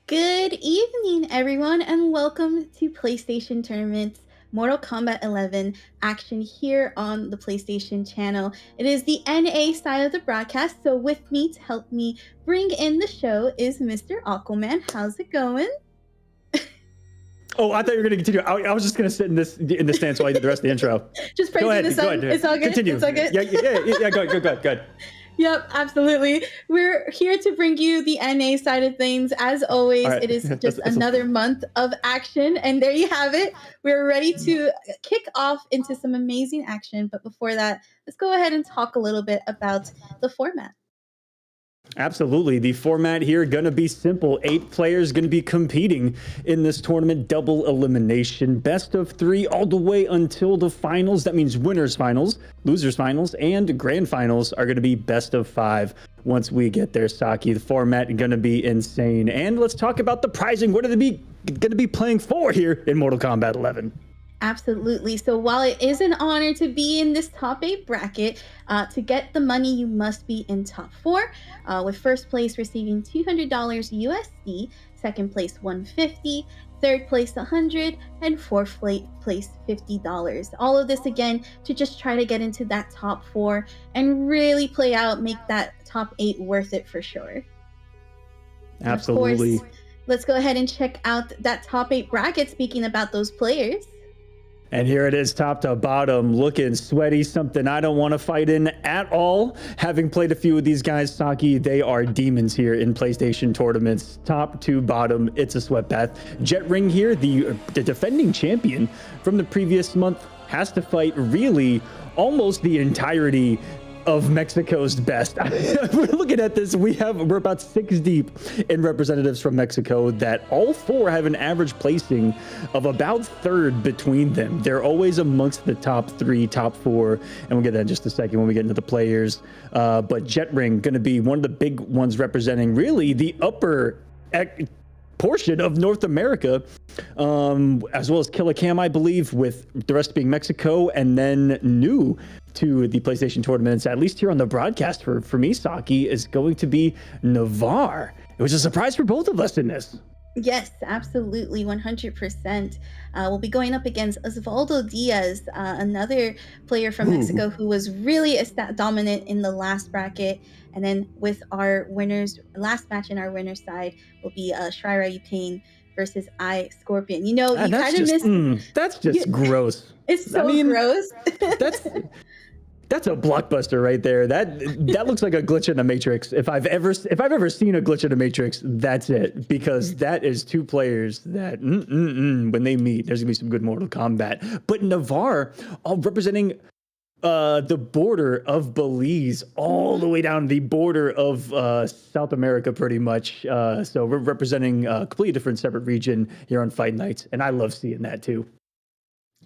Good evening, everyone, and welcome to PlayStation Tournament's Mortal Kombat 11 action here on the PlayStation channel. It is the NA side of the broadcast, so with me to help me bring in the show is Mr. Aquaman. How's it going? Oh, I thought you were going to continue. I was just going to sit in the stance while you did the rest of the intro. Just praising the sun. It's all good. Continue. It's all good. Yeah. Good. Yep, absolutely. We're here to bring you the NA side of things. As always, right. It is just another month of action. And there you have it. We're ready to kick off into some amazing action. But before that, let's go ahead and talk a little bit about the format. Absolutely. The format here going to be simple. 8 players going to be competing in this tournament, double elimination, best of 3 all the way until the finals. That means winners finals, losers finals, and grand finals are going to be best of 5 once we get there, Saki. The format going to be insane. And let's talk about the pricing. What are they going to be playing for here in Mortal Kombat 11? Absolutely. So while it is an honor to be in this top 8 bracket, to get the money, you must be in top 4, with first place receiving $200 USD, second place $150, third place $100, and fourth place $50. All of this, again, to just try to get into that top 4 and really play out, make that top 8 worth it for sure. Absolutely. Of course, let's go ahead and check out that top 8 bracket, speaking about those players. And here it is, top to bottom, looking sweaty, something I don't want to fight in at all. Having played a few of these guys, Saki, they are demons here in PlayStation tournaments. Top to bottom, it's a sweat bath. Jet Ring here, the defending champion from the previous month, has to fight really almost the entirety of Mexico's best. We're looking at this. We're about 6 deep in representatives from Mexico that all 4 have an average placing of about 3rd between them. They're always amongst the top 3, top 4, and we'll get that in just a second when we get into the players. But Jet Ring going to be one of the big ones representing really the upper portion of North America, as well as Killa Cam, I believe, with the rest being Mexico, and then new to the PlayStation tournaments, at least here on the broadcast for me, Saki, is going to be Navarre. It was a surprise for both of us in this. Yes, absolutely, 100%. We'll be going up against Osvaldo Diaz, another player from Mexico who was really dominant in the last bracket. And then with our winners, last match in our winner's side will be SRU Pain versus Scorpion. You know, you kind of missed. That's just gross. It's so gross. That's a blockbuster right there. That looks like a glitch in the Matrix. If I've ever seen a glitch in the Matrix, that's it. Because that is 2 players that when they meet, there's gonna be some good Mortal Kombat. But Navarre, all representing the border of Belize, all the way down the border of South America, pretty much. So we're representing a completely different, separate region here on Fight Nights, and I love seeing that too.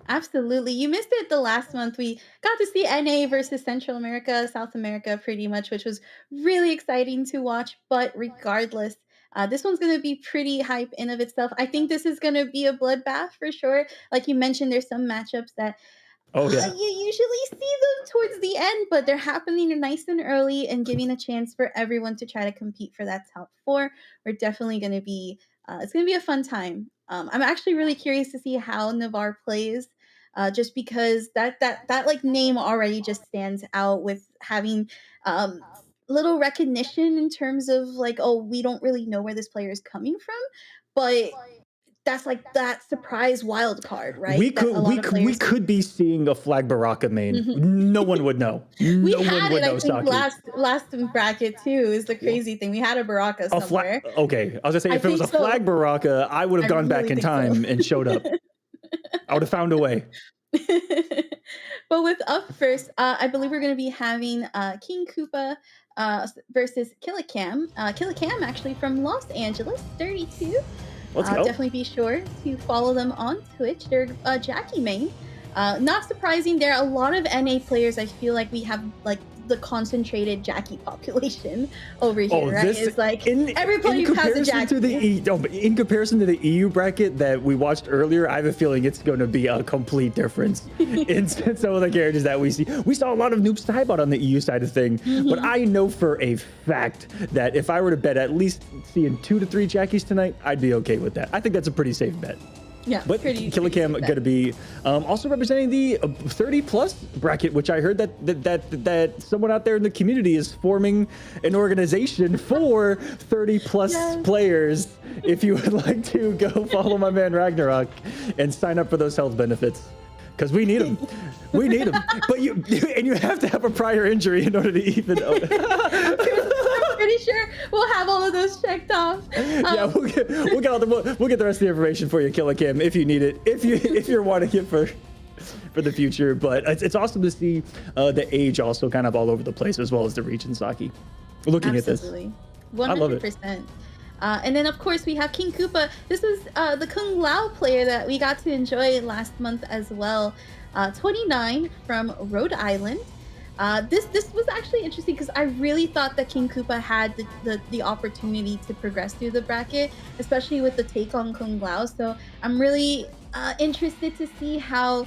Absolutely. You missed it the last month. We got to see NA versus Central America, South America, pretty much, which was really exciting to watch. But regardless, this one's going to be pretty hype in of itself. I think this is going to be a bloodbath for sure. Like you mentioned, there's some matchups that you usually see them towards the end, but they're happening nice and early and giving a chance for everyone to try to compete for that top 4. We're definitely going to be, it's going to be a fun time. I'm actually really curious to see how Navarre plays, just because that like name already just stands out with having little recognition in terms of like, oh, we don't really know where this player is coming from, but that's like that surprise wild card, right? We could be seeing a Flag Baraka main. No one would know. We had it, I think, last bracket too. Is the crazy thing. We had a Baraka somewhere. Okay, I was gonna say if it was a Flag Baraka, I would have gone back in time and showed up. I would have found a way. But with up first, I believe we're going to be having King Koopa versus Killa Cam. Killa Cam, actually from Los Angeles, 32. Let's go. Definitely be sure to follow them on Twitch. They're Jackie main. Not surprising, there are a lot of NA players. I feel like we have like the concentrated Jackie population over here, right? It's like everybody has a Jackie. In comparison to the EU bracket that we watched earlier, I have a feeling it's going to be a complete difference in some of the characters that we see. We saw a lot of noobs to hype out on the EU side of thing, but I know for a fact that if I were to bet at least seeing 2 to 3 Jackies tonight, I'd be okay with that. I think that's a pretty safe bet. Yeah, but Killa Cam going to be also representing the 30+ bracket, which I heard that someone out there in the community is forming an organization for 30+ players. If you would like to go follow my man Ragnarok and sign up for those health benefits, because we need them. We need them. But you have to have a prior injury in order to even. Pretty sure we'll have all of those checked off. Yeah, we'll get the rest of the information for you, Killa Cam, if you need it, if you're wanting it for the future. But it's awesome to see the age also kind of all over the place, as well as the region, Saki. looking at this. Absolutely. I love it. 100%. And then, of course, we have King Koopa. This was the Kung Lao player that we got to enjoy last month as well. 29 from Rhode Island. This was actually interesting because I really thought that King Koopa had the opportunity to progress through the bracket, especially with the take on Kung Lao. So I'm really interested to see how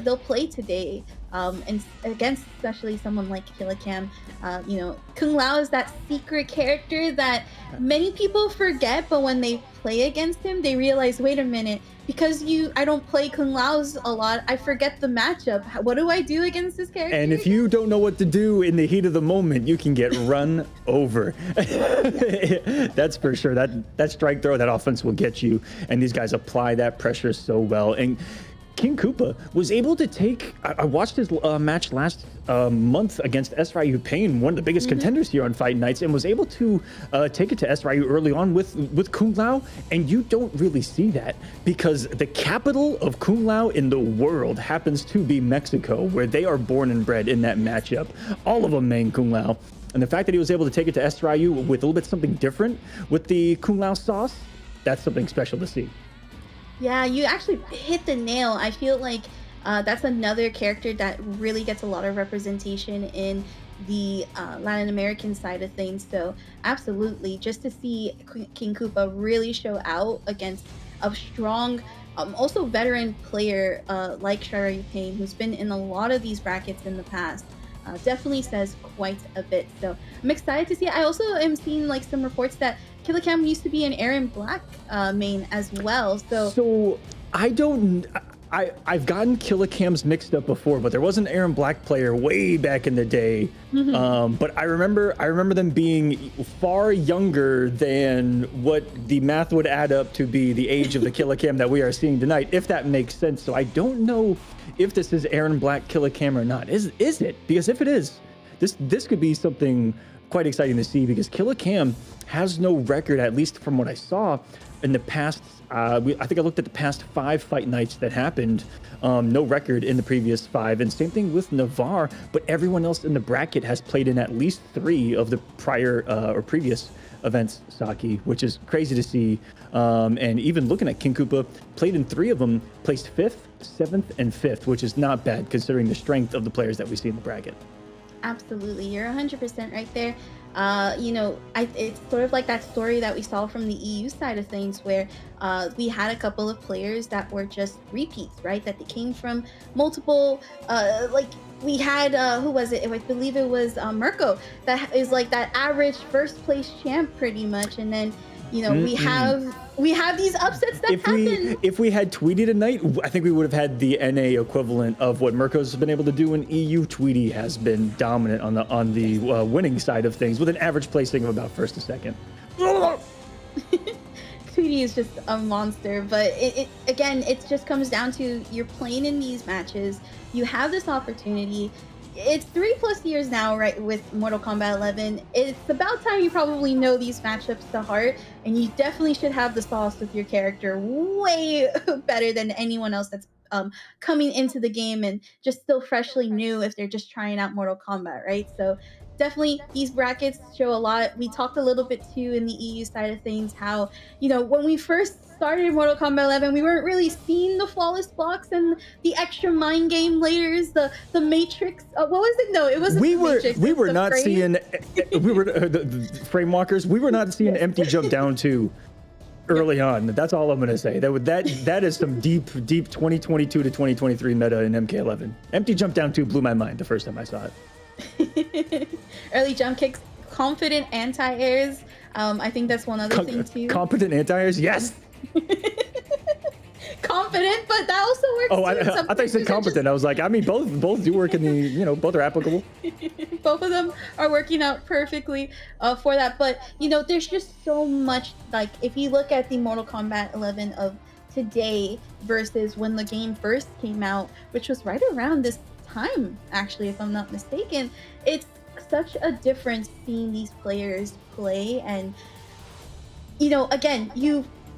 they'll play today, and against especially someone like Killa. Kung Lao is that secret character that many people forget, but when they play against him, they realize, wait a minute, because I don't play Kung Lao's a lot, I forget the matchup. What do I do against this character? And if you don't know what to do in the heat of the moment, you can get run over. That's for sure. That strike throw, that offense will get you. And these guys apply that pressure so well. And King Koopa was able to take, I watched his match last month against SRU Pain, one of the biggest contenders here on Fight Nights, and was able to take it to SRU early on with Kung Lao. And you don't really see that because the capital of Kung Lao in the world happens to be Mexico, where they are born and bred in that matchup. All of them main Kung Lao. And the fact that he was able to take it to SRU with a little bit something different with the Kung Lao sauce, that's something special to see. Yeah, you actually hit the nail. I feel like that's another character that really gets a lot of representation in the Latin American side of things. So absolutely, just to see King Koopa really show out against a strong, also veteran player like SRU Pain, who's been in a lot of these brackets in the past. Definitely says quite a bit. So I'm excited to see it. I also am seeing like some reports that Killa used to be an Aaron Black main as well. So I've gotten Killa mixed up before, but there was an Aaron Black player way back in the day. But I remember them being far younger than what the math would add up to be the age of the Killa that we are seeing tonight, if that makes sense. So I don't know if this is Aaron Black Killa or not. Is it? Because if it is, this could be something quite exciting to see, because Killa has no record, at least from what I saw in the past. I think I looked at the past 5 fight nights that happened. No record in the previous 5, and same thing with Navarre. But everyone else in the bracket has played in at least 3 of the prior or previous events, Saki, which is crazy to see. And even looking at King Koopa, played in 3 of them, placed 5th, 7th, and 5th, which is not bad considering the strength of the players that we see in the bracket. Absolutely, you're 100% right there. It's sort of like that story that we saw from the EU side of things, where we had a couple of players that were just repeats, right? That they came from multiple, we had, who was it? I believe it was Mirko, that is like that average first place champ pretty much. And then, we have these upsets that happen. If we had Tweety tonight, I think we would have had the NA equivalent of what Mirko's been able to do in EU. Tweety has been dominant on the winning side of things, with an average placing of about 1st to 2nd. Tweety is just a monster, but it just comes down to, you're playing in these matches, you have this opportunity. It's 3+ years now, right, with Mortal Kombat 11. It's about time you probably know these matchups to heart, and you definitely should have the sauce with your character way better than anyone else that's coming into the game and just still freshly new if they're just trying out Mortal Kombat, right? So definitely these brackets show a lot. We talked a little bit too in the EU side of things how, when we first started Mortal Kombat 11, we weren't really seeing the flawless blocks and the extra mind game layers, the matrix. What was it? No, it wasn't. We were not seeing the frame walkers. We were not seeing empty jump down to early on. That's all I'm gonna say. That is some deep 2022 to 2023 meta in MK11. Empty jump down 2 blew my mind the first time I saw it. Early jump kicks, confident anti-airs. I think that's one other thing too. Competent anti-airs, yes. Confident, but that also works. Oh, I thought you said competent. I was like, I mean, both do work in the, both are applicable. Both of them are working out perfectly for that. But there's just so much. Like, if you look at the Mortal Kombat 11 of today versus when the game first came out, which was right around this time, actually, if I'm not mistaken, it's such a difference seeing these players play. And again,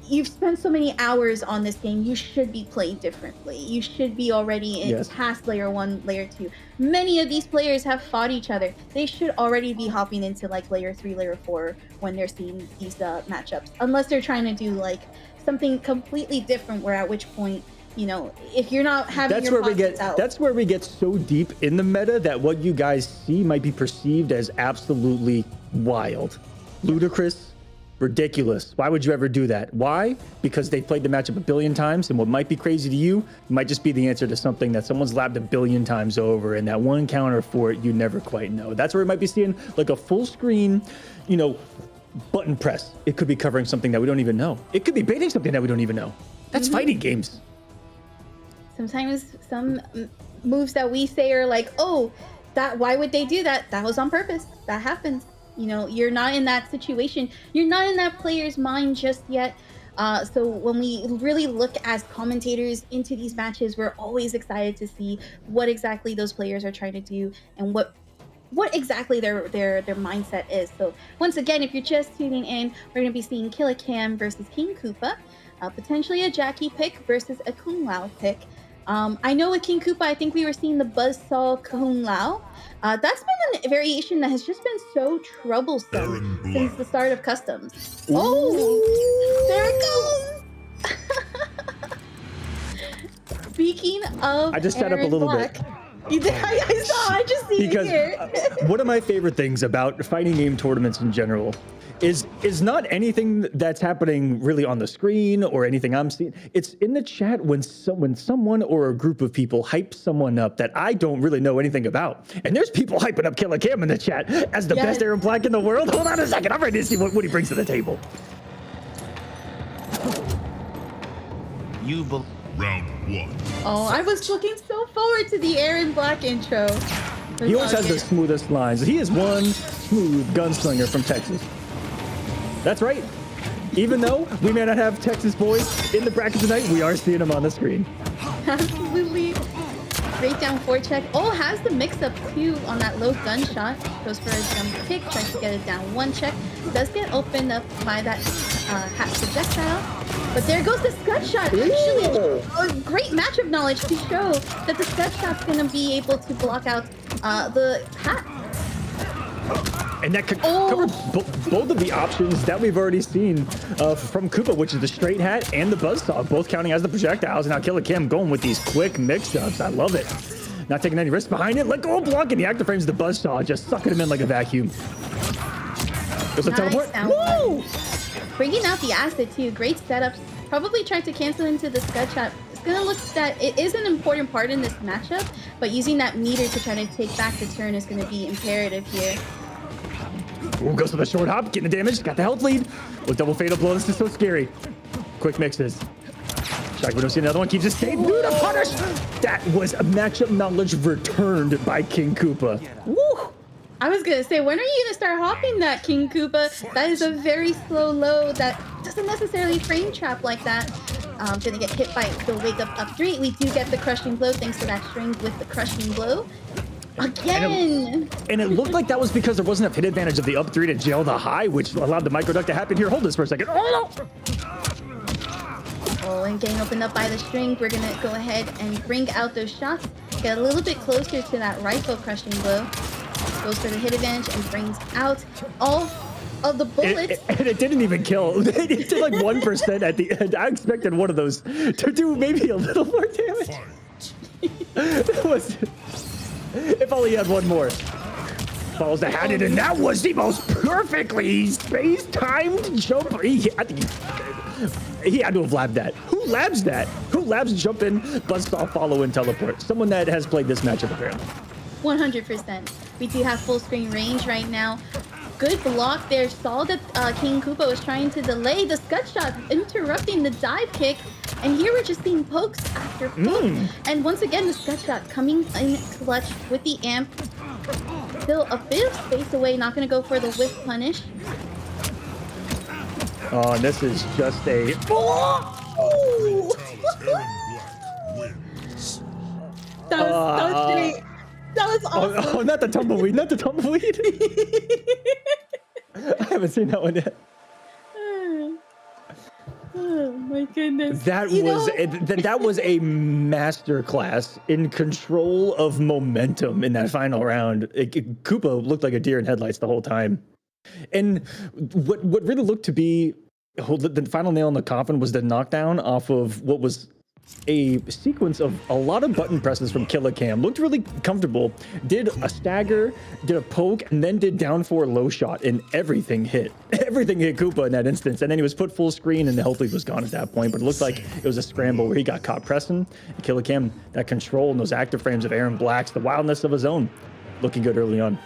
you've spent so many hours on this game. You should be played differently. You should be already in past layer 1, layer 2. Many of these players have fought each other. They should already be hopping into like layer 3, layer 4 when they're seeing these matchups, unless they're trying to do like something completely different, where at which point, you know, if you're not having that's your where we get out, that's where we get so deep in the meta that what you guys see might be perceived as absolutely wild, ludicrous, ridiculous. Why would you ever do that? Why? Because they've played the matchup a billion times, and what might be crazy to you might just be the answer to something that someone's labbed a billion times over, and that one counter for it you never quite know. That's where we might be seeing like a full screen, you know, button press. It could be covering something that we don't even know. It could be baiting something that we don't even know. That's fighting games. Sometimes some moves that we say are like, oh, why would they do that? That was on purpose. That happens. You know, you're not in that situation. You're not in that player's mind just yet. So when we really look as commentators into these matches, we're always excited to see what exactly those players are trying to do and what exactly their mindset is. So once again, if you're just tuning in, we're going to be seeing Killa versus King Koopa, potentially a Jackie pick versus a Kung Lao pick. I know with King Koopa, I think we were seeing the Buzzsaw Kung Lao. That's been a variation that has just been so troublesome since the start of customs. Ooh. Oh, there it goes. Speaking of, I just set up a little bit. You did, I saw. I just see it here. One of my favorite things about fighting game tournaments in general is not anything that's happening really on the screen or anything I'm seeing. It's in the chat when someone or a group of people hype someone up that I don't really know anything about. And there's people hyping up Killa in the chat as the best Aaron Black in the world. Hold on a second. I'm ready to see what he brings to the table. Round 1. Oh, I was looking so forward to the Aaron Black intro. He always has the smoothest lines. He is one smooth gunslinger from Texas. That's right. Even though we may not have Texas boys in the bracket tonight, we are seeing them on the screen. Absolutely. Great down 4 check. Oh, has the mix-up too on that low gunshot. Goes for a jump kick, tries to get it down 1 check. Does get opened up by that hat projectile. But there goes the scud shot. Actually, a great matchup knowledge to show that the scud shot's going to be able to block out the hat. And that could cover both of the options that we've already seen from Koopa, which is the straight hat and the buzzsaw, both counting as the projectiles. And now Killa going with these quick mix-ups. I love it. Not taking any risks behind it. Let go, blocking the active frames, the buzzsaw, just sucking him in like a vacuum. Goes to teleport. Woo! Bringing out the acid too. Great setups. Probably tried to cancel into the scud shot. It's gonna look that it is an important part in this matchup, but using that meter to try to take back the turn is gonna be imperative here. Ooh, goes for the short hop, getting the damage, got the health lead. With double fatal blow, this is so scary. Quick mixes. Shock, we don't see another one, keeps it safe. Dude, a punish! That was a matchup knowledge returned by King Koopa. Woo! I was gonna say, when are you gonna start hopping that, King Koopa? That is a very slow load that doesn't necessarily frame trap like that. Gonna get hit by the wake up 3. We do get the crushing blow thanks to that string with the crushing blow. Again! And it looked like that was because there wasn't enough hit advantage of the up 3 to jail the high, which allowed the microduct to happen here. Hold this for a second. Oh, no! Oh, and getting opened up by the string, we're gonna go ahead and bring out those shots. Get a little bit closer to that rifle crushing blow. Goes for the hit advantage and brings out all of the bullets. And it didn't even kill. It did like 1% at the end. I expected one of those to do maybe a little more damage. That was... If only he had one more. Follows the hat in, and that was the most perfectly space-timed jump. He had to have labbed that. Who labs that? Who labs jump in, buzzsaw, follow, and teleport? Someone that has played this matchup apparently. 100%. We do have full screen range right now. Good block there. Saw that King Koopa was trying to delay the scud shot, interrupting the dive kick. And here we're just seeing pokes after pokes. And once again, the scud shot coming in clutch with the amp. Still a bit of space away, not going to go for the whiff punish. Oh, and this is just a... Oh! That was so great. That was awesome. Oh, not the tumbleweed, not the tumbleweed. I haven't seen that one yet. Oh my goodness. That You was know, that was a masterclass in control of momentum in that final round. Koopa looked like a deer in headlights the whole time. And what really looked to be the final nail in the coffin was the knockdown off of what was a sequence of a lot of button presses from Killa. Looked really comfortable, did a stagger, did a poke, and then did down 4 low shot, and everything hit. Everything hit Koopa in that instance, and then he was put full screen, and the health lead was gone at that point, but it looked like it was a scramble where he got caught pressing. And Killa, that control and those active frames of Aaron Black's, the wildness of his own, looking good early on.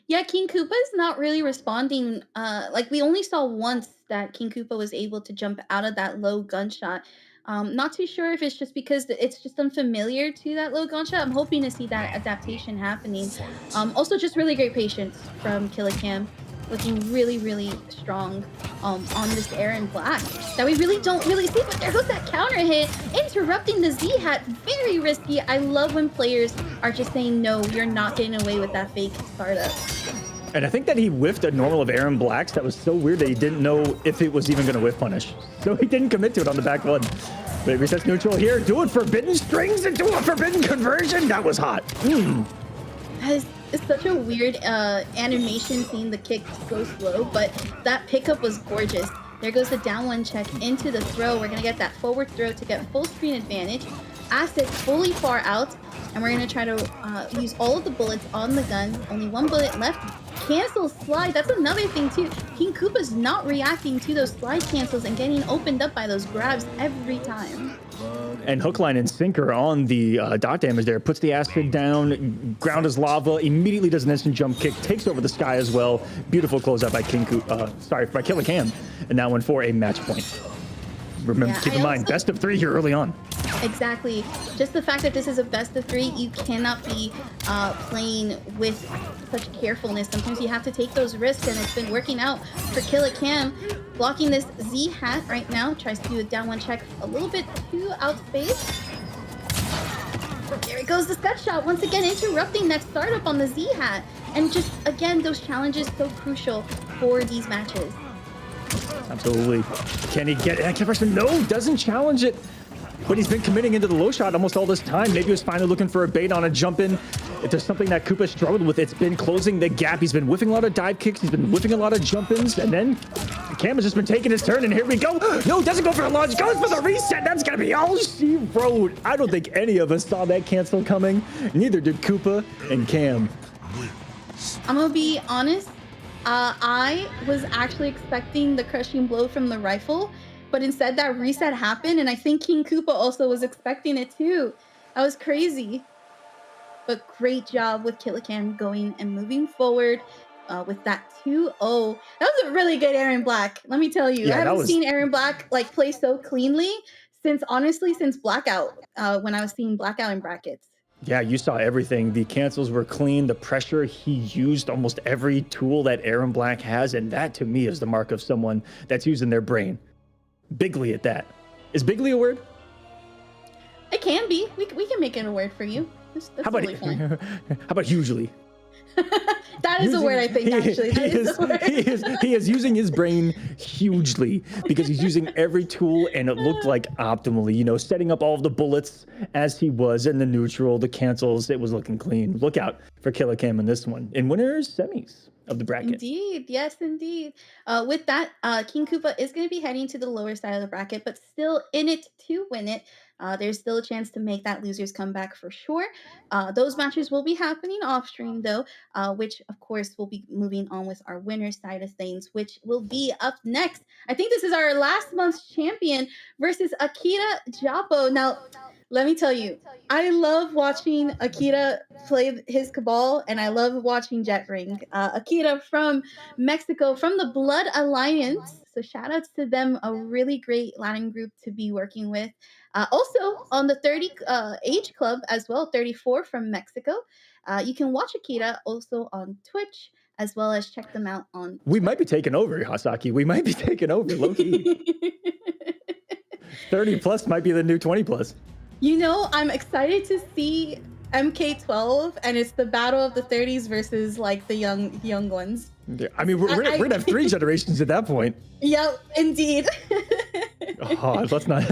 yeah, King Koopa is not really responding. Like we only saw once that King Koopa was able to jump out of that low gunshot. Not too sure if it's just because it's just unfamiliar to that low gunshot. I'm hoping to see that adaptation happening. Also, just really great patience from Killa, looking really, really strong on this Aaron Black that we really don't really see. But there goes that counter hit, interrupting the Z hat. Very risky. I love when players are just saying, no, you're not getting away with that fake startup. And I think that he whiffed a normal of Aaron Black's. That was so weird that he didn't know if it was even going to whiff punish. So he didn't commit to it on the back one. But he resets neutral here. Do it forbidden strings into a forbidden conversion. That was hot. It's such a weird animation seeing the kick go slow, but that pickup was gorgeous. There goes the down 1 check into the throw. We're going to get that forward throw to get full screen advantage. Asset fully far out, and we're going to try to use all of the bullets on the gun. Only 1 bullet left. Cancel slide. That's another thing too. King Koopa's not reacting to those slide cancels and getting opened up by those grabs every time. And hook, line, and sinker on the dot damage there. Puts the acid down, ground is lava, immediately does an instant jump kick, takes over the sky as well. Beautiful closeout by by Killa. And now 1 for a match point. Remember, keep in mind, best of 3 here early on. Exactly. Just the fact that this is a best of 3, you cannot be playing with such carefulness. Sometimes you have to take those risks, and it's been working out for Killa. Blocking this Z hat right now. Tries to do a down 1 check a little bit too out space. There it goes, the set shot. Once again, interrupting that startup on the Z hat. And just, again, those challenges so crucial for these matches. Absolutely. Can he get it? No, doesn't challenge it. But he's been committing into the low shot almost all this time. Maybe he was finally looking for a bait on a jump in. If there's something that Koopa struggled with, it's been closing the gap. He's been whiffing a lot of dive kicks. He's been whiffing a lot of jump ins. And then Cam has just been taking his turn. And here we go. No, doesn't go for the launch. Goes for the reset. That's going to be all she wrote. I don't think any of us saw that cancel coming. Neither did Koopa and Cam. I'm going to be honest. I was actually expecting the crushing blow from the rifle, but instead that reset happened, and I think King Koopa also was expecting it too. That was crazy. But great job with Killa going and moving forward with that 2-0. That was a really good Aaron Black, let me tell you. Yeah, I haven't seen Aaron Black play so cleanly since Blackout, when I was seeing Blackout in brackets. Yeah, you saw everything. The cancels were clean. The pressure, he used almost every tool that Aaron Black has. And that, to me, is the mark of someone that's using their brain. Bigly at that. Is bigly a word? It can be. We can make it a word for you. That's totally fine. How about hugely? That is a word, I think, actually. He is using his brain hugely because he's using every tool, and it looked like optimally, you know, setting up all of the bullets as he was in the neutral, the cancels. It was looking clean. Look out for Killa in this one. In winners semis of the bracket. Indeed. Yes, indeed. With that, King Koopa is going to be heading to the lower side of the bracket, but still in it to win it. There's still a chance to make that losers comeback for sure. Those matches will be happening off stream though, which of course will be moving on with our winners side of things, which will be up next. I think this is our last month's champion versus Akita Joppo. Now, let me tell you, I love watching Akita play his Cabal, and I love watching Jet Ring. Akita from Mexico, from the Blood Alliance. So shout outs to them, a really great Latin group to be working with. Also on the 30 age club as well, 34 from Mexico. You can watch Akita also on Twitch, as well as check them out on We might be taking over, Hasaki. We might be taking over, low-key. 30 plus might be the new 20 plus. You know, I'm excited to see MK12, and it's the battle of the 30s versus like the young ones. Yeah, I mean, we're gonna have 3 generations at that point. Yep, indeed. Oh, let's not.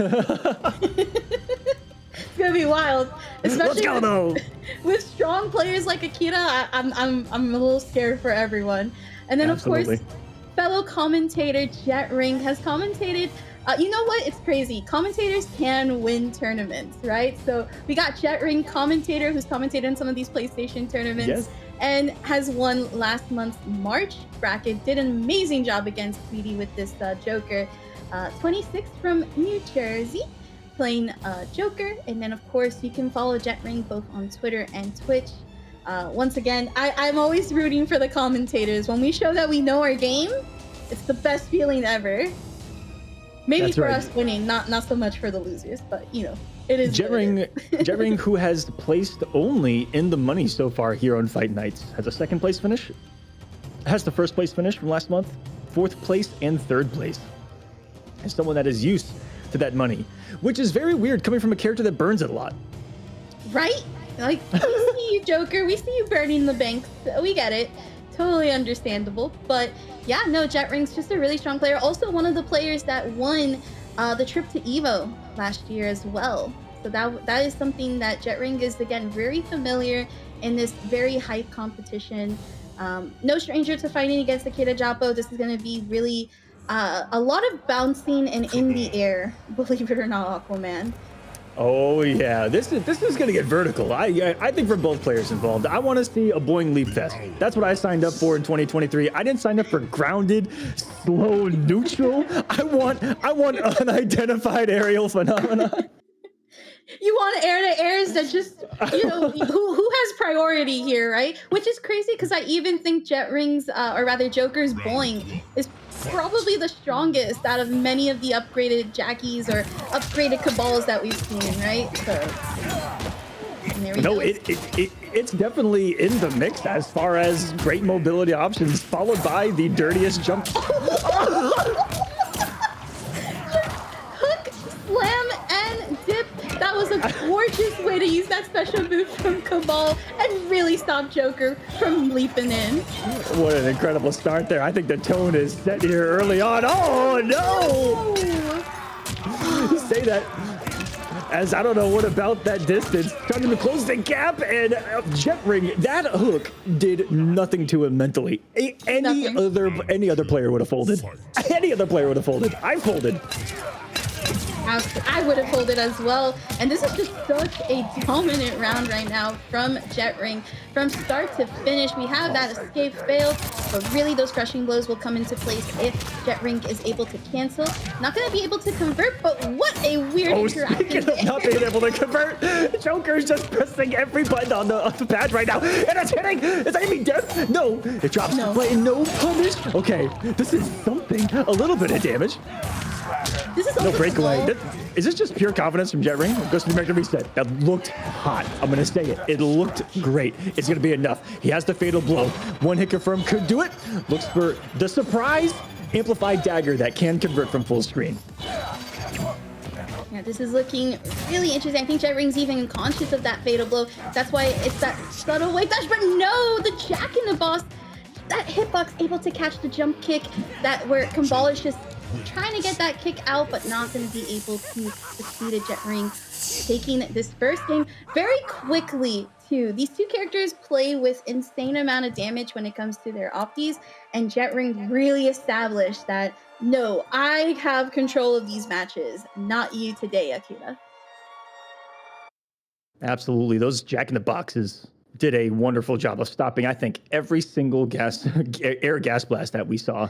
It's gonna be wild, especially Let's go though. with strong players like Akita. I'm a little scared for everyone. And then Absolutely. of course, fellow commentator Jet Ring has commentated. You know what? It's crazy. Commentators can win tournaments, right? So we got Jet Ring commentator who's commentated in some of these PlayStation tournaments. Yes. And has won last month's March bracket. Did an amazing job against Tweety with this Joker. 26 from New Jersey, playing Joker. And then, of course, you can follow Jet Ring both on Twitter and Twitch. Once again, I'm always rooting for the commentators. When we show that we know our game, it's the best feeling ever. Maybe That's for right. us winning, not so much for the losers, but you know, it is. Jet Ring, who has placed only in the money so far here on Fight Nights, has a second place finish, has the first place finish from last month, fourth place and third place. As someone that is used to that money, which is very weird coming from a character that burns it a lot. Right? Like, we see you, Joker. We see you burning the banks. We get it. Totally understandable. But yeah, no, Jet Ring's just a really strong player. Also, one of the players that won the trip to Evo last year as well. So that is something that Jet Ring is, again, very familiar in this very hype competition. No stranger to fighting against Akita Joppo. This is going to be really a lot of bouncing and in the air, believe it or not, Aquaman. Oh yeah, this is gonna get vertical. I think for both players involved, I want to see a Boing Leap Fest. That's what I signed up for in 2023. I didn't sign up for grounded, slow, neutral. I want unidentified aerial phenomena. You want air-to-airs that just, you know, who has priority here, right? Which is crazy because I even think Jet Ring's, or rather Joker's Boing is probably the strongest out of many of the upgraded Jackies or upgraded Cabals that we've seen, right? So, there we go. It's definitely in the mix as far as great mobility options, followed by the dirtiest jump. Hook, slam, and dip. That was a gorgeous way to use that special move from Cabal and really stop Joker from leaping in. What an incredible start there. I think the tone is set here early on. Oh, no! Say that as I don't know what about that distance. Trying to close the gap, and Jet Ring, that hook did nothing to him mentally. Any other player would have folded. Any other player would have folded. I folded. I would have folded as well. And this is just such a dominant round right now from Jet Ring. From start to finish, we have that escape fail, but really those crushing blows will come into place if Jet Ring is able to cancel. Not going to be able to convert, but what a weird interaction. Speaking of not being able to convert, Joker's just pressing every button on the pad right now, and it's hitting. Is that even dead? No, it drops. No. But no punish. Okay, this is something. A little bit of damage. This is No breakaway. Is this just pure confidence from Jet Ring? Goes to the American Reset. That looked hot. I'm going to say it. It looked great. It's going to be enough. He has the fatal blow. One hit confirm could do it. Looks for the surprise amplified dagger that can convert from full screen. Yeah, this is looking really interesting. I think Jet Ring's even conscious of that fatal blow. That's why it's that subtle white dash. But no, the Jack in the Boss, that hitbox able to catch the jump kick that where Kambal is just trying to get that kick out, but not going to be able to succeed at Jet Ring. Taking this first game very quickly, too. These two characters play with insane amount of damage when it comes to their opties, and Jet Ring really established that, no, I have control of these matches, not you today, Akita. Absolutely. Those Jack in the Boxes did a wonderful job of stopping, I think, every single air gas blast that we saw.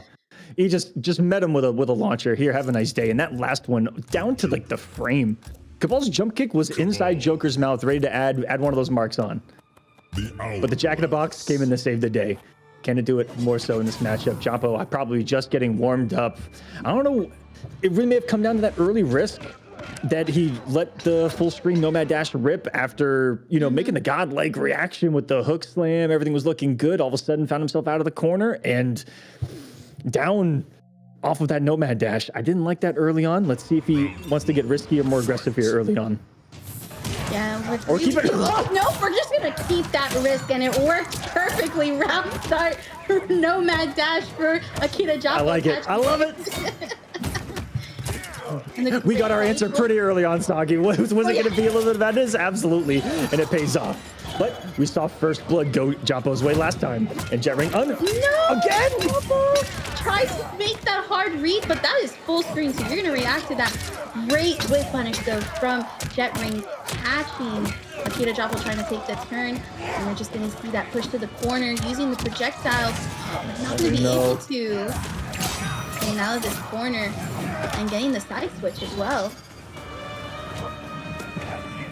He just met him with a launcher. Here, have a nice day. And that last one, down to like the frame. Cabal's jump kick was inside Joker's mouth, ready to add one of those marks on. But the Jack in the Box came in to save the day. Can it do it more so in this matchup? Joppo, probably just getting warmed up. I don't know. It really may have come down to that early risk that he let the full screen Nomad Dash rip after, making the godlike reaction with the hook slam. Everything was looking good. All of a sudden found himself out of the corner and down off of that Nomad Dash. I didn't like that early on. Let's see if he wants to get risky or more aggressive here early on. Yeah, or keep it. Oh, no, we're just going to keep that risk, and it worked perfectly. Round start, Nomad Dash for Akita Joppo. I like it. I love it. We got our answer pretty early on, Saki. Was it going to be a little bit of madness? Absolutely, and it pays off. But we saw first blood go Joppo's way last time, and Jetring No! again. Joppo tries to make that hard read, but that is full screen, so you're gonna react to that. Great whip punish though from Jetring, catching Akita. Joppo trying to take the turn, and we're just gonna see that push to the corner using the projectiles, but not gonna be able to. Getting out of this corner and getting the side switch as well.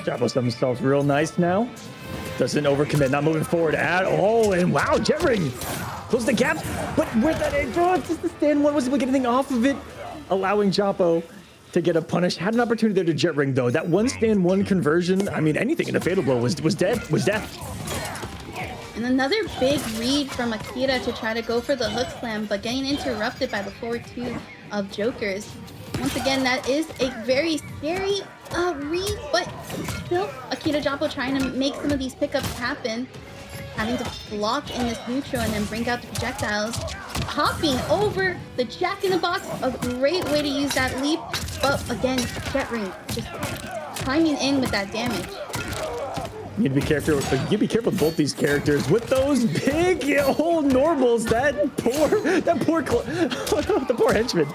Joppo's done himself real nice now. Doesn't overcommit, not moving forward at all. And wow, Jetring close the gap, but where'd that draw? Just the stand one, wasn't able to get anything off of it, allowing Joppo to get a punish. Had an opportunity there to Jetring though. That one stand one conversion, I mean, anything in a fatal blow was death. And another big read from Akita to try to go for the hook slam, but getting interrupted by the forward two of Jokers. Once again, that is a very scary read, but still, Akita Joppo trying to make some of these pickups happen. Having to block in this neutral and then bring out the projectiles. Hopping over the Jack-in-the-Box, a great way to use that leap. But again, Jetring just timing in with that damage. You need to be careful. You be careful with both these characters with those big old normals. The poor henchman.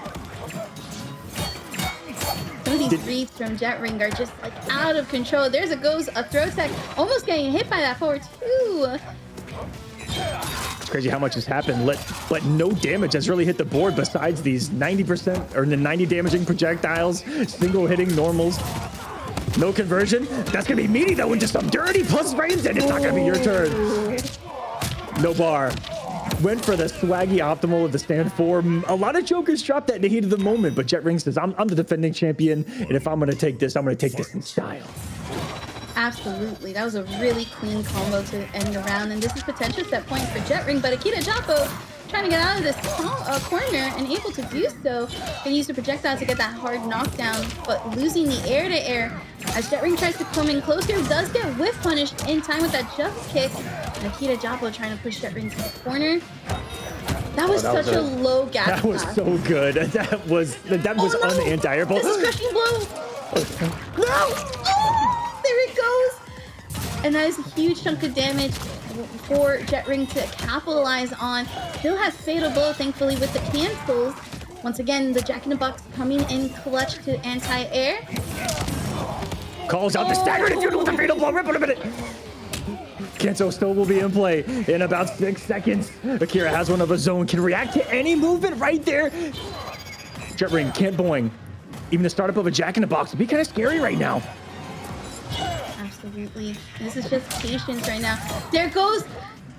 Some of these reads from Jetring are just like out of control. There's a throw tech, almost getting hit by that forward two. It's crazy how much has happened, but no damage has really hit the board besides these 90% or the 90 damaging projectiles, single hitting normals. No conversion. That's gonna be meaty though into some dirty plus frames, and it's not gonna be your turn. No bar. Went for the swaggy optimal of the stand four. A lot of jokers dropped that in the heat of the moment, but Jetring says, I'm the defending champion, and if I'm gonna take this, I'm gonna take this in style. Absolutely, that was a really clean combo to end the round, and this is potential set point for Jetring, but Akita Joppo trying to get out of this corner and able to do so. Gonna use the projectile to get that hard knockdown, but losing the air-to-air as Jetring tries to come in closer, does get whiff punished in time with that jump kick. And Akita Joppo trying to push Jetring to the corner. That was such a low gas. That was so good. That was un-anti-airable. This is crushing blow. No! Oh, there it goes. And that is a huge chunk of damage for Jetring to capitalize on. Still has fatal blow, thankfully, with the cancels. Once again, the Jack-in-the-Box coming in clutch to anti-air. Calls out the stagger if you do the fatal blow. Rip in a minute. Cancel still will be in play in about 6 seconds. Akira has one of his own, can react to any movement right there. Jetring can't boing. Even the startup of a Jack-in-the-Box would be kind of scary right now. Absolutely. This is just patience right now. There goes,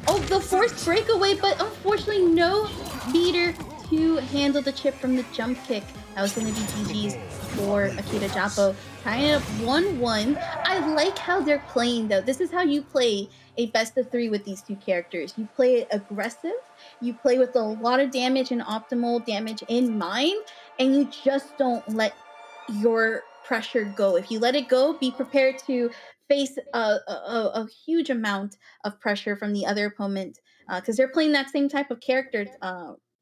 the forced breakaway, but unfortunately no beater to handle the chip from the jump kick. That was going to be GG's for Akita Joppo. Tying it up 1-1. I like how they're playing though. This is how you play a best of 3 with these two characters. You play it aggressive, you play with a lot of damage and optimal damage in mind, and you just don't let your pressure go. If you let it go, be prepared to face a huge amount of pressure from the other opponent, because they're playing that same type of character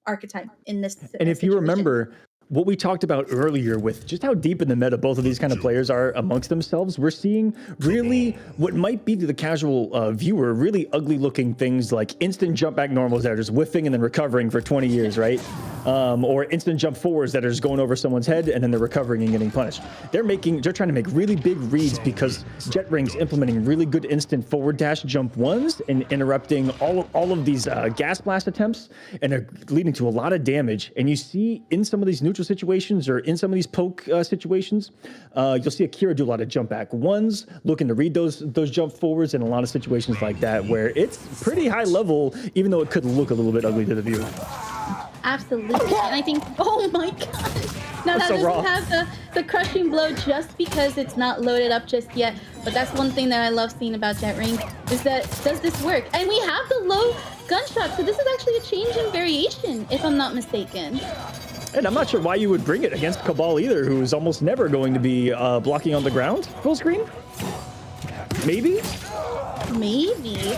archetype in this and if you remember what we talked about earlier with just how deep in the meta both of these kind of players are amongst themselves, we're seeing really what might be to the casual viewer really ugly looking things like instant jump back normals that are just whiffing and then recovering for 20 years, right? Or instant jump forwards that are just going over someone's head and then they're recovering and getting punished. They're trying to make really big reads because Jetring's implementing really good instant forward dash jump ones and interrupting all of these gas blast attempts, and are leading to a lot of damage. And you see in some of these neutral situations or in some of these poke situations, you'll see Akira do a lot of jump back ones, looking to read those jump forwards in a lot of situations like that where it's pretty high level, even though it could look a little bit ugly to the viewer. Absolutely. And I think, oh my god. Now that doesn't have the crushing blow just because it's not loaded up just yet. But that's one thing that I love seeing about Jetring is that does this work? And we have the low gunshot, so this is actually a change in variation, if I'm not mistaken. And I'm not sure why you would bring it against Cabal either, who's almost never going to be blocking on the ground full screen. Maybe? Maybe.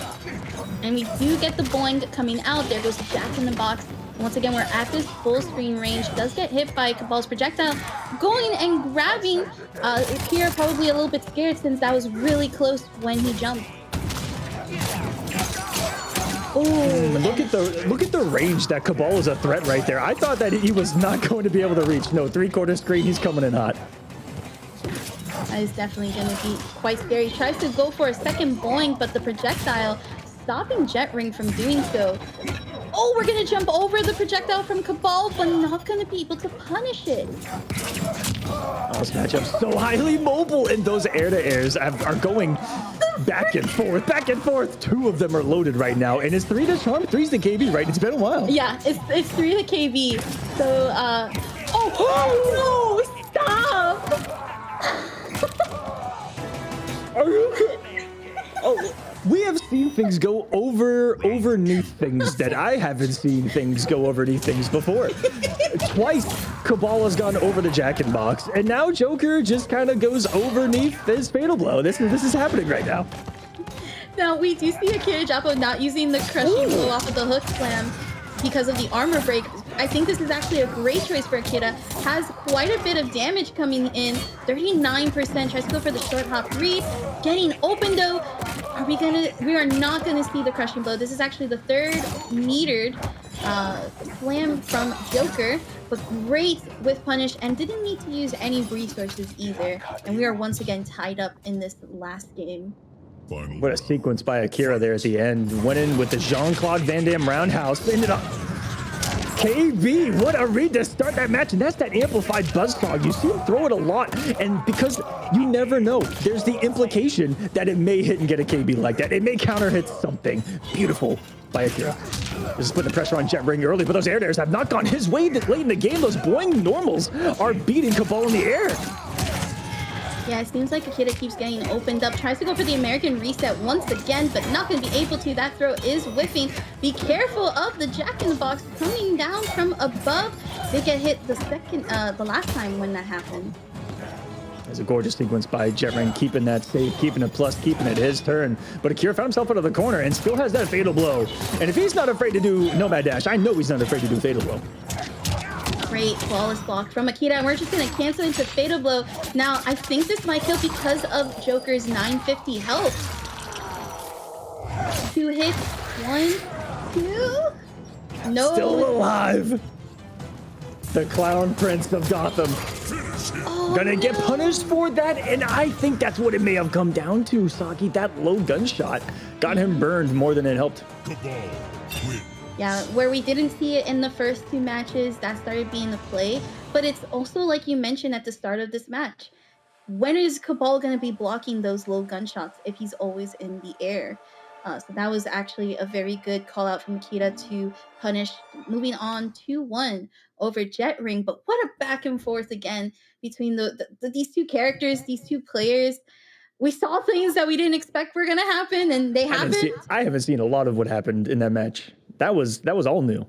And we do get the boing coming out. There goes Jack in the Box Once again, we're at this full screen range. Does get hit by Cabal's projectile. Going and grabbing Akira, probably a little bit scared since that was really close when he jumped. Ooh, look at the range that Cabal is a threat right there. I thought that he was not going to be able to reach. No, 3/4 screen, he's coming in hot. That is definitely going to be quite scary. Tries to go for a second boing, but the projectile stopping Jet Ring from doing so. Oh, we're going to jump over the projectile from Cabal, but not going to be able to punish it. Oh, this matchup's so highly mobile, and those air-to-airs are going back and forth, back and forth. 2 of them are loaded right now, and it's 3 to Charm, 3's the KB, right? It's been a while. Yeah, it's 3 to KB. So, oh no, stop! Are you okay? Oh, we have seen things go overneath things that I haven't seen things go overneath things before. Twice, Cabal has gone over the Jack in Box, and now Joker just kind of goes overneath his Fatal Blow. This is happening right now. Now, we do see Akira Joppo not using the crushing blow off of the hook slam because of the armor break. I think this is actually a great choice for Akita. Has quite a bit of damage coming in. 39%. Tries to go for the short hop read. Getting open though. We are not gonna see the crushing blow. This is actually the 3rd metered slam from Joker, but great with punish and didn't need to use any resources either. And we are once again tied up in this last game. What a sequence by Akira there at the end. Went in with the Jean-Claude Van Damme roundhouse. Ended up KB, what a read to start that match. And that's that amplified buzzsaw. You see him throw it a lot. And because you never know, there's the implication that it may hit and get a KB like that. It may counter hit something. Beautiful by Akira. This is putting the pressure on Jet Ring early, but those air dares have not gone his way late in the game. Those boing normals are beating Cabal in the air. Yeah, it seems like Akita keeps getting opened up. Tries to go for the American reset once again, but not going to be able to. That throw is whiffing. Be careful of the Jack in the Box coming down from above. They get hit the last time when that happened. There's a gorgeous sequence by Jet Ring, keeping that safe, keeping it plus, keeping it his turn. But Akira found himself out of the corner and still has that Fatal Blow. And if he's not afraid to do Nomad Dash, I know he's not afraid to do Fatal Blow. Great flawless block from Akita, and we're just going to cancel into Fatal Blow. Now, I think this might kill because of Joker's 950 health. 2 hits, 1, 2. No. Still alive. The Clown Prince of Gotham. Oh, Gonna get punished for that, and I think that's what it may have come down to, Saki. That low gunshot got him burned more than it helped. Yeah, where we didn't see it in the first 2 matches, that started being the play. But it's also like you mentioned at the start of this match. When is Cabal going to be blocking those low gunshots if he's always in the air? So that was actually a very good call out from Akita to punish, moving on 2-1 over Jet Ring. But what a back and forth again between these 2 characters, these 2 players. We saw things that we didn't expect were going to happen, and they happened. I haven't seen a lot of what happened in that match. That was all new.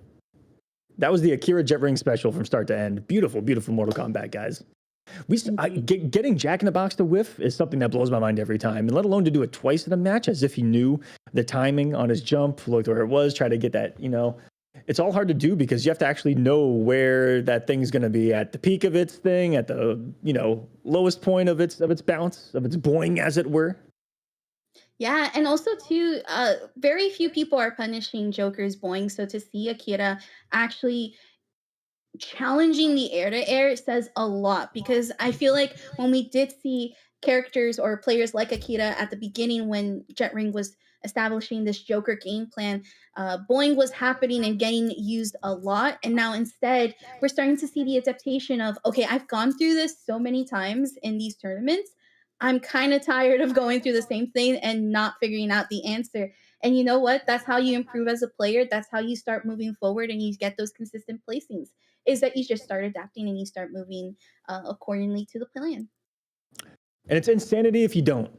That was the Akira Jet Ring special from start to end. Beautiful, beautiful Mortal Kombat, guys. Getting Jack in the Box to whiff is something that blows my mind every time, and let alone to do it twice in a match as if he knew the timing on his jump, looked where it was, try to get that, it's all hard to do because you have to actually know where that thing's going to be at the peak of its thing, at the, lowest point of its bounce, of its boing, as it were. Yeah, and also too, very few people are punishing Joker's boing, so to see Akira actually challenging the air-to-air says a lot, because I feel like when we did see characters or players like Akita at the beginning when Jet Ring was establishing this Joker game plan, boing was happening and getting used a lot, and now instead we're starting to see the adaptation of, okay, I've gone through this so many times in these tournaments, I'm kind of tired of going through the same thing and not figuring out the answer. And you know what? That's how you improve as a player. That's how you start moving forward and you get those consistent placings, is that you just start adapting and you start moving accordingly to the plan. And it's insanity if you don't.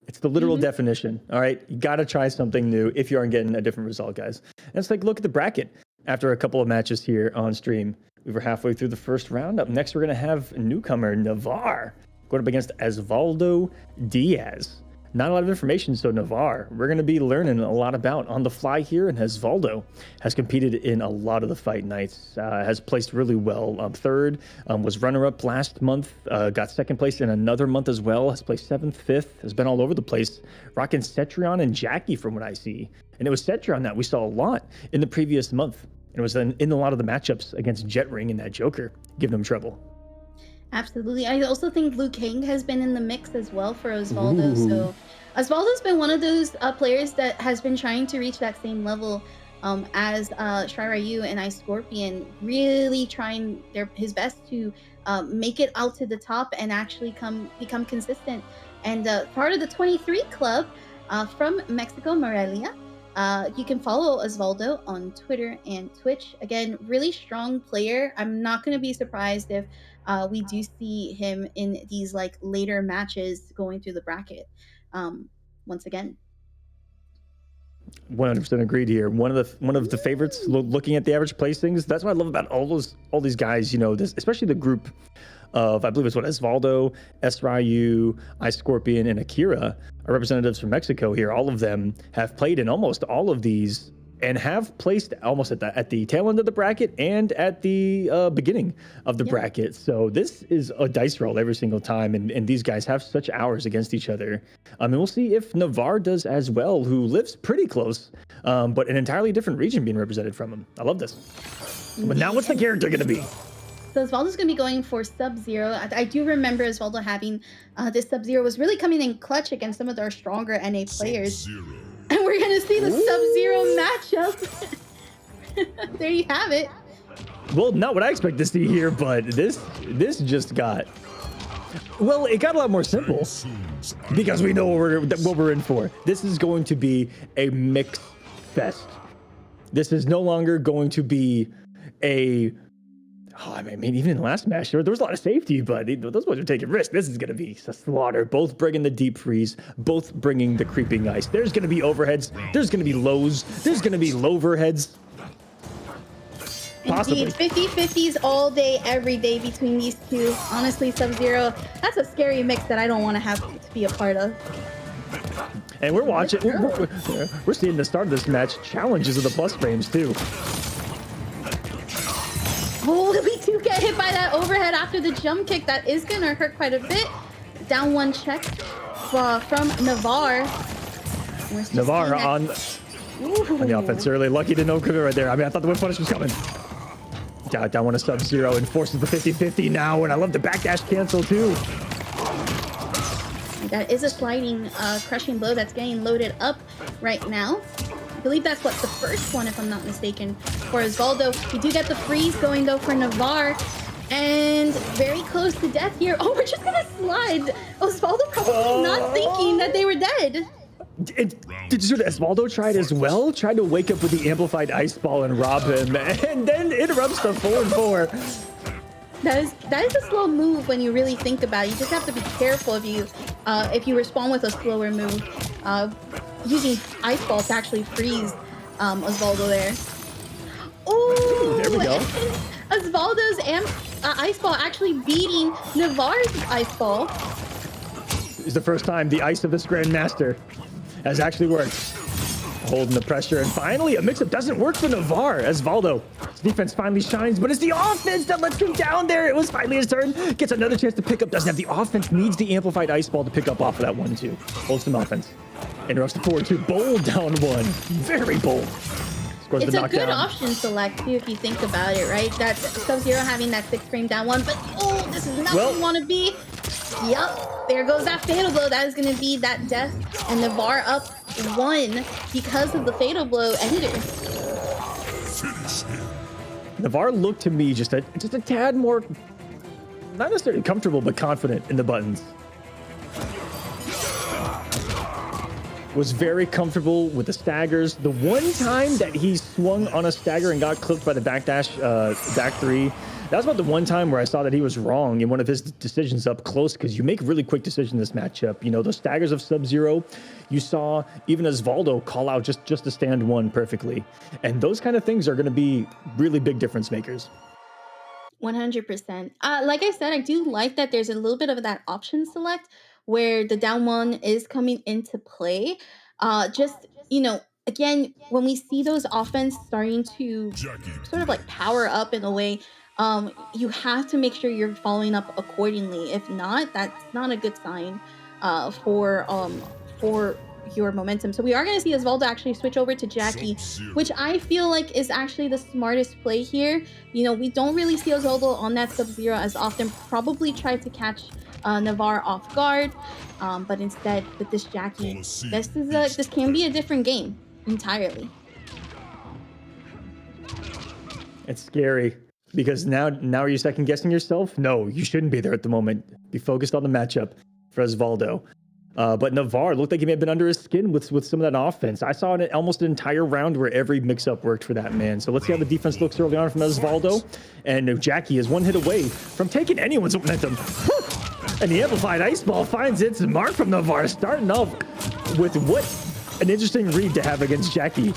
It's the literal definition. All right. You got to try something new if you aren't getting a different result, guys. And it's like, look at the bracket. After a couple of matches here on stream, we were halfway through the first round. Up next, we're going to have newcomer Navarre going up against Osvaldo Diaz. Not a lot of information. So Navarre, we're going to be learning a lot about on the fly here. And Osvaldo has competed in a lot of the fight nights, has placed really well. Third, was runner-up last month, got second place in another month as well. Has placed seventh, fifth, has been all over the place, rocking Cetrion and Jackie from what I see. And it was Cetrion that we saw a lot in the previous month. And it was in a lot of the matchups against Jet Ring and that Joker, giving him trouble. Absolutely. I also think Liu Kang has been in the mix as well for Osvaldo. Ooh. So Osvaldo's been one of those players that has been trying to reach that same level as Ryu and Ice Scorpion, really trying his best to make it out to the top and actually become consistent. And part of the 23 club from Mexico, Morelia. You can follow Osvaldo on Twitter and Twitch. Again, really strong player. I'm not going to be surprised if we do see him in these like later matches going through the bracket. Once again, 100% agreed here. One of the favorites looking at the average placings. That's what I love about all these guys. You know, this, especially the group of, I believe it's SRU, Ice Scorpion, and Akira are representatives from Mexico here. All of them have played in almost all of these and have placed almost at the tail end of the bracket and at the beginning of the bracket. So this is a dice roll every single time, and these guys have such hours against each other. And we'll see if Navarre does as well, who lives pretty close, but an entirely different region being represented from him. I love this. But now what's the character going to be? So Osvaldo's going to be going for Sub-Zero. I do remember Osvaldo having this Sub-Zero was really coming in clutch against some of our stronger NA players. And we're going to see the Sub-Zero matchup. There you have it. Well, not what I expect to see here, but this just got... Well, it got a lot more simple because we know what we're in for. This is going to be a mix fest. This is no longer going to be a... Oh, I mean, even in the last match, there was a lot of safety, but those boys are taking risks. This is going to be a slaughter. Both bringing the deep freeze, both bringing the creeping ice. There's going to be overheads. There's going to be lows. There's going to be loverheads. Possibly. Indeed, 50-50s all day, every day between these two. Honestly, Sub-Zero, that's a scary mix that I don't want to have to be a part of. And we're watching. We're seeing the start of this match challenges of the plus frames, too. Oh, we do get hit by that overhead after the jump kick. That is going to hurt quite a bit. Down one check from Navarre. Navarre on the offense early. Lucky to no commit right there. I mean, I thought the win punish was coming. Down one to Sub-Zero and forces the 50-50 now. And I love the backdash cancel, too. That is a sliding crushing blow that's getting loaded up right now. I believe that's what the first one, if I'm not mistaken, for Osvaldo. We do get the freeze going though for Navarre, and very close to death here. Oh, we're just gonna slide. Osvaldo probably not thinking that they were dead. Did you see what Osvaldo tried as well? Tried to wake up with the amplified ice ball and rob him, and then interrupts the 4-4. That is a slow move when you really think about it. You just have to be careful if you respond with a slower move. Using ice ball to actually freeze Osvaldo there. Oh, there we go. Osvaldo's ice ball actually beating Navarre's ice ball. It's the first time the ice of this Grandmaster has actually worked. Holding the pressure, and finally a mix-up doesn't work for Navarre. Osvaldo, his defense finally shines, but it's the offense that lets him down there. It was finally his turn. Gets another chance to pick up. Doesn't have the offense. Needs the amplified ice ball to pick up off of that 1-2. Holds some offense. Interrupts the 4-2. Bold down one. Very bold. Scores it's the a knockdown. good option select too if you think about it, right? That Sub-Zero having that 6-frame down one, but oh, this is not what you want to be. Yup, there goes that fatal blow. That is going to be that death, and Navarre up 1 because of the fatal blow ender. Navarre looked to me just a tad more, not necessarily comfortable, but confident in the buttons. Was very comfortable with the staggers. The one time that he swung on a stagger and got clipped by the backdash, back 3, that was about the one time where I saw that he was wrong in one of his decisions up close, because you make really quick decisions in this matchup. You know, those staggers of Sub-Zero, you saw even Osvaldo call out just to stand one perfectly. And those kind of things are going to be really big difference makers. 100%. Like I said, I do like that there's a little bit of that option select where the down one is coming into play. Just, again, when we see those offense starting to sort of like power up in a way, you have to make sure you're following up accordingly. If not, that's not a good sign for your momentum. So we are going to see Osvaldo actually switch over to Jackie, which I feel like is actually the smartest play here. We don't really see Osvaldo on that Sub-Zero as often. Probably tried to catch Navarre off guard, but instead with this Jackie, this can be a different game entirely. It's scary because now are you second guessing yourself? No, you shouldn't be there at the moment. Be focused on the matchup for Osvaldo. But Navarre looked like he may have been under his skin with some of that offense. I saw almost an entire round where every mix-up worked for that man. So let's see how the defense looks early on from Osvaldo. And Jackie is one hit away from taking anyone's momentum. And the amplified ice ball finds its mark from Navarre, starting off with what an interesting read to have against Jackie.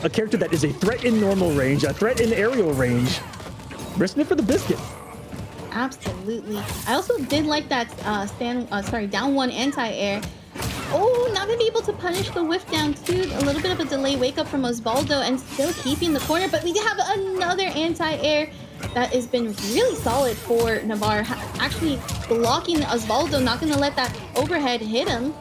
A character that is a threat in normal range, a threat in aerial range. Risking it for the biscuit. Absolutely. I also did like that down one anti-air. Oh, not gonna be able to punish the whiff down too. A little bit of a delay wake up from Osvaldo and still keeping the corner, but we have another anti-air that has been really solid for Navarre. Actually blocking Osvaldo, not gonna let that overhead hit him.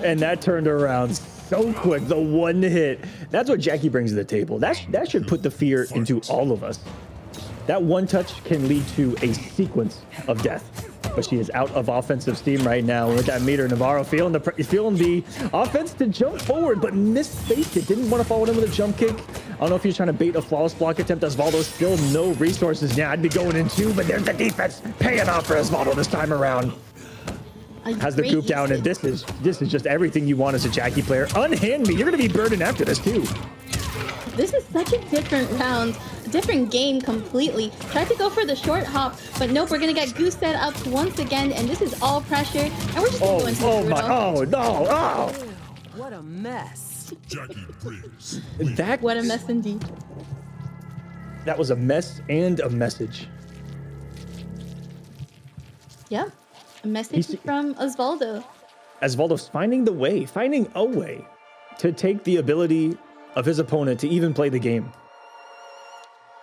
And that turned around so quick, the one hit. That's what Jackie brings to the table. That should put the fear into all of us. That one touch can lead to a sequence of death. But she is out of offensive steam right now. With that meter, Navarro feeling the offense to jump forward, but misspaced it. Didn't want to follow in with a jump kick. I don't know if he was trying to bait a flawless block attempt. Osvaldo still no resources. Yeah, I'd be going in too, but there's the defense paying off for Osvaldo this time around. Has the coop down, and this is just everything you want as a Jackie player. Unhand me. You're going to be burdened after this too. This is such a different round, a different game completely. Tried to go for the short hop, but nope, we're going to get goose set up once again, and this is all pressure, and we're just going to go into the brutal. Oh, no. Oh. What a mess. What a mess indeed. That was a mess and a message. Yep. A message from Osvaldo. Osvaldo's finding a way to take the ability of his opponent to even play the game.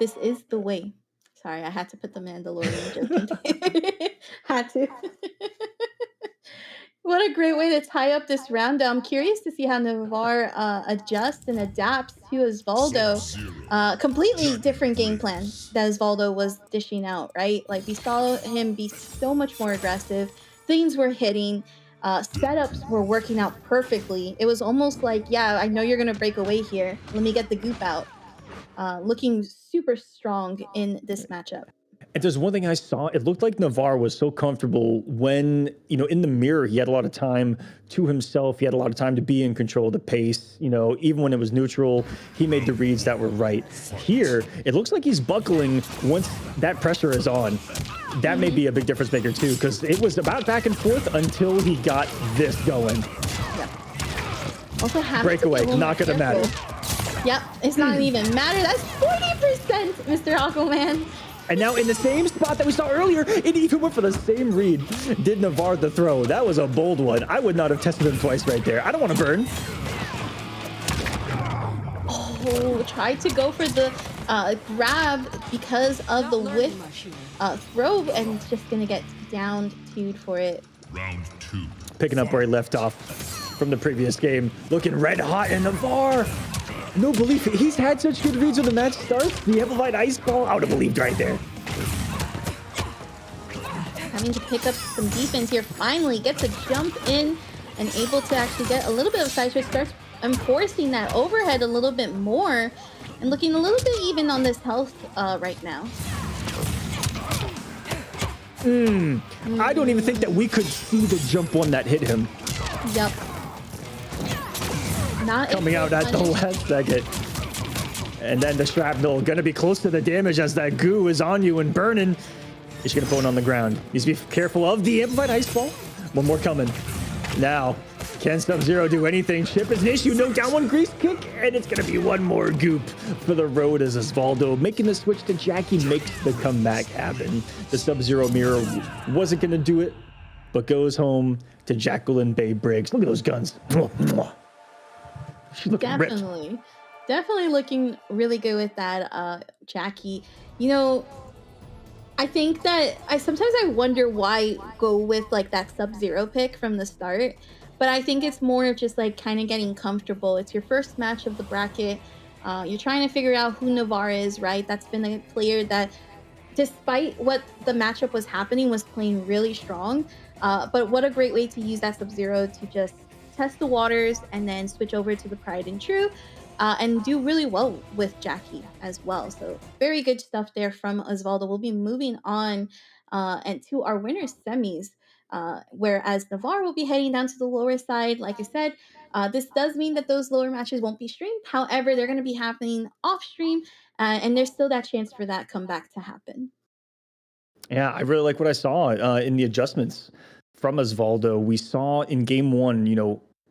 This is the way. Sorry, I had to put the Mandalorian joke in. Had to. What a great way to tie up this round. I'm curious to see how Navarre adjusts and adapts to Osvaldo. Completely different game plan that Osvaldo was dishing out, right? Like, we saw him be so much more aggressive. Things were hitting. Setups were working out perfectly. It was almost like, yeah, I know you're going to break away here. Let me get the goop out. Looking super strong in this matchup. And there's one thing I saw. It looked like Navarre was so comfortable when, in the mirror, he had a lot of time to himself. He had a lot of time to be in control of the pace. Even when it was neutral, he made the reads that were right. Here, it looks like he's buckling once that pressure is on. That may be a big difference maker too, because it was about back and forth until he got this going. Yep. Also, breakaway, not gonna matter. Yep, it's not even matter. That's 40%, Mr. Aquaman. And now in the same spot that we saw earlier, it even went for the same read. Did Navarre the throw? That was a bold one. I would not have tested him twice right there. I don't want to burn. Oh, tried to go for the grab because of the whiff throw, and just gonna get downed two'd for it. Round 2. Picking up where he left off from the previous game. Looking red hot in Navarre. No belief. He's had such good reads when the match starts. The amplified ice ball. I would have believed right there. Having to pick up some defense here. Finally gets a jump in and able to actually get a little bit of side switch. Starts enforcing that overhead a little bit more and looking a little bit even on this health right now. I don't even think that we could see the jump one that hit him. Yep. Not coming out at the last second. And then the shrapnel gonna be close to the damage as that goo is on you and burning. He's gonna put one on the ground. Needs to be careful of the amplified ice ball. One more coming. Now, can Sub-Zero do anything? Chip is an issue. No down one grease kick, and it's going to be one more goop for the road as Osvaldo making the switch to Jackie makes the comeback happen. The Sub-Zero mirror wasn't going to do it, but goes home to Jacqueline Bay Briggs. Look at those guns. She's looking ripped. Definitely looking really good with that, Jackie. You know, I think that sometimes I wonder why go with like that Sub-Zero pick from the start, but I think it's more of just like kind of getting comfortable. It's your first match of the bracket. You're trying to figure out who Navarre is, right? That's been a player that, despite what the matchup was happening, was playing really strong. But what a great way to use that Sub-Zero to just test the waters and then switch over to the Pride and True. And do really well with Jackie as well. So very good stuff there from Osvaldo. We'll be moving on and to our winners semis, whereas Navarre will be heading down to the lower side. Like I said, this does mean that those lower matches won't be streamed. However, they're going to be happening off stream, and there's still that chance for that comeback to happen. Yeah, I really like what I saw in the adjustments from Osvaldo. We saw in game one,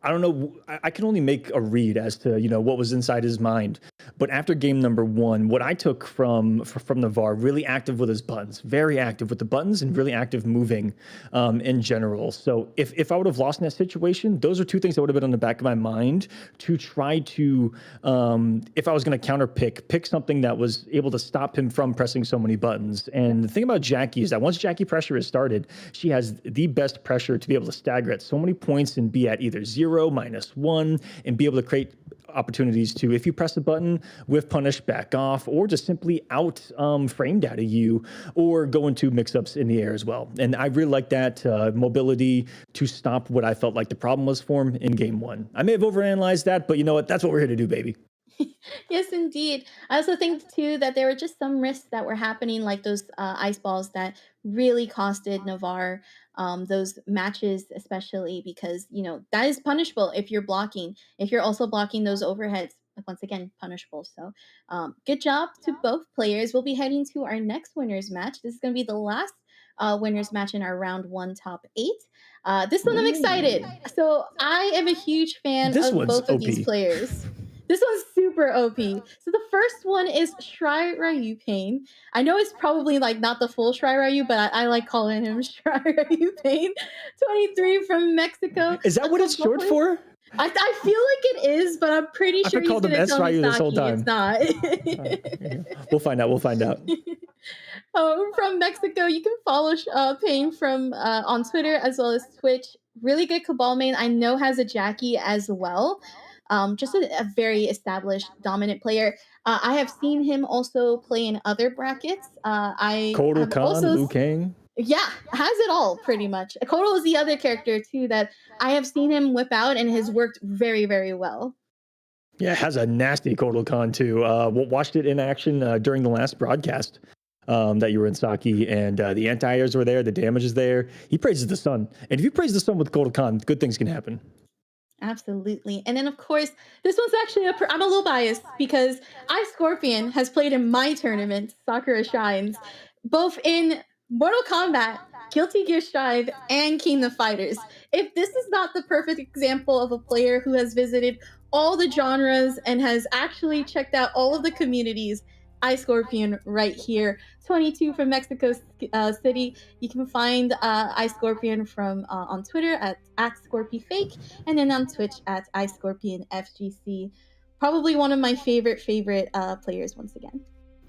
I don't know. I can only make a read as to, what was inside his mind. But after game number one, what I took from Navarre, really active with his buttons, very active with the buttons and really active moving in general. So if I would have lost in that situation, those are two things that would have been on the back of my mind to try to, if I was going to counter pick something that was able to stop him from pressing so many buttons. And the thing about Jackie is that once Jackie pressure is started, she has the best pressure to be able to stagger at so many points and be at either 0, -1, and be able to create opportunities to, if you press a button, with punish, back off, or just simply out framed out of you, or go into mix-ups in the air as well. And I really like that mobility to stop what I felt like the problem was for him in game one. I may have overanalyzed that, but you know what? That's what we're here to do, baby. Yes, indeed. I also think too that there were just some risks that were happening, like those ice balls that really costed Navarre those matches, especially because that is punishable if you're blocking. If you're also blocking those overheads, once again punishable. So, good job to both players. We'll be heading to our next winners match. This is going to be the last winners match in our round one top 8. This one I'm excited. So I am a huge fan of both of these players. This one's super OP. So the first one is SRU Pain. I know it's probably like not the full SRU, but I like calling him SRU Pain. 23 from Mexico. Is that what it's short for? I feel like it is, but I'm pretty sure he's going to tell me this whole time. It's not. We'll find out. From Mexico, you can follow Pain from on Twitter as well as Twitch. Really good Cabal main. I know has a Jackie as well. Just a very established dominant player. I have seen him also play in other brackets. Kotal Khan, Liu Kang. Yeah, has it all pretty much. Kotal is the other character too that I have seen him whip out and has worked very, very well. Yeah, has a nasty Kotal Khan too. Watched it in action during the last broadcast that you were in Saki, and the anti-airs were there, the damage is there. He praises the sun. And if you praise the sun with Kotal Khan, good things can happen. Absolutely. And then, of course, this one's actually I'm a little biased because Scorpion has played in my tournament, Sakura Shrines, both in Mortal Kombat, Guilty Gear Strive, and King of Fighters. If this is not the perfect example of a player who has visited all the genres and has actually checked out all of the communities, Scorpion right here. 22 from Mexico City. You can find Scorpion from on Twitter at @ScorpyFake, and then on Twitch at iScorpionFGC. Probably one of my favorite players once again.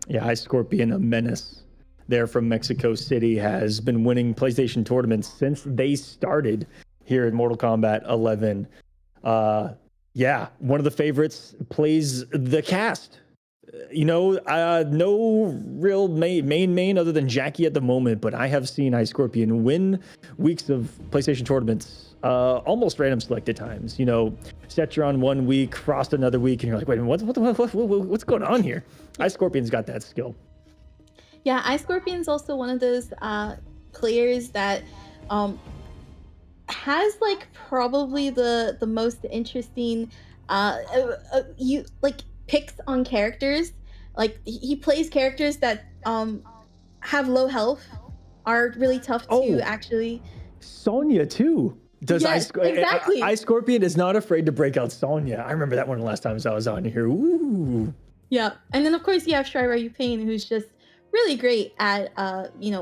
Yeah, Scorpion, a menace there from Mexico City, has been winning PlayStation tournaments since they started here in Mortal Kombat 11. Yeah, one of the favorites, plays the cast. No real main other than Jackie at the moment, but I have seen Scorpion win weeks of PlayStation tournaments, almost random selected times. Set you on one week, Frost another week, and you're like, wait, what's going on here? Scorpion's got that skill. Yeah, Scorpion's also one of those players that has like probably the most interesting picks on characters. Like he plays characters that have low health, are really tough to actually. Sonya too. Does Yes, exactly. Ice Scorpion is not afraid to break out Sonya. I remember that one the last time I was on here. Ooh. Yeah, and then of course you have SRU Pain, who's just really great at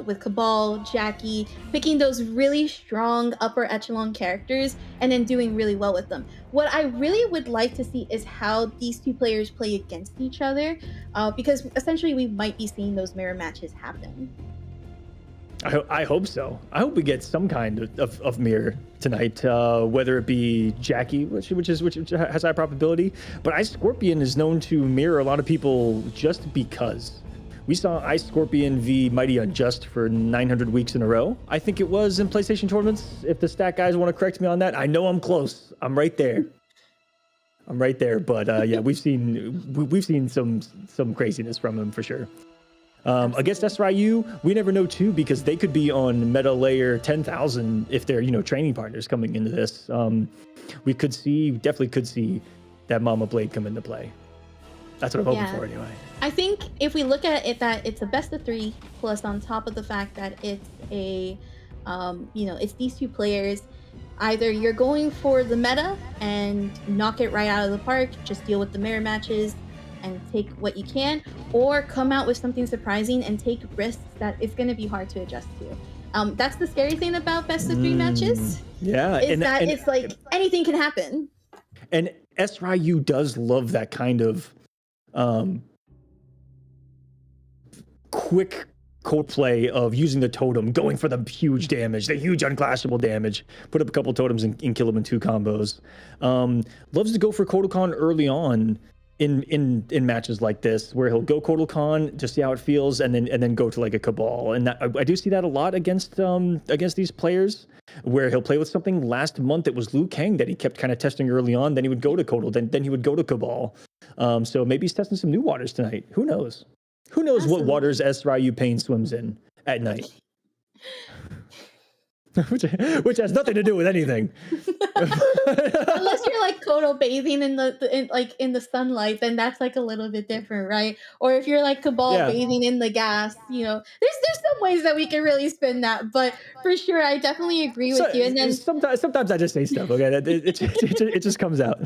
with Cabal, Jackie, picking those really strong upper echelon characters and then doing really well with them. What I really would like to see is how these two players play against each other, because essentially we might be seeing those mirror matches happen. I hope so. I hope we get some kind of mirror tonight, whether it be Jackie, which has high probability, but Ice Scorpion is known to mirror a lot of people just because. We saw Ice Scorpion v Mighty Unjust for 900 weeks in a row. I think it was in PlayStation tournaments. If the stat guys want to correct me on that, I know I'm close. I'm right there. But yeah, we've seen some craziness from him for sure. Against SRU, we never know too, because they could be on meta layer 10,000 if they're training partners coming into this. We definitely could see that Mama Blade come into play. That's what I'm hoping for anyway. I think if we look at it that it's a best of 3, plus on top of the fact that it's a it's these two players, either you're going for the meta and knock it right out of the park, just deal with the mirror matches and take what you can, or come out with something surprising and take risks that it's going to be hard to adjust to. That's the scary thing about best of 3 matches. Yeah, it's like anything can happen. And SRU does love that kind of quick cold play of using the totem, going for the huge damage, the huge unclashable damage, put up a couple totems and kill them in 2 combos. Loves to go for Kodokan early on in matches like this, where he'll go Kodokan, just see how it feels, and then go to like a Cabal. And I do see that a lot against these players, where he'll play with something. Last month it was Liu Kang that he kept kind of testing early on, then he would go to Kodal, then he would go to Cabal. So maybe he's testing some new waters tonight. Who knows? Who knows what waters SRU Pain swims in at night? which has nothing to do with anything. Unless you're like Kodo bathing in the sunlight, then that's like a little bit different, right? Or if you're like Cabal bathing in the gas, there's some ways that we can really spin that. But for sure, I definitely agree with you. And then sometimes I just say stuff. Okay, it just comes out.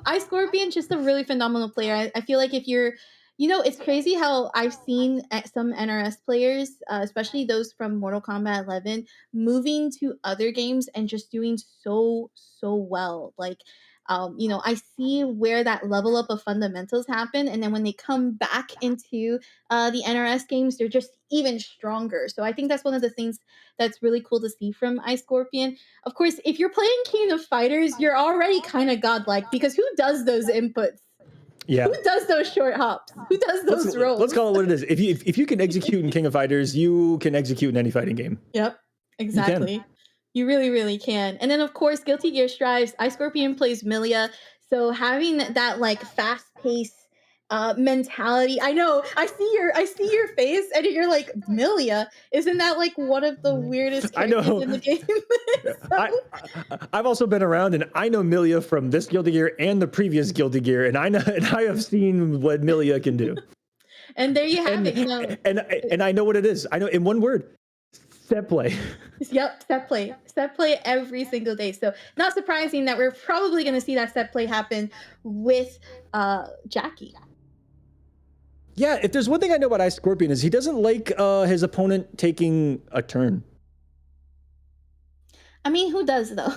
Ice Scorpion, just a really phenomenal player. I feel like if you're it's crazy how I've seen some NRS players, especially those from Mortal Kombat 11, moving to other games and just doing so well. Like, I see where that level up of fundamentals happen, and then when they come back into the NRS games, they're just even stronger. So I think that's one of the things that's really cool to see from Ice Scorpion. Of course, if you're playing King of Fighters, you're already kind of godlike, because who does those inputs? Yeah. Who does those short hops? Who does those rolls? Let's call it what it is. If you can execute in King of Fighters, you can execute in any fighting game. Yep, exactly. You really, really can. And then of course, Guilty Gear Strives, Ice Scorpion plays Milia. So having that like fast pace mentality. I know. I see your face, and you're like, Milia. Isn't that like one of the weirdest characters in the game? I've also been around, and I know Milia from this Guilty Gear and the previous Guilty Gear, and I have seen what Milia can do. And there you have it. And I know what it is. I know in one word. Set play. Yep, set play. Set play every single day. So not surprising that we're probably going to see that set play happen with Jackie. Yeah, if there's one thing I know about Ice Scorpion is he doesn't like his opponent taking a turn. I mean, who does though?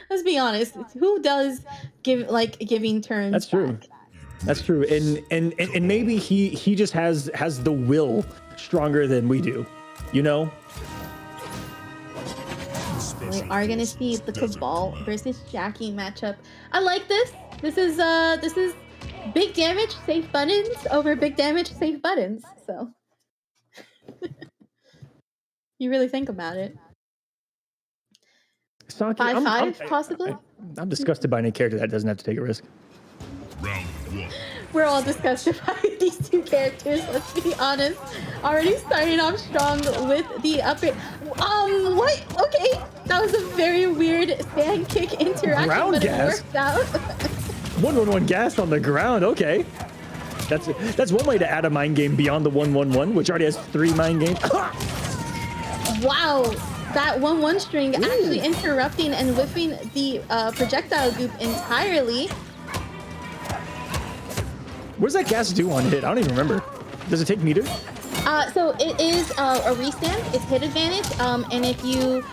Let's be honest. Who does giving turns? That's true. Back? That's true. And maybe he just has the will stronger than we do. We are gonna see the Cabal versus Jackie matchup. I like this. This is big damage, safe buttons over big damage, safe buttons. So you really think about it. Saki, 5-5 possibly. I'm disgusted by any character that doesn't have to take a risk. Round 1. We're all disgusted by these two characters, let's be honest. Already starting off strong with the upper. What? Okay, that was a very weird stand kick interaction, Ground but gas. It worked out. 1-1-1 gas on the ground. Okay, that's one way to add a mind game beyond the 1-1-1, which already has 3 mind games. Wow, that 1-1 string actually interrupting and whiffing the projectile goop entirely. What does that gas do on hit? I don't even remember. Does it take meter? So it is a restand. It's hit advantage. And if you,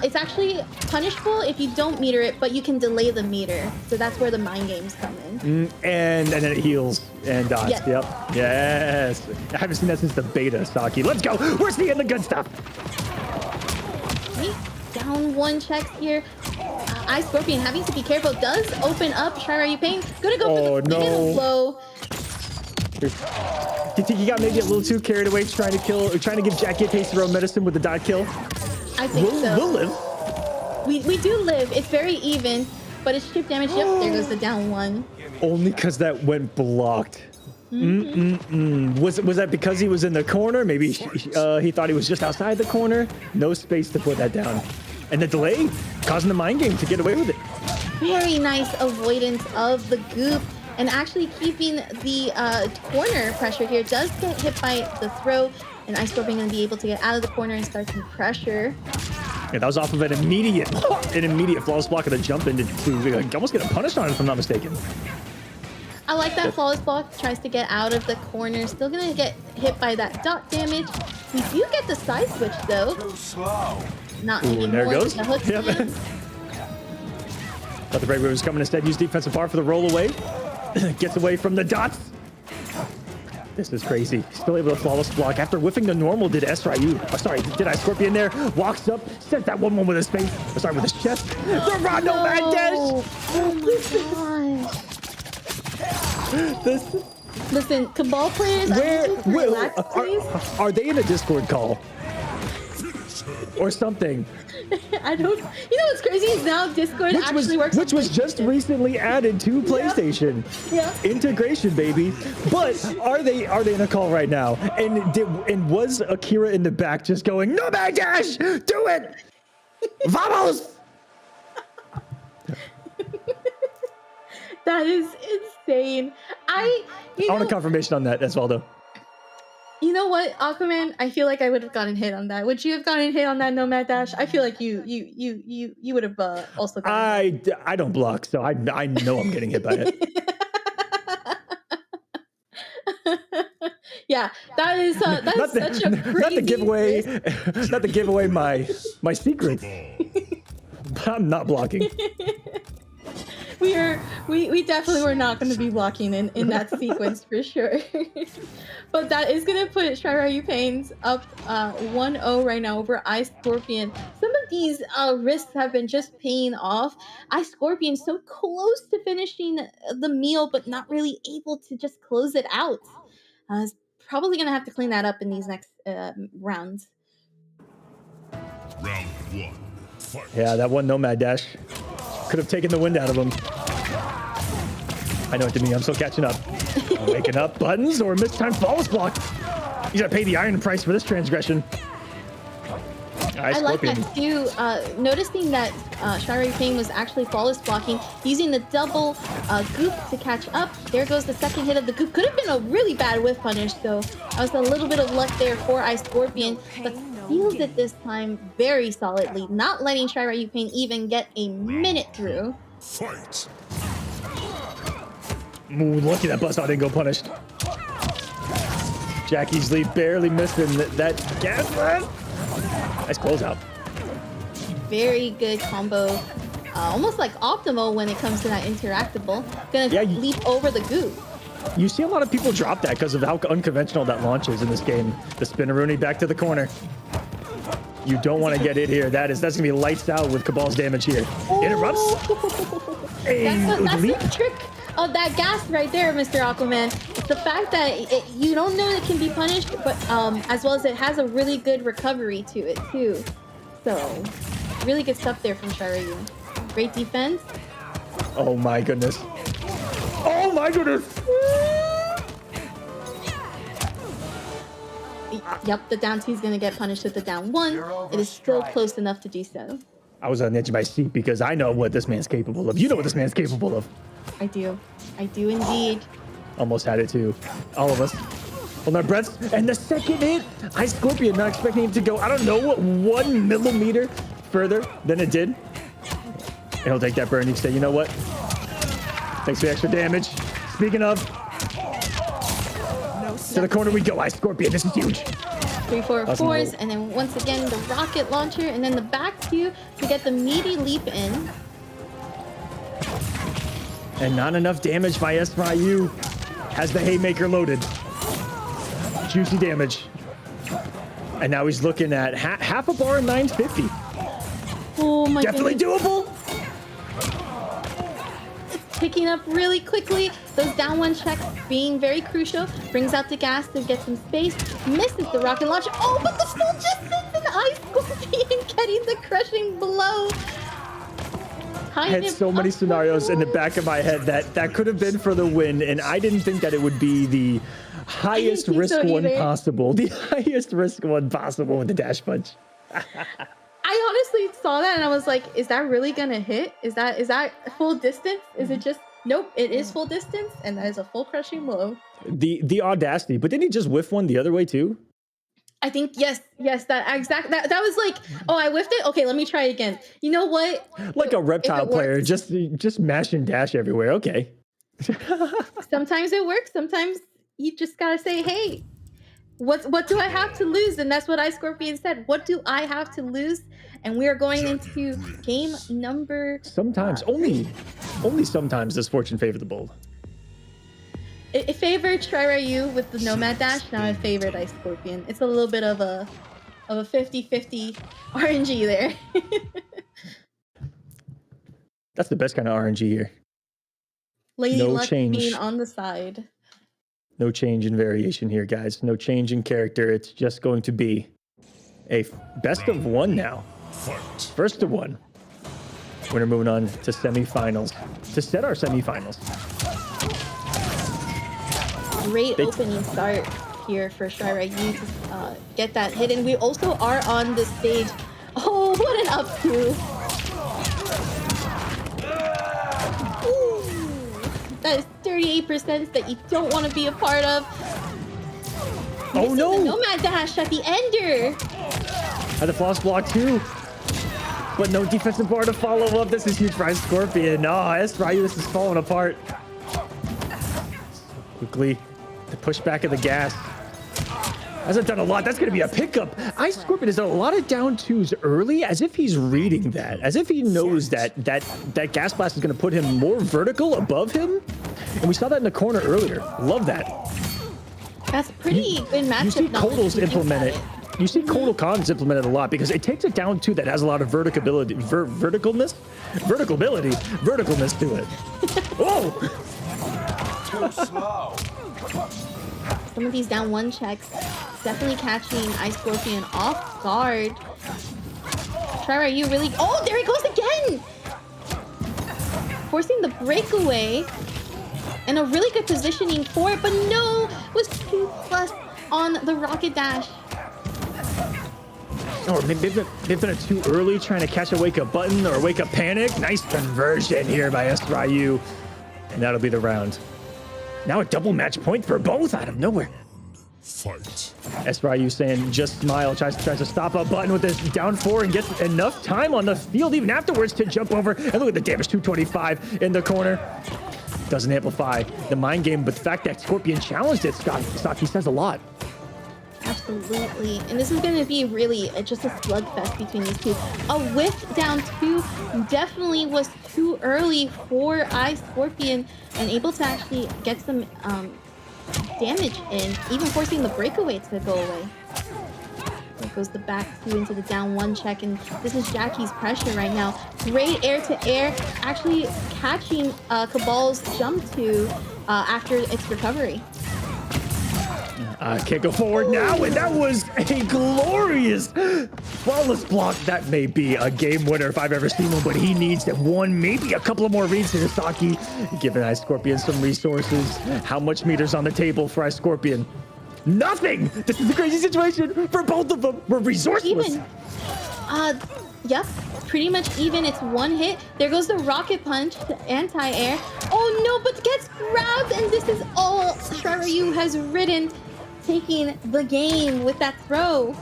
it's actually punishable if you don't meter it, but you can delay the meter. So that's where the mind games come in. And then it heals and dots. Yes. Yep. Yes. I haven't seen that since the beta, Saki. Let's go. We're seeing the good stuff. Okay. Down 1 checks here. Ice Scorpion having to be careful. Does open up. SRU Pain. Gonna go for the no. blow. Do you think he got maybe a little too carried away trying to kill, or trying to give Jackie a taste of her own medicine with the dot kill? I think so. We'll live. We do live. It's very even, but it's chip damage. Yep, there goes the down 1. Only because that went blocked. Was that because he was in the corner? Maybe he thought he was just outside the corner. No space to put that down. And the delay causing the mind game to get away with it. Very nice avoidance of the goop. And actually keeping the corner pressure here. Does get hit by the throw, and Ice Scorpion going to be able to get out of the corner and start some pressure. Yeah, that was off of an immediate flawless block of the jump into almost get a punish on it, if I'm not mistaken. I like that flawless block. Tries to get out of the corner. Still going to get hit by that dot damage. We do get the side switch though. Not anymore. And there it goes. The hook Yep. stance. Thought the Brave was coming instead. Use defensive bar for the roll away. Gets away from the dots. This is crazy. Still able to flawless block. After whiffing the normal, did SRU. Oh, sorry, did Ice Scorpion there? Walks up, sent that 1-1 with his face. Oh, sorry, with his chest. The Rondo Man dash! Oh my gosh. This, Listen, Cabal players, relax, please. are they in a Discord call? Or something? I don't. You know what's crazy is now Discord actually works. Which was just recently added to PlayStation. Yeah. Integration, baby. But are they in a call right now? And was Akira in the back just going, no back dash, do it, vamos? That is insane. I want a confirmation on that, Osvaldo. You know what, Aquaman? I feel like I would have gotten hit on that. Would you have gotten hit on that nomad dash? I feel like you would have also gotten hit. I don't block, so I know I'm getting hit by it. Yeah, that is such a crazy not to give away my secrets. But I'm not blocking. We definitely were not going to be blocking in that sequence for sure. But that is going to put SRU Pains up 1-0 right now over Ice Scorpion. Some of these risks have been just paying off. Ice Scorpion so close to finishing the meal, but not really able to just close it out. Is probably going to have to clean that up in these next rounds. Round 1. Fight. Yeah, that one nomad dash could have taken the wind out of him. I know it to me. I'm still catching up. Waking up buttons or mid-time flawless block. You gotta pay the iron price for this transgression. I like that too. Noticing that SRU Pain was actually flawless blocking, using the double goop to catch up. There goes the second hit of the goop. Could have been a really bad whiff punish, though. That was a little bit of luck there for Ice Scorpion, but seals it this time very solidly, not letting SRU Pain even get a minute through. Fight. Ooh, lucky that bust out didn't go punished. Jackie's lead barely missing that gas run. Nice closeout. Very good combo. Almost like optimal when it comes to that interactable. Gonna leap over the goop. You see a lot of people drop that because of how unconventional that launch is in this game. The Spinneroonie back to the corner. You don't want to get it here. That's gonna be lights out with Cabal's damage here. Interrupts. Hey, that's the trick of that gas right there, Mr. Aquaman. It's the fact that you don't know it can be punished, but as well as it has a really good recovery to it too. So, really good stuff there from SRU. Great defense. Oh my goodness. Oh my goodness. Yep, the down 2 is going to get punished with the down 1. It is still close enough to do so. I was on the edge of my seat because I know what this man's capable of. You know what this man's capable of. I do. I do indeed. Almost had it too. All of us. Hold our breaths. And the second hit, Ice Scorpion not expecting it to go, I don't know, 1 millimeter further than it did. And he'll take that burn. You can say, you know what? Thanks for the extra damage. Speaking of, to the corner we go, Ice Scorpion. This is huge. 3, 4, 4s, and then once again the rocket launcher, and then the back two to get the meaty leap in. And not enough damage by SRU. Has the haymaker loaded. Juicy damage. And now he's looking at half a bar and 950. Oh my Definitely goodness. doable. Picking up really quickly. Those down one checks being very crucial. Brings out the gas to get some space. Misses the rocket launch. Oh, but the full distance and Ice Scorpion getting the crushing blow. I had so many scenarios in the back of my head that could have been for the win, and I didn't think that it would be the highest risk one possible. The highest risk one possible with the dash punch. I honestly saw that and I was like, is that really gonna hit? Is that full distance? Is it just nope, it is full distance, and that is a full crushing blow. The audacity, but didn't he just whiff one the other way too? I think yes, that was like, oh, I whiffed it. Okay, let me try again. You know what? Like a reptile player, just mash and dash everywhere. Okay. Sometimes it works. Sometimes you just gotta say, hey, what do I have to lose? And that's what Ice Scorpion said. What do I have to lose? And we are going into game number. Sometimes only sometimes does fortune favor the bold. It favored SRU with the Nomad Dash. Now it favored Ice Scorpion. It's a little bit of a 50-50 RNG there. That's the best kind of RNG here. Lady No Luck change. being on the side. No change in variation here, guys. No change in character. It's just going to be a best of one now. First of one. We're moving on to semifinals. To set our semifinals. Great opening start here for SRU to get that hit. And we also are on the stage. Oh, what an up two. That is 38% that you don't want to be a part of. Oh no! The Nomad Dash at the ender. Had the floss block too. But no defensive bar to follow up. This is huge for Ice Scorpion. Oh, SRU, this is falling apart. Quickly, the pushback of the gas. Hasn't done a lot. That's going to be a pickup. Ice Scorpion has done a lot of down twos early, as if he's reading that, as if he knows that gas blast is going to put him more vertical above him. And we saw that in the corner earlier. Love that. That's pretty good matchup. You see Kodal's implement it. You see Kodal Khan's implemented a lot because it takes a down two that has a lot of verticalness to it. Whoa! Too slow. Some of these down one checks definitely catching Ice Scorpion off guard. SRU really. Oh, there he goes again! Forcing the breakaway. And a really good positioning for it, but no! Was 2+ on the rocket dash. Or maybe they've done it too early, trying to catch a wake-up button or a wake-up panic. Nice conversion here by SRU. And that'll be the round. Now a double match point for both out of nowhere. Fight. SRU saying, just smile, tries to stop a button with this down 4 and gets enough time on the field even afterwards to jump over. And look at the damage, 225 in the corner. Doesn't amplify the mind game, but the fact that Scorpion challenged it, Saki says a lot. Absolutely. And this is going to be really just a slugfest between these two. A whiff down 2 definitely was too early for Ice Scorpion and able to actually get some damage in, even forcing the breakaway to go away. There goes the back 2 into the down 1 check, and this is Jackie's pressure right now. Great air-to-air, actually catching Cabal's jump 2 after its recovery. Can't go forward now, and that was a glorious flawless block. That may be a game winner if I've ever seen one, but he needs one, maybe a couple of more reads to Saki, giving Ice Scorpion some resources. How much meter's on the table for Ice Scorpion? Nothing! This is a crazy situation for both of them. We're resourceless. Even. Yep. Pretty much even. It's 1 hit. There goes the rocket punch, the anti-air. Oh no, but gets grabbed, and this is all SRU has ridden. taking the game with that throw.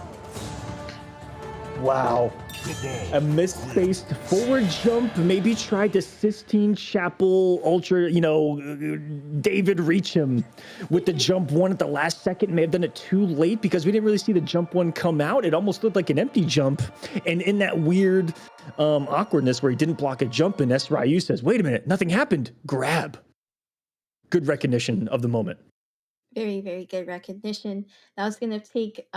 Wow. A misspaced forward jump, maybe tried to Sistine Chapel Ultra, David reach him with the jump one at the last second. May have done it too late because we didn't really see the jump one come out. It almost looked like an empty jump. And in that weird awkwardness where he didn't block a jump in, SRU says, wait a minute, nothing happened. Grab. Good recognition of the moment. Very, very good recognition. That was going to take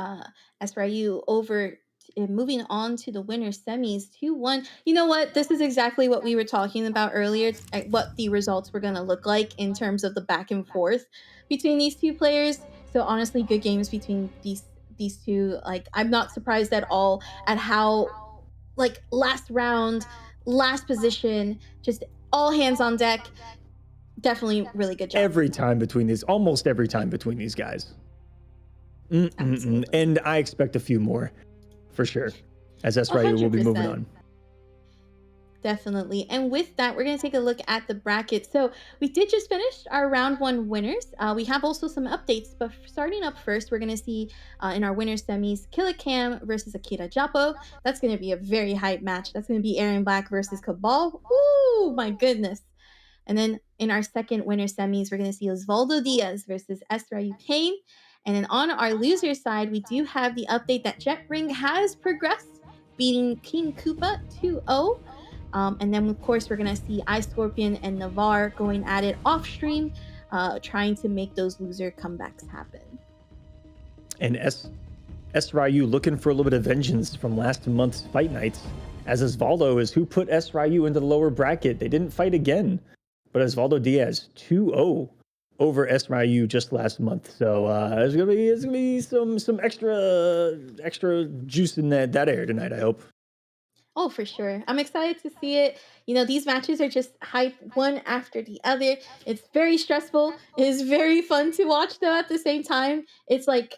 SRU over, moving on to the winner semis 2-1. You know what? This is exactly what we were talking about earlier, what the results were going to look like in terms of the back and forth between these two players. So honestly, good games between these two. Like, I'm not surprised at all at how, like, last round, last position, just all hands on deck. Definitely really good job. Almost every time between these guys. And I expect a few more for sure, as SRU will be moving on. Definitely. And with that, we're going to take a look at the bracket. So we did just finish our round one winners. We have also some updates, but starting up first, we're going to see in our winners semis, Killa versus Akita Joppo. That's going to be a very hype match. That's going to be Aaron Black versus Cabal. Ooh, my goodness. And then in our second winner semis, we're going to see Osvaldo Diaz versus SRU Pain. And then on our loser side, we do have the update that Jet Ring has progressed, beating King Koopa 2-0. And then, of course, we're going to see Ice Scorpion and Navarre going at it off stream, trying to make those loser comebacks happen. And SRU looking for a little bit of vengeance from last month's Fight Nights, as Osvaldo is who put SRU into the lower bracket. They didn't fight again, but Osvaldo Diaz 2-0 over SRU just last month. So there's gonna be some extra juice in that air tonight, I hope. Oh, for sure. I'm excited to see it. You know, these matches are just hype one after the other. It's very stressful. It is very fun to watch though at the same time. It's like,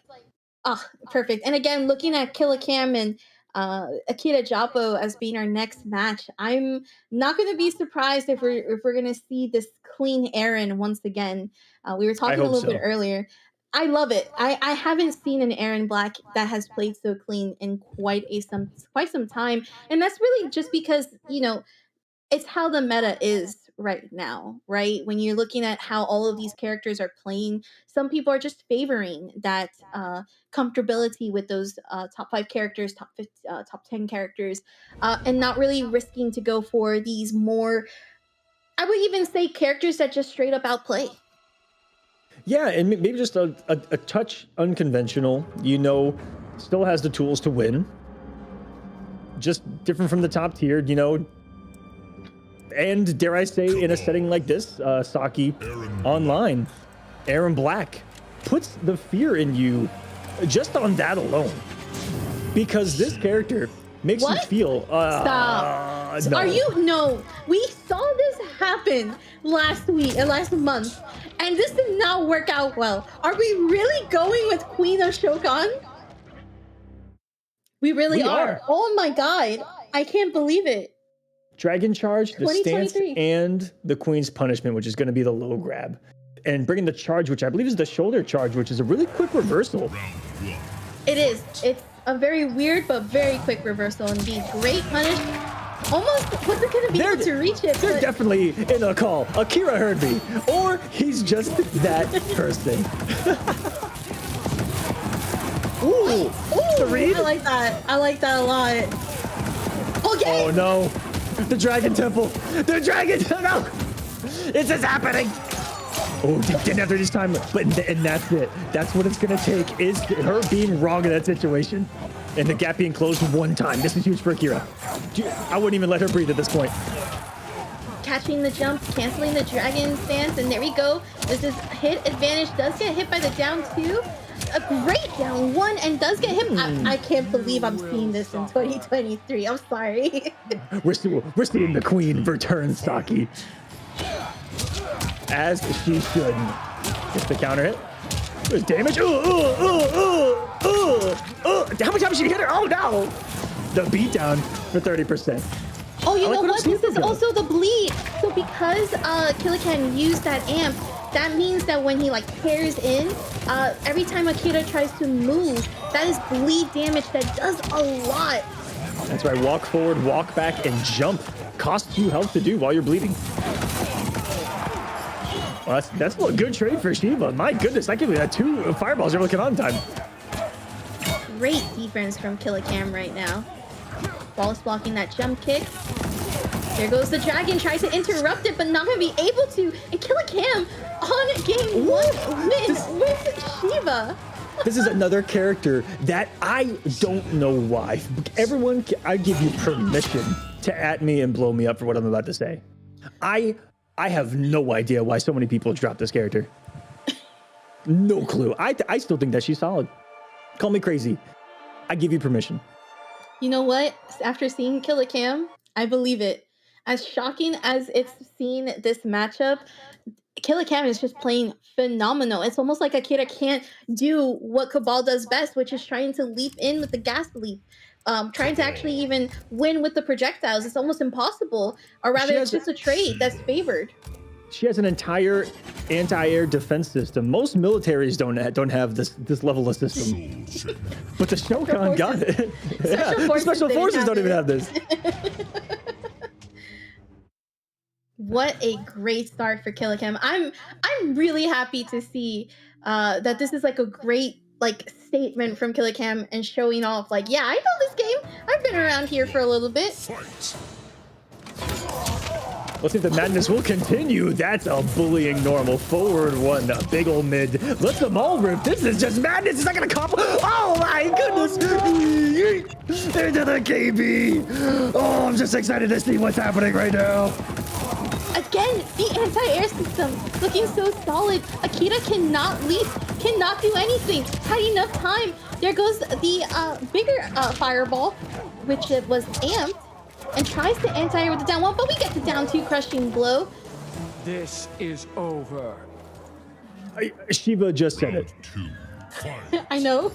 perfect. And again, looking at Killa and Akita Joppo as being our next match, I'm not going to be surprised if we're going to see this clean Aaron once again. We were talking a little bit earlier. I love it. I haven't seen an Aaron Black that has played so clean in quite some time, and that's really just because, you know, it's how the meta is right now, right? When you're looking at how all of these characters are playing, some people are just favoring that comfortability with those top 5 characters, top 10 characters, and not really risking to go for these more, I would even say, characters that just straight up outplay. Yeah, and maybe just a touch unconventional, still has the tools to win. Just different from the top tier, and dare I say, in a setting like this, Saki online, Aaron Black puts the fear in you just on that alone. Because this character makes you feel... Stop. No. We saw this happen last month, and this did not work out well. Are we really going with Queen of Shogun? We really are. Oh my god. I can't believe it. Dragon Charge, the stance, and the Queen's Punishment, which is going to be the low grab. And bringing the charge, which I believe is the shoulder charge, which is a really quick reversal. It is. It's a very weird but very quick reversal indeed. Great punish. Almost wasn't going to be able to reach it. They're definitely in a call. Akira heard me. Or he's just that person. Ooh. The read? I like that. I like that a lot. Okay. Oh no. The Dragon Temple. The Dragon Temple. No. This is happening. Oh, didn't have to this time. And that's it. That's what it's going to take, is her being wrong in that situation. And the gap being closed one time. This is huge for Akira. I wouldn't even let her breathe at this point. Catching the jump, canceling the dragon stance, and there we go. This is hit advantage. Does get hit by the down 2. A great down 1, and does get hit. I can't believe I'm seeing this in 2023. I'm sorry. We're seeing the Queen return, Saki. As she should. Gets the counter hit. There's damage. How much damage did she hit her? Oh no! The beatdown for 30%. Oh, you know what? This is also the bleed. So because Killa used that amp, that means that when he like tears in, every time Akita tries to move, that is bleed damage that does a lot. That's right. Walk forward, walk back, and jump. Costs you health to do while you're bleeding. Well, that's a good trade for Shiva. My goodness, I give you that 2 fireballs. You're looking on time. Great defense from Killa right now. Wallace blocking that jump kick. There goes the dragon, tries to interrupt it, but not gonna be able to. And Killa on game 1 wins with Shiva. This is another character that I don't know why. Everyone, I give you permission to at me and blow me up for what I'm about to say. I have no idea why so many people drop this character. No clue. I still think that she's solid. Call me crazy. I give you permission. You know what? After seeing Killa I believe it. As shocking as it's seen this matchup, Killa is just playing phenomenal. It's almost like Akita can't do what Cabal does best, which is trying to leap in with the gas leap. Trying to actually even win with the projectiles. It's almost impossible. Or rather, it's just a trade that's favored. She has an entire anti-air defense system. Most militaries don't have this level of system. But the Shokan got it. Special forces don't even have this. What a great start for Killa I'm really happy to see that this is like a great statement from Killa and showing off like, yeah, I know this game. I've been around here for a little bit. Fight. Let's see if the madness will continue. That's a bullying normal. Forward 1, a big ol' mid. Let them all rip. This is just madness. It's not gonna come. Oh my goodness. Into the KB. Oh, I'm just excited to see what's happening right now. Again, the anti-air system looking so solid. Akita cannot leap, cannot do anything. Had enough time. There goes the bigger fireball, which it was amped, and tries to anti-air with the down 1, but we get the down 2 crushing blow. This is over. Shiva just said it. I know.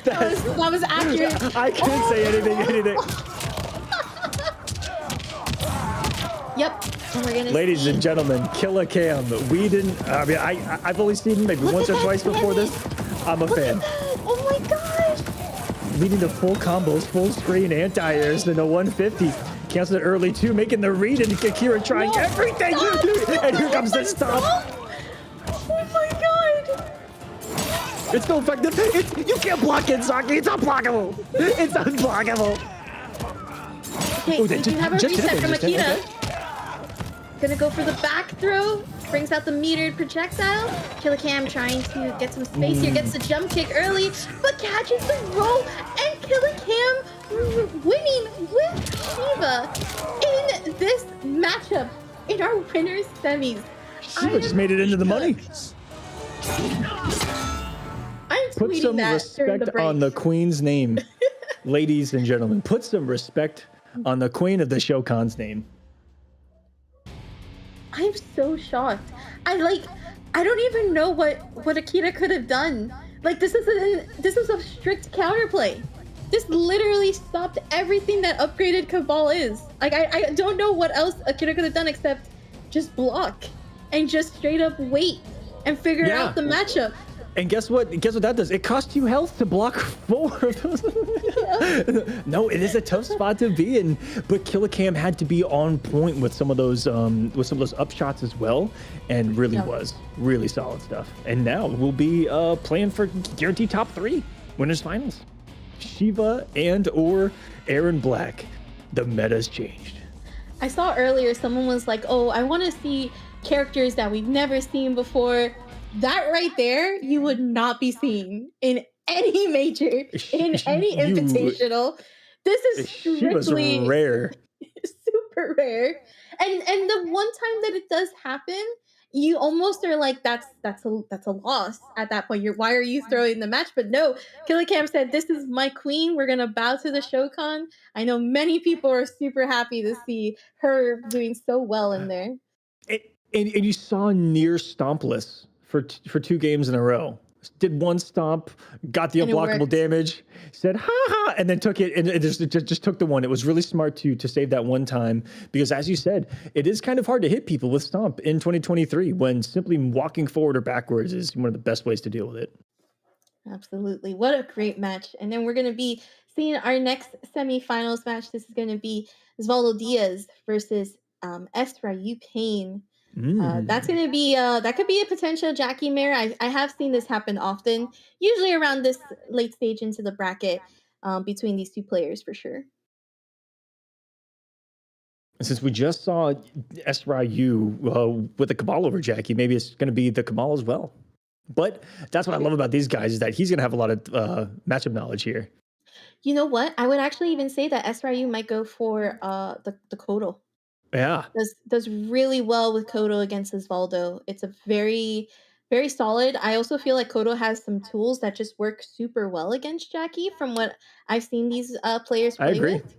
that was accurate. I can't say anything. Yep. And we're gonna Ladies and gentlemen, Killa we didn't. I mean, I've only seen him maybe once or twice before this. I'm a fan. Oh my gosh. Leading to full combos, full screen anti-airs in a 150. Cancels it early too, making the read, and Akira trying everything. Stop. And here comes the stop. Oh my god. It's so effective. You can't block it, Saki. It's unblockable. It's unblockable. Okay, we do have a reset from Akita. Gonna go for the back throw. Brings out the metered projectile. Killa trying to get some space here. Gets the jump kick early, but catches the roll. And Killa winning with Shiva in this matchup in our winners semis. Shiva just made it into the money. I'm Put tweeting some that respect on the queen's name, ladies and gentlemen. Put some respect on the queen of the Shokan's name. I'm so shocked. I don't even know what Akita could have done. Like this is a strict counterplay. This literally stopped everything that upgraded Cabal is. Like I don't know what else Akita could have done except just block and just straight up wait and figure out the matchup. And guess what? Guess what that does? It costs you health to block 4 of those. No, it is a tough spot to be in. But Killa had to be on point with some of those upshots as well, and was really solid stuff. And now we'll be playing for guaranteed top 3 winners finals. Shiva and or Aaron Black. The meta's changed. I saw earlier someone was like, "Oh, I want to see characters that we've never seen before." That right there, you would not be seeing in any major, in any invitational. This is strictly rare, super rare. And the one time that it does happen, you almost are like, that's a loss at that point. Why are you throwing the match? But no, Killa said, "This is my queen. We're gonna bow to the Shokan." I know many people are super happy to see her doing so well in there. And you saw near stompless for 2 games in a row. did one stomp, got the And it unblockable worked. damage, said ha ha, and then took it, and it just took the one. It was really smart to save that one time, because as you said, it is kind of hard to hit people with stomp in 2023 when simply walking forward or backwards is one of the best ways to deal with it. Absolutely. What a great match. And then we're going to be seeing our next semifinals match. This is going to be Osvaldo Diaz versus SRU Pain. That's Mm. going to be, that could be a potential Jackie mare. I have seen this happen often, usually around this late stage into the bracket between these two players for sure. Since we just saw SRU with the Cabal over Jackie, maybe it's going to be the Cabal as well. But that's what I love about these guys, is that he's going to have a lot of matchup knowledge here. You know what? I would actually even say that SRU might go for the Kodo. Yeah, Does really well with Kodo against Osvaldo. It's a very solid. I also feel like Kodo has some tools that just work super well against Jackie from what I've seen these players I play agree. with.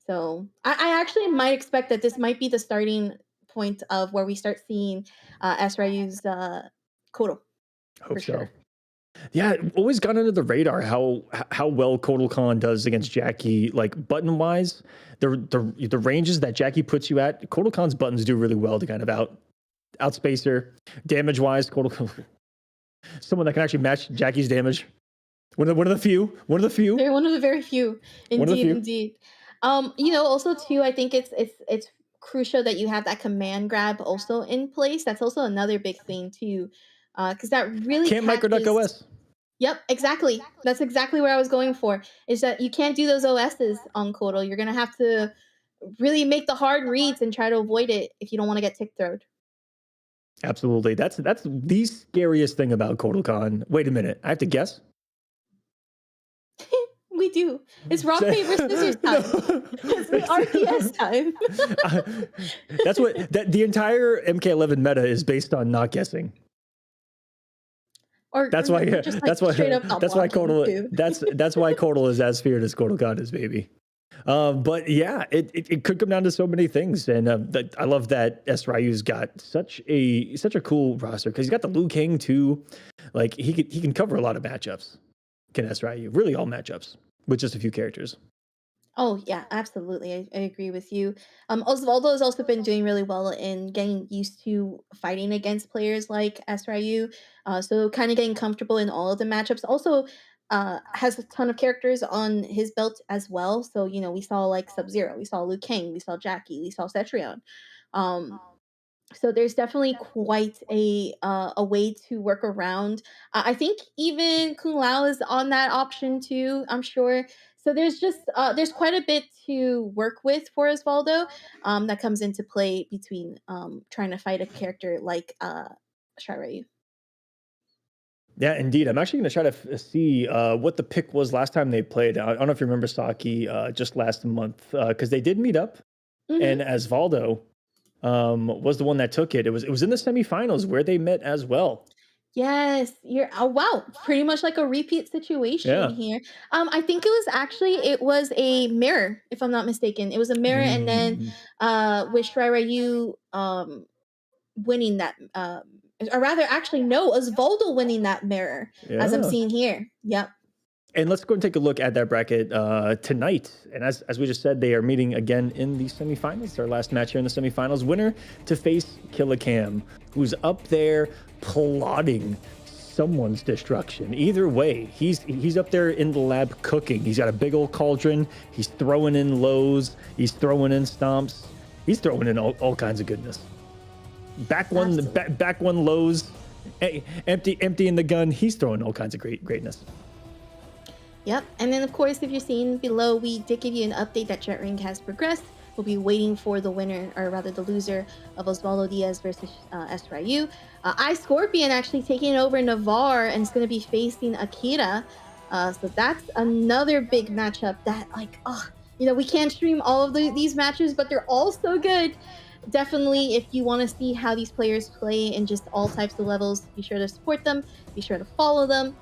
So I actually might expect that this might be the starting point of where we start seeing SRU's Kodo Hope for so. sure. Yeah, always got under the radar how well Kotal Khan does against Jackie, like button wise. The ranges that Jackie puts you at, Kotal Khan's buttons do really well to kind of outspace her. Damage wise, Kotal Khan, someone that can actually match Jackie's damage. One of the few. One of the few. They're one of the very few. One of the Indeed, few. indeed. You know, also too, I think it's crucial that you have that command grab also in place. That's also another big thing too. Because that really Can't microduck catches. OS. Yep, exactly. That's exactly what I was going for. Is that you can't do those OSs on Kotal. You're gonna have to really make the hard reads and try to avoid it if you don't want to get tick throwed. Absolutely. That's the scariest thing about Kotal Khan. Wait a minute. I have to guess. We do. It's rock paper scissors time. It's RTS time. That's what the entire MK11 meta is based on, not guessing. That's why. Just like That's why. straight up not That's why blocking, Kotal. too. That's why Kotal is as feared as Kotal God is, baby. But yeah, it could come down to so many things, and I love that SRU's got such a cool roster, because he's got the Liu Kang too. Like he can cover a lot of matchups. Can SRU really all matchups with just a few characters? Oh yeah, absolutely. I agree with you. Osvaldo has also been doing really well in getting used to fighting against players like SRU. So kind of getting comfortable in all of the matchups. Also, has a ton of characters on his belt as well. So you know, we saw like Sub Zero, we saw Liu Kang, we saw Jackie, we saw Cetrion. Um, so there's definitely quite a way to work around. I think even Kung Lao is on that option too. I'm sure. So there's just there's quite a bit to work with for Osvaldo that comes into play between trying to fight a character like Shiryu. Yeah, indeed. I'm actually going to try to see what the pick was last time they played. I don't know if you remember Saki just last month, because they did meet up, Hmm. and Osvaldo was the one that took it. It was in the semifinals where they met as well. Yes, you're oh wow, pretty much like a repeat situation Yeah. here. I think it was a mirror, if I'm not mistaken. It was a mirror, and then Mm, with Shiryu winning that or rather actually no, Osvaldo winning that mirror as I'm yeah. seeing here. Yep. And let's go and take a look at that bracket tonight. And as we just said, they are meeting again in the semifinals. Our last match here in the semifinals. Winner to face Killa Cam, who's up there plotting someone's destruction. Either way, he's up there in the lab cooking. He's got a big old cauldron. He's throwing in lows. He's throwing in stomps. He's throwing in all kinds of goodness. Absolutely. Back one lows, empty in the gun. He's throwing all kinds of greatness. Yep. And then, of course, if you're seeing below, we did give you an update that Jet Ring has progressed. We'll be waiting for the winner, or rather the loser, of Osvaldo Diaz versus SRU. I Scorpion actually taking over Navarre, and it's going to be facing Akita. So that's another big matchup that, like, oh, you know, we can't stream all of these matches, but they're all so good. Definitely, if you want to see how these players play in just all types of levels, be sure to support them, be sure to follow them.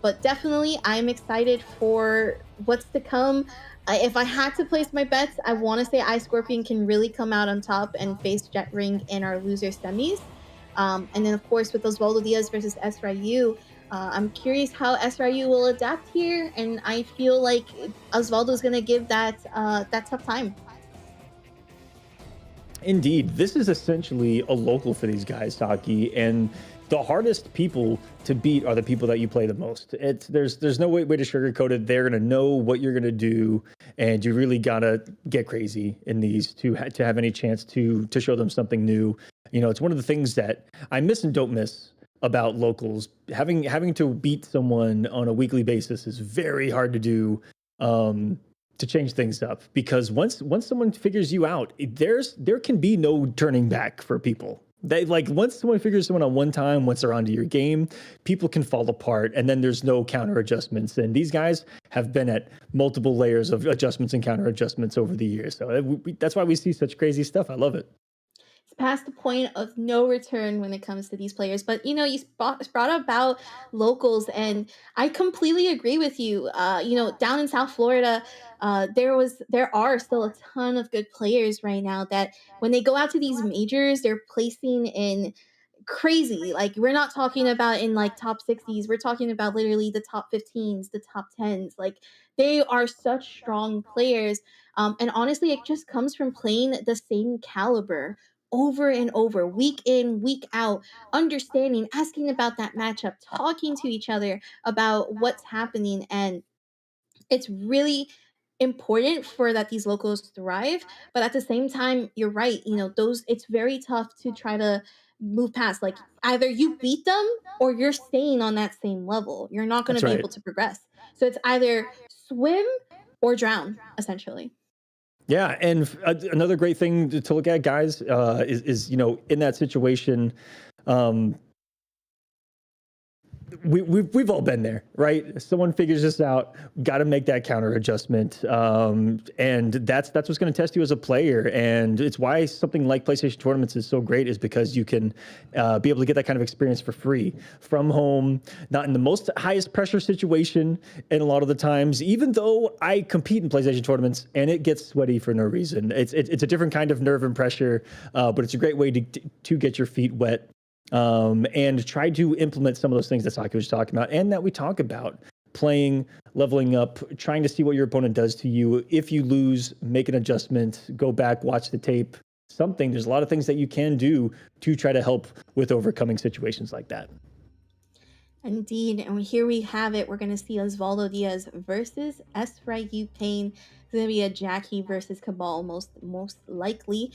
But definitely, I'm excited for what's to come. If I had to place my bets, I want to say Scorpion can really come out on top and face Jet Ring in our loser semis. And then, of course, with Osvaldo Diaz versus SRU, I'm curious how SRU will adapt here, and I feel like Osvaldo is going to give that tough time. Indeed, this is essentially a local for these guys, Saki, and the hardest people to beat are the people that you play the most. There's no way to sugarcoat it. They're gonna know what you're gonna do, and you really gotta get crazy in these to have any chance to show them something new. You know, it's one of the things that I miss and don't miss about locals. Having to beat someone on a weekly basis is very hard to do. To change things up, because once someone figures you out, there can be no turning back for people. They like once someone figures someone out one time, once they're onto your game, people can fall apart, and then there's no counter adjustments. And these guys have been at multiple layers of adjustments and counter adjustments over the years. So that's why we see such crazy stuff. I love it. It's past the point of no return when it comes to these players. But you brought about locals, and I completely agree with you. Down in South Florida, there are still a ton of good players right now that when they go out to these majors, they're placing in crazy. Like, we're not talking about in like top 60s. We're talking about literally the top 15s, the top 10s. Like, they are such strong players. And honestly, it just comes from playing the same caliber over and over, week in, week out, understanding, asking about that matchup, talking to each other about what's happening. And it's really important for that these locals thrive. But at the same time, you're right. Those it's very tough to try to move past. Like, either you beat them or you're staying on that same level. You're not going That's to be right. able to progress. So it's either swim or drown, essentially. Yeah, and another great thing to look at, guys, is in that situation. We've all been there, right? Someone figures this out, got to make that counter adjustment, and that's what's going to test you as a player. And it's why something like PlayStation tournaments is so great, is because you can be able to get that kind of experience for free from home, not in the most highest pressure situation. And a lot of the times, even though I compete in PlayStation tournaments and it gets sweaty for no reason, it's a different kind of nerve and pressure, but it's a great way to get your feet wet. And try to implement some of those things that Saki was talking about and that we talk about: playing, leveling up, trying to see what your opponent does to you. If you lose, make an adjustment, go back, watch the tape, something. There's a lot of things that you can do to try to help with overcoming situations like that. Indeed, and here we have it. We're going to see Osvaldo Diaz versus SRU Pain. It's going to be a Jackie versus Cabal, most likely.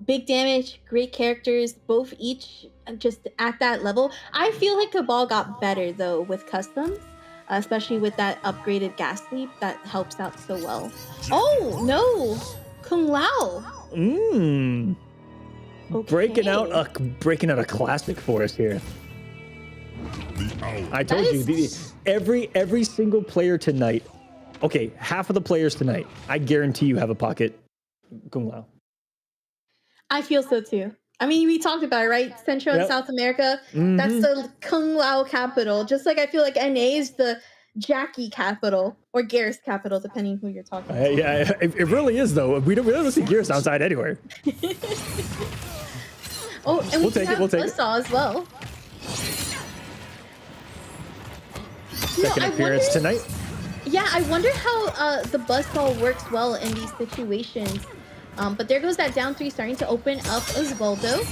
Big damage, great characters, both each just at that level. I feel like Cabal got better, though, with customs, especially with that upgraded gas leap that helps out so well. Oh, no! Kung Lao! Okay. Breaking out a classic for us here. I told you, every single player tonight, okay, half of the players tonight, I guarantee you have a pocket Kung Lao. I feel so too. I mean, we talked about it, right? Central and South America, that's the Kung Lao capital. Just like I feel like NA is the Jackie capital, or Garrus capital, depending who you're talking to. Yeah, it really is, though. We don't see Garrus outside anywhere. Oh, and we'll take it. Buzzsaw as well. Second appearance tonight. Yeah, I wonder how the buzzsaw works well in these situations. But there goes that down 3 starting to open up Osvaldo.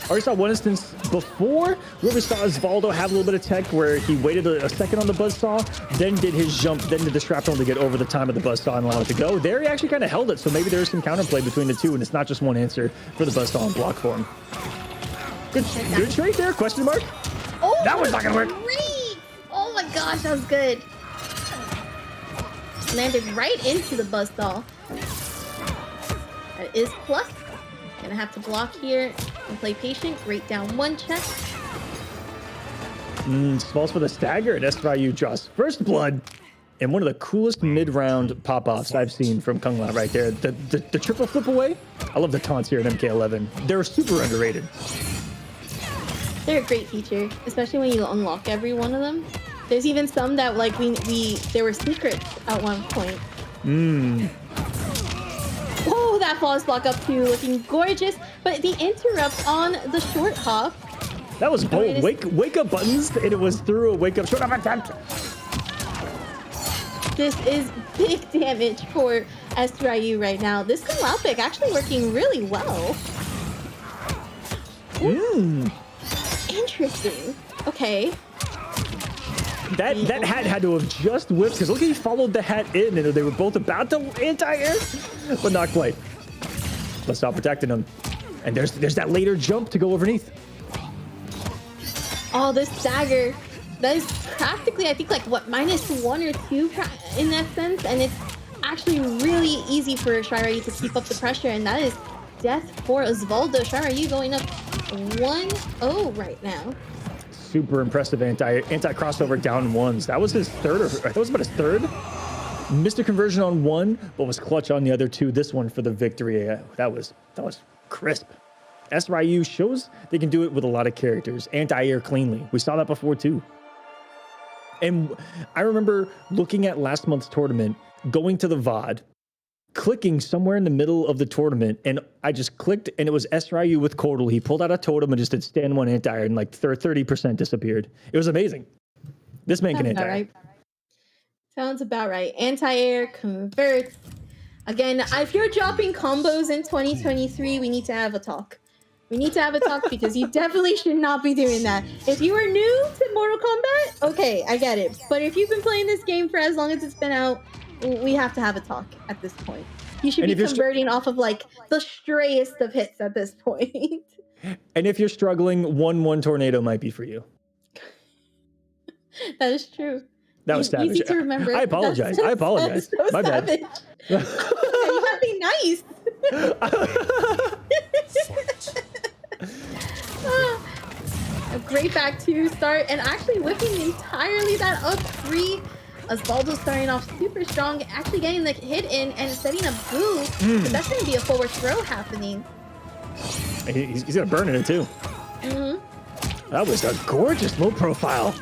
Already saw one instance before where we saw Osvaldo have a little bit of tech where he waited a second on the buzzsaw, then did his jump, then did the shrapnel to get over the time of the buzzsaw and allow it to go. There he actually kind of held it, so maybe there's some counterplay between the two, and it's not just one answer for the buzzsaw and block form. Good trade there, question mark? Oh, that was not going to work. Great. Oh my gosh, that was good. Landed right into the buzzsaw. That is plus. Gonna have to block here and play patient. Great down 1 check. Falls for the stagger, and SRU draws first blood. And one of the coolest mid-round pop-offs I've seen from Kung Lao right there. The triple flip away. I love the taunts here in MK11. They're super underrated. They're a great feature, especially when you unlock every one of them. There's even some that like there were secrets at one point. Oh, that flawless block up too, looking gorgeous. But the interrupt on the short hop. That was bold. Wake up buttons, and it was through a wake up short hop attempt. This is big damage for SRU right now. This Killa pick actually working really well. Interesting. Okay. That hat had to have just whipped, because look, he followed the hat in, and they were both about to anti-air, but not quite. Let's stop protecting him. And there's that later jump to go underneath. Oh, this dagger. That is practically, I think, like, what, -1 or 2 in that sense, and it's actually really easy for SRU to keep up the pressure, and that is death for Osvaldo. SRU going up 1-0 right now. Super impressive anti crossover down ones. That was his third, or that was about his third. Missed a conversion on one, but was clutch on the other two. This one for the victory. That was crisp. SRU shows they can do it with a lot of characters. Anti-air cleanly. We saw that before too. And I remember looking at last month's tournament, going to the VOD, clicking somewhere in the middle of the tournament, and I just clicked, and it was SRU with Cordal. He pulled out a totem and just did stand one anti-air, and like 30% disappeared. It was amazing. This man can anti-air. Right. Sounds about right. Anti-air converts. Again, if you're dropping combos in 2023, we need to have a talk. We need to have a talk because you definitely should not be doing that. If you are new to Mortal Kombat, okay, I get it. But if you've been playing this game for as long as it's been out, we have to have a talk at this point. You should be converting off of like the strayest of hits at this point. And if you're struggling, 1-1 tornado might be for you. That is true. That was savage. Easy to remember. I apologize. I apologize. So My bad. You gotta be nice. A great back two start, and actually whipping entirely that up three. Osvaldo starting off super strong, actually getting the hit in and setting a boo. But that's going to be a forward throw happening. He's going to burn in it too. That was a gorgeous low profile.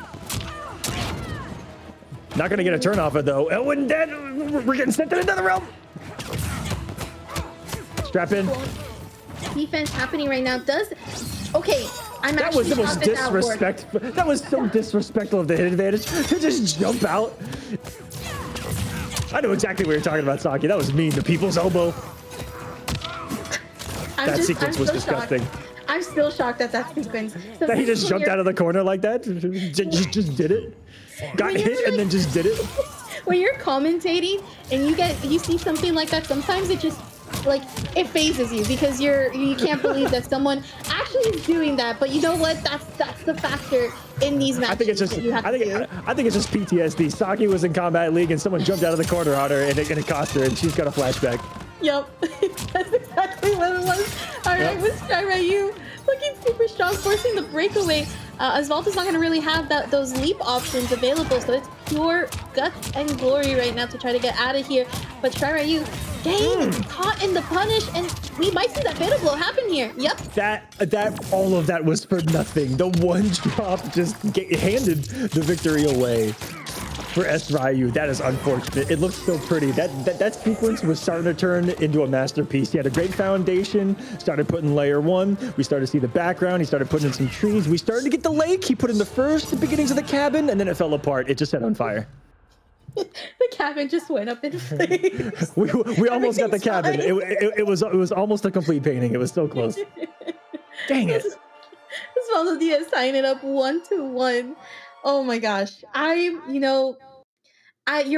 Not going to get a turn off it though. Oh, and then we're getting sent to another realm. Strap in. Defense happening right now. Okay, I'm that actually was the most disrespectful. That was so disrespectful of the hit advantage to just jump out. I know exactly what you're talking about, Saki. That was mean. The people's elbow. That sequence was disgusting. I'm still shocked at that sequence. That he just jumped out of the corner like that. Just did it. Got hit and then just did it. When you're commentating and you see something like that, sometimes it just like it phases you because you can't believe that someone actually is doing that. But you know what? That's the factor in these matches. I think it's just I think it's just PTSD. Saki was in Combat League and someone jumped out of the corner on her and it cost her, and she's got a flashback. Yep, that's exactly what it was. All right, with SRU looking super strong, forcing the breakaway. Osvaldo's not going to really have those leap options available, so it's pure guts and glory right now to try to get out of here. But SRU getting caught in the punish, and we might see that fatal blow happen here. Yep. That all of that was for nothing. The one drop just handed the victory away for SRU. That is unfortunate. It looks so pretty. That sequence was starting to turn into a masterpiece. He had a great foundation, started putting layer one. We started to see the background. He started putting in some trees. We started to get the lake. He put in the beginnings of the cabin, and then it fell apart. It just set on fire. The cabin just went up in flames. we almost got the cabin. It was almost a complete painting. It was so close. Dang it. Osvaldo Diaz tying it up 1-1. Oh my gosh. You're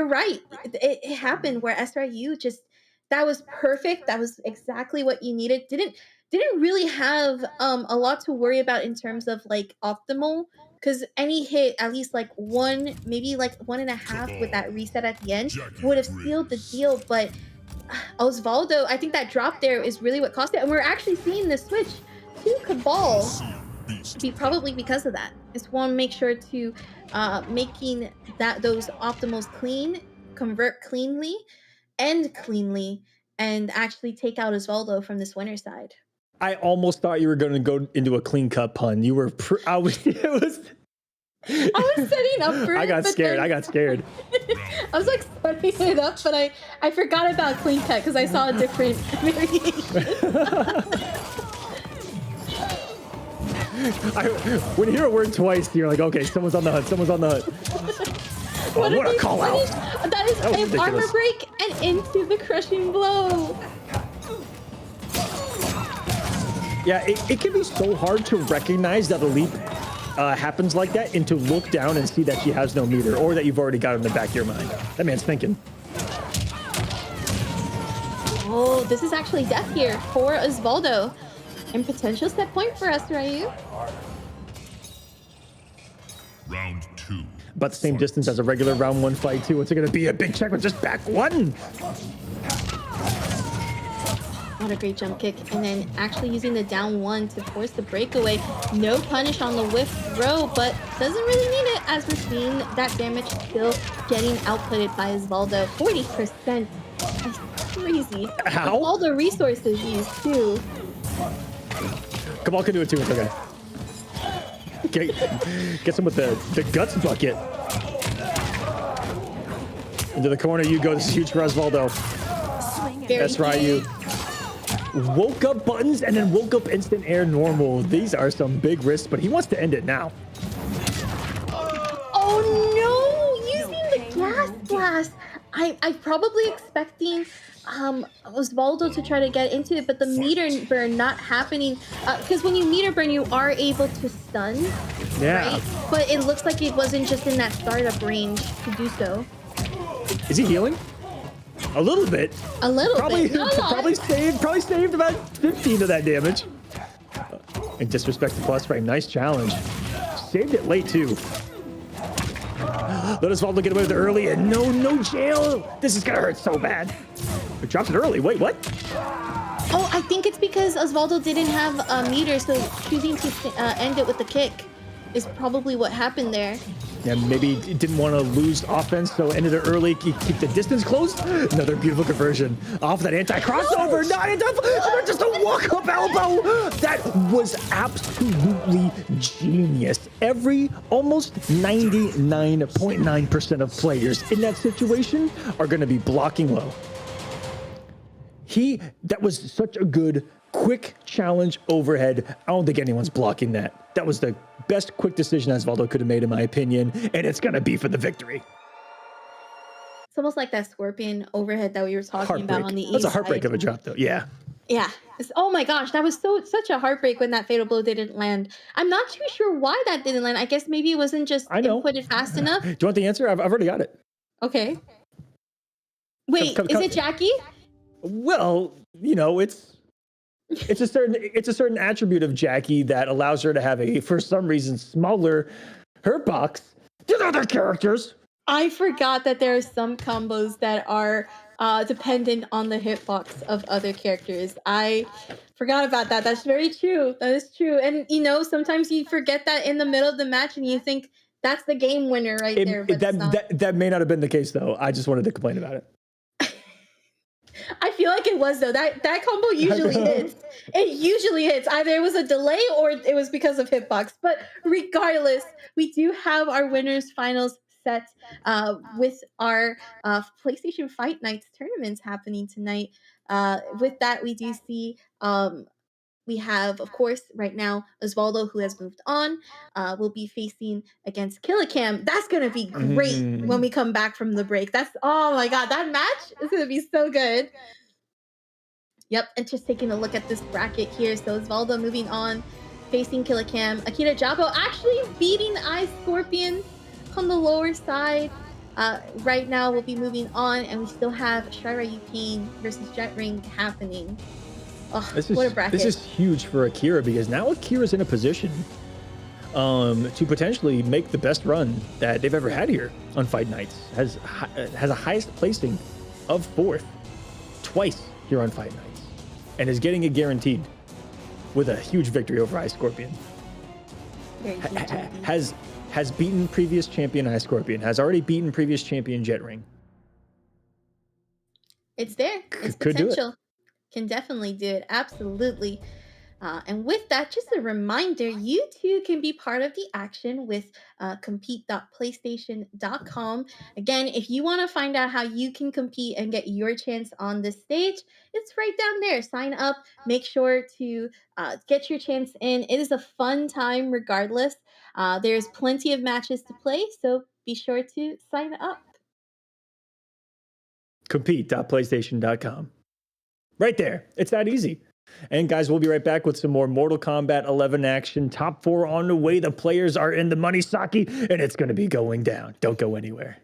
right. It happened where SRU that was perfect. That was exactly what you needed. Didn't really have a lot to worry about in terms of like optimal, because any hit, at least like one, maybe like 1.5 with that reset at the end would have sealed the deal. But Osvaldo, I think that drop there is really what cost it. And we're actually seeing the switch to Cabal probably because of that. Just want to make sure to making those optimals clean, convert cleanly, and actually take out Osvaldo from this winner side. I almost thought you were going to go into a clean cut pun. You were I was setting up for it. I got scared. I was like setting it up, but I forgot about clean cut because I saw a different variation. When you hear a word twice, you're like, okay, someone's on the hunt. Someone's on the hunt. Oh, what a call out! That is an armor break and into the crushing blow. Yeah, it can be so hard to recognize that a leap happens like that and to look down and see that she has no meter or that you've already got it in the back of your mind. That man's thinking. Oh, this is actually death here for Osvaldo. And potential set point for SRU. Round 2. About the same distance as a regular round 1 fight, too. It's going to be a big check with just back one. What a great jump kick. And then actually using the down 1 to force the breakaway. No punish on the whiff throw, but doesn't really need it as we're seeing that damage still getting outputted by Osvaldo. 40%. That's crazy. Ow. All the resources used, too. Kamal can do it, too. It's okay. Get some with the guts bucket. Into the corner you go. This is huge for Osvaldo. SRU. Woke up buttons and then woke up instant air normal. These are some big risks, but he wants to end it now. Oh no! Using the gas blast. I'm probably expecting Osvaldo to try to get into it, but the meter burn not happening. Because when you meter burn, you are able to stun. Yeah. Right? But it looks like it wasn't just in that startup range to do so. Is he healing? A little bit. A little bit. Not a lot. Probably saved about 15 of that damage. And disrespect the plus frame. Nice challenge. Saved it late too. Let Osvaldo get away with it early and no jail. This is gonna hurt so bad. It drops it early. Wait, what? Oh, I think it's because Osvaldo didn't have a meter, so choosing to end it with the kick is probably what happened there. Yeah, maybe he didn't want to lose offense, so ended it early. Keep the distance close. Another beautiful conversion off that anti-crossover. Not just a walk-up elbow. That was absolutely genius. Almost 99.9% of players in that situation are going to be blocking low. That was such a good, quick challenge overhead. I don't think anyone's blocking that. That was the best quick decision Osvaldo could have made, in my opinion, and it's going to be for the victory. It's almost like that scorpion overhead that we were talking about on the east. That's a heartbreak of a drop, though. Yeah. Yeah. Oh my gosh, that was such a heartbreak when that fatal blow didn't land. I'm not too sure why that didn't land. I guess maybe it wasn't just inputted fast enough. Do you want the answer? I've already got it. Okay. Wait, is it Jackie? Well, you know, it's a certain attribute of Jackie that allows her to have a, for some reason, smaller hurt box than other characters. I forgot that there are some combos that are dependent on the hitbox of other characters. I forgot about that. That's very true. That is true. And you know, sometimes you forget that in the middle of the match and you think that's the game winner there. But that may not have been the case though. I just wanted to complain about it. I feel like it was though. That combo usually hits. It usually hits. Either it was a delay or it was because of hitbox. But regardless, we do have our winners finals set with our PlayStation Fight Nights tournaments happening tonight. With that, we do see we have, of course, right now, Osvaldo, who has moved on, will be facing against Killa. That's going to be great when we come back from the break. Oh my God, that match is going to be so good. Yep, and just taking a look at this bracket here. So Osvaldo moving on, facing Killa. Akita, Joppo actually beating Ice Scorpion on the lower side. Right now, we'll be moving on, and we still have SRU Pain versus Jet Ring happening. Oh, what a bracket. This is huge for Akira because now Akira's in a position to potentially make the best run that they've ever had here on Fight Nights. Has a highest placing of 4th twice here on Fight Nights and is getting it guaranteed with a huge victory over Ice Scorpion. Has beaten previous champion Ice Scorpion, has already beaten previous champion Jet Ring. It's there. It's could potential. Do it. Can definitely do it. Absolutely. And with that, just a reminder, you too can be part of the action with compete.playstation.com. Again, if you want to find out how you can compete and get your chance on this stage, it's right down there. Sign up, make sure to get your chance in. It is a fun time regardless. There's plenty of matches to play, so be sure to sign up. Compete.playstation.com. Right there. It's that easy. And guys, we'll be right back with some more Mortal Kombat 11 action. Top 4 on the way. The players are in the money, Saki, and it's going to be going down. Don't go anywhere.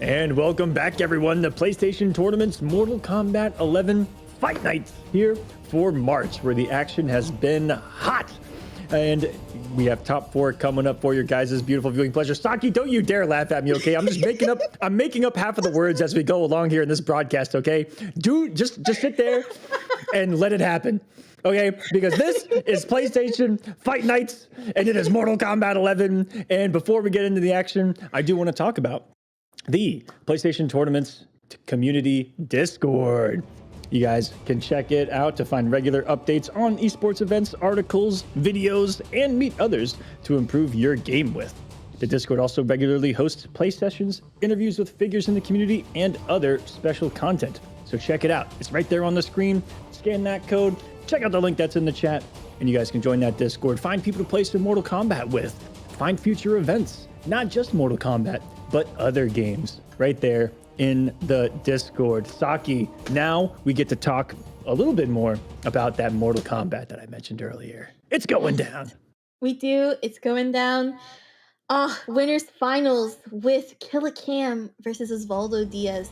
And welcome back, everyone, to PlayStation Tournament's Mortal Kombat 11 Fight Nights here for March, where the action has been hot. And we have top 4 coming up for your guys' beautiful viewing pleasure. Saki, don't you dare laugh at me, okay? I'm just making up half of the words as we go along here in this broadcast, okay? Just sit there and let it happen. Okay, because this is PlayStation Fight Nights, and it is Mortal Kombat 11. And before we get into the action, I do want to talk about the PlayStation Tournaments Community Discord. You guys can check it out to find regular updates on esports events, articles, videos, and meet others to improve your game with. The Discord also regularly hosts play sessions, interviews with figures in the community, and other special content. So check it out. It's right there on the screen. Scan that code. Check out the link that's in the chat, and you guys can join that Discord. Find people to play some Mortal Kombat with. Find future events, not just Mortal Kombat, but other games right there in the Discord. Saki, now we get to talk a little bit more about that Mortal Kombat that I mentioned earlier. It's going down. We do. It's going down. Winners finals with Killa versus Osvaldo Diaz.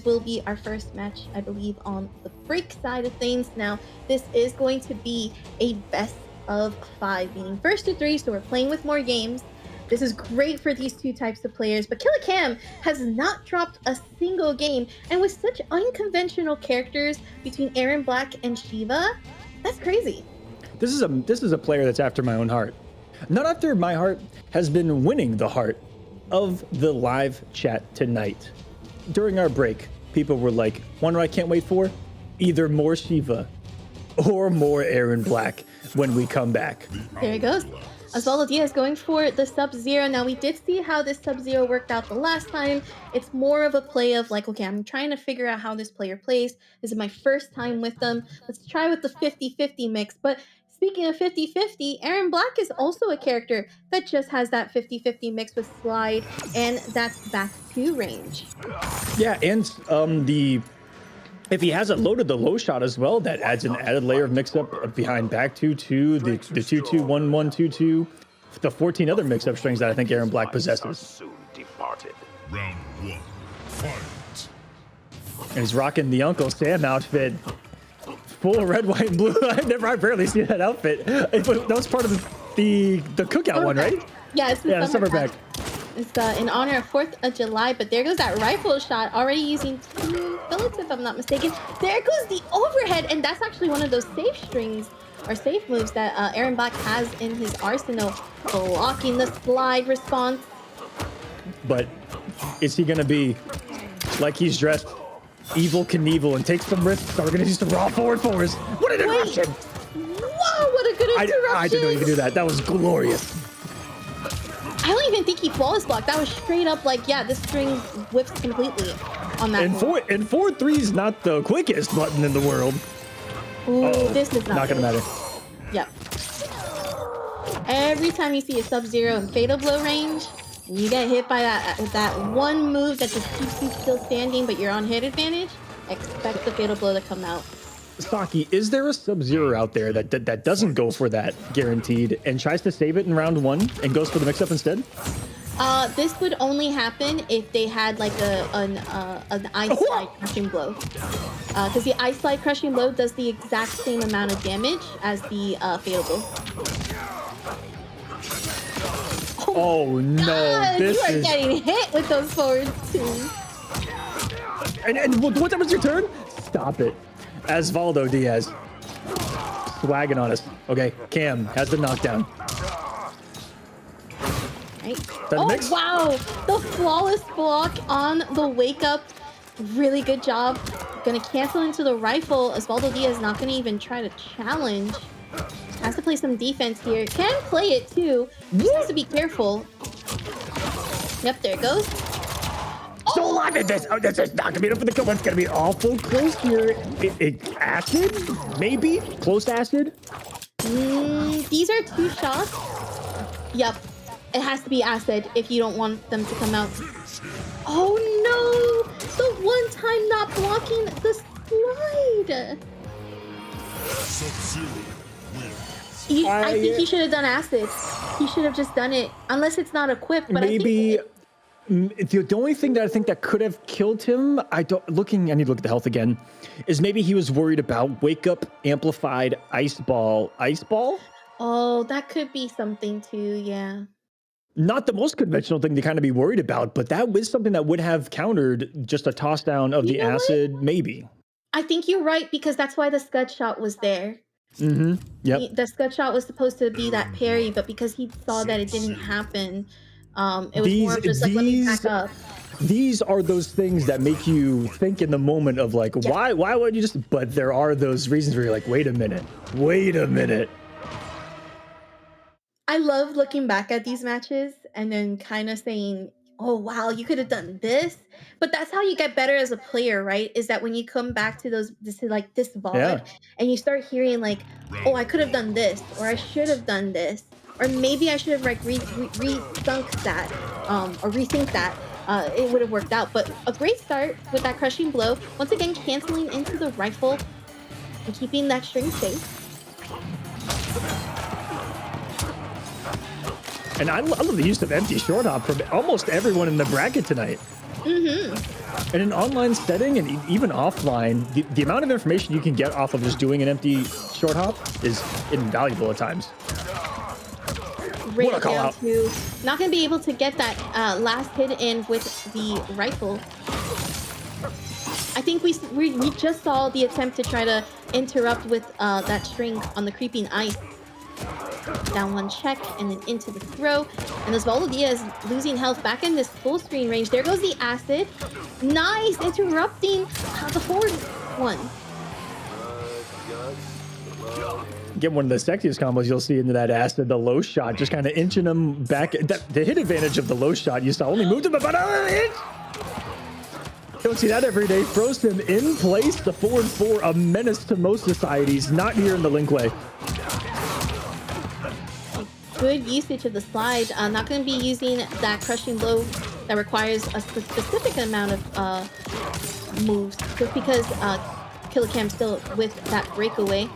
Will be our first match, I believe, on the break side of things. Now, this is going to be a best of 5, meaning first to 3, so we're playing with more games. This is great for these two types of players, but Killa has not dropped a single game, and with such unconventional characters between Aaron Black and Shiva, that's crazy. This is a player that's after my own heart. Not after my heart has been winning the heart of the live chat tonight. During our break, people were like, "One I can't wait for? Either more Shiva or more Aaron Black when we come back." There it goes. Osvaldo Diaz going for the Sub-Zero. Now, we did see how this Sub-Zero worked out the last time. It's more of a play of like, okay, I'm trying to figure out how this player plays. This is my first time with them. Let's try with the 50-50 mix. But speaking of 50-50, Aaron Black is also a character that just has that 50-50 mix with slide, and that's back to range. Yeah, and if he hasn't loaded the low shot as well, that adds an added layer of mix-up behind back 2-2, the 2-2, 1-1, 2-2, the 14 other mix-up strings that I think Aaron Black possesses. Round 1, fight. And he's rocking the Uncle Sam outfit. Full red, white, and blue. I barely see that outfit. That was part of the cookout one, right? Yeah, it's the summer pack. It's in honor of 4th of July, but there goes that rifle shot, already using 2 bullets, if I'm not mistaken. There goes the overhead, and that's actually one of those safe strings, or safe moves that Aaron Black has in his arsenal, blocking the slide response. But is he going to be like he's dressed, Evil Knievel, and take some risks? Are we going to do some raw forward fours? What an interruption! Wow, what a good interruption! I didn't know you could do that. That was glorious. I don't even think he flawless blocked. That was straight up like, yeah, this string whips completely on that. And 4-3 is not the quickest button in the world. Ooh, this is not gonna matter. Yep. Every time you see a Sub-Zero in Fatal Blow range, and you get hit by that one move that just keeps you still standing, but you're on hit advantage, expect the Fatal Blow to come out. Saki, is there a Sub-Zero out there that doesn't go for that guaranteed and tries to save it in round 1 and goes for the mix-up instead? This would only happen if they had like an ice slide crushing blow. Because the ice slide crushing blow does the exact same amount of damage as the fatal blow. Oh no! God, this you are getting hit with those forward twos. And what time is your turn? Stop it. Osvaldo Diaz swagging on us. Okay, Cam has the knockdown. Right. Oh, mix? Wow. The flawless block on the wake up. Really good job. Gonna cancel into the rifle. Osvaldo Diaz not gonna even try to challenge. Has to play some defense here. Can play it too. Just has to be careful. Yep, there it goes. So alive in this. Oh, this is not gonna be enough for the kill. It's gonna be awful close here. Acid? Maybe? Close acid? These are 2 shots. Yep. It has to be acid if you don't want them to come out. Oh no! The one time not blocking the slide. I think he should have done acid. He should have just done it, unless it's not equipped. But maybe The only thing that I think that could have killed him, I need to look at the health again, is maybe he was worried about wake up amplified ice ball. Oh, that could be something too. Yeah. Not the most conventional thing to kind of be worried about, but that was something that would have countered just a toss down of the acid, maybe. I think you're right, because that's why the scud shot was there. Yep. The scud shot was supposed to be that parry, but because he saw that it didn't happen, it was more of just like, let me back up. These are those things that make you think in the moment of like, why would you just, but there are those reasons where you're like, wait a minute. I love looking back at these matches and then kind of saying, oh, wow, you could have done this. But that's how you get better as a player, right? Is that when you come back to this VOD and you start hearing like, oh, I could have done this, or I should have done this, or maybe I should have like rethink that, it would have worked out. But a great start with that crushing blow. Once again, canceling into the rifle and keeping that string safe. And I love the use of empty short hop from almost everyone in the bracket tonight. In an online setting and even offline, the amount of information you can get off of just doing an empty short hop is invaluable at times. Right down to not going to be able to get that last hit in with the rifle. I think we just saw the attempt to try to interrupt with that string on the creeping ice. Down one check and then into the throw. And Osvaldo Diaz losing health back in this full screen range. There goes the acid. Nice, interrupting the forward one. Get one of the sexiest combos you'll see into that acid, the low shot, just kind of inching him back. The hit advantage of the low shot, you saw only moved him about an inch. Don't see that every day. Froze him in place. The forward four, a menace to most societies. Not here in the linkway. Good usage of the slide. Not going to be using that crushing blow that requires a specific amount of moves, just because Killa still with that breakaway.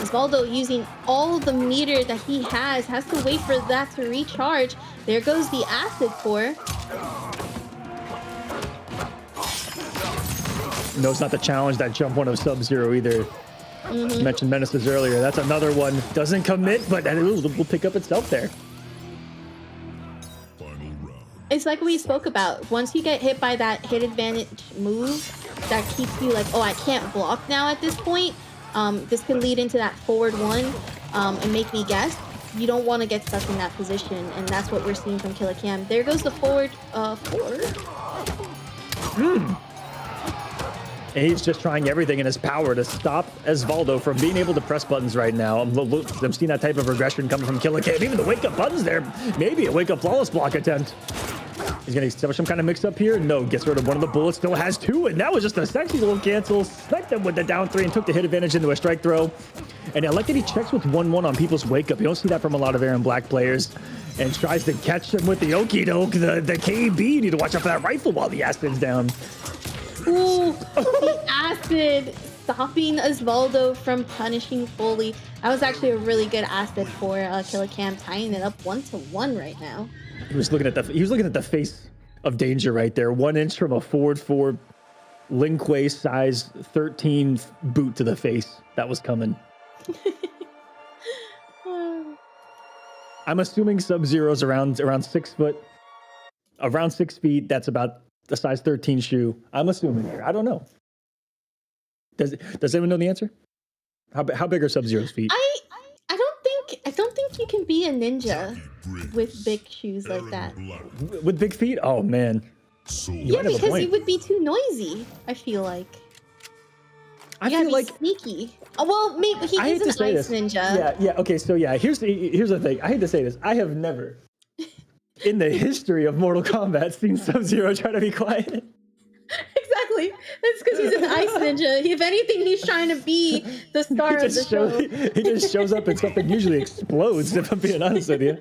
Osvaldo using all the meter that he has to wait for that to recharge. There goes the acid core. No, it's not the challenge, that jump one of Sub-Zero either. I mentioned menaces earlier. That's another one. Doesn't commit, but will pick up itself there. It's like we spoke about. Once you get hit by that hit advantage move, that keeps you like, oh, I can't block now at this point. This can lead into that forward one and make me guess. You don't want to get stuck in that position, and that's what we're seeing from Killa. There goes the forward four. And he's just trying everything in his power to stop Osvaldo from being able to press buttons right now. I'm seeing that type of regression coming from Killa. Even the wake-up buttons there. Maybe a wake-up flawless block attempt. He's going to establish some kind of mix-up here. No, gets rid of one of the bullets. Still has two, and that was just a sexy little cancel. Sniped them with the down three and took the hit advantage into a strike throw. And I like that he checks with 1-1 on people's wake-up. You don't see that from a lot of Aaron Black players. And tries to catch them with the okie doke, the KB. You need to watch out for that rifle while the acid's down. Ooh, the acid stopping Osvaldo from punishing fully. That was actually a really good acid for Killa, tying it up 1-1 right now. He was looking at the face of danger right there. 1 inch from a forward 4 Linkway size 13 boot to the face. That was coming. I'm assuming Sub-Zero's around 6 foot, around 6 feet. That's about the size 13 shoe. I'm assuming here. I don't know. Does anyone know the answer? How big are Sub-Zero's feet? I don't think you can be a ninja with big shoes like that. With big feet? Oh man. Yeah, because he would be too noisy, I feel like. I feel like sneaky. Oh, well, maybe he is an ice ninja. Yeah. Okay, so yeah, here's the thing. I hate to say this. I have never in the history of Mortal Kombat seen Sub-Zero try to be quiet. Exactly. That's because he's an ice ninja. If anything, he's trying to be the star of the show. He just shows up and something usually explodes, if I'm being honest with you.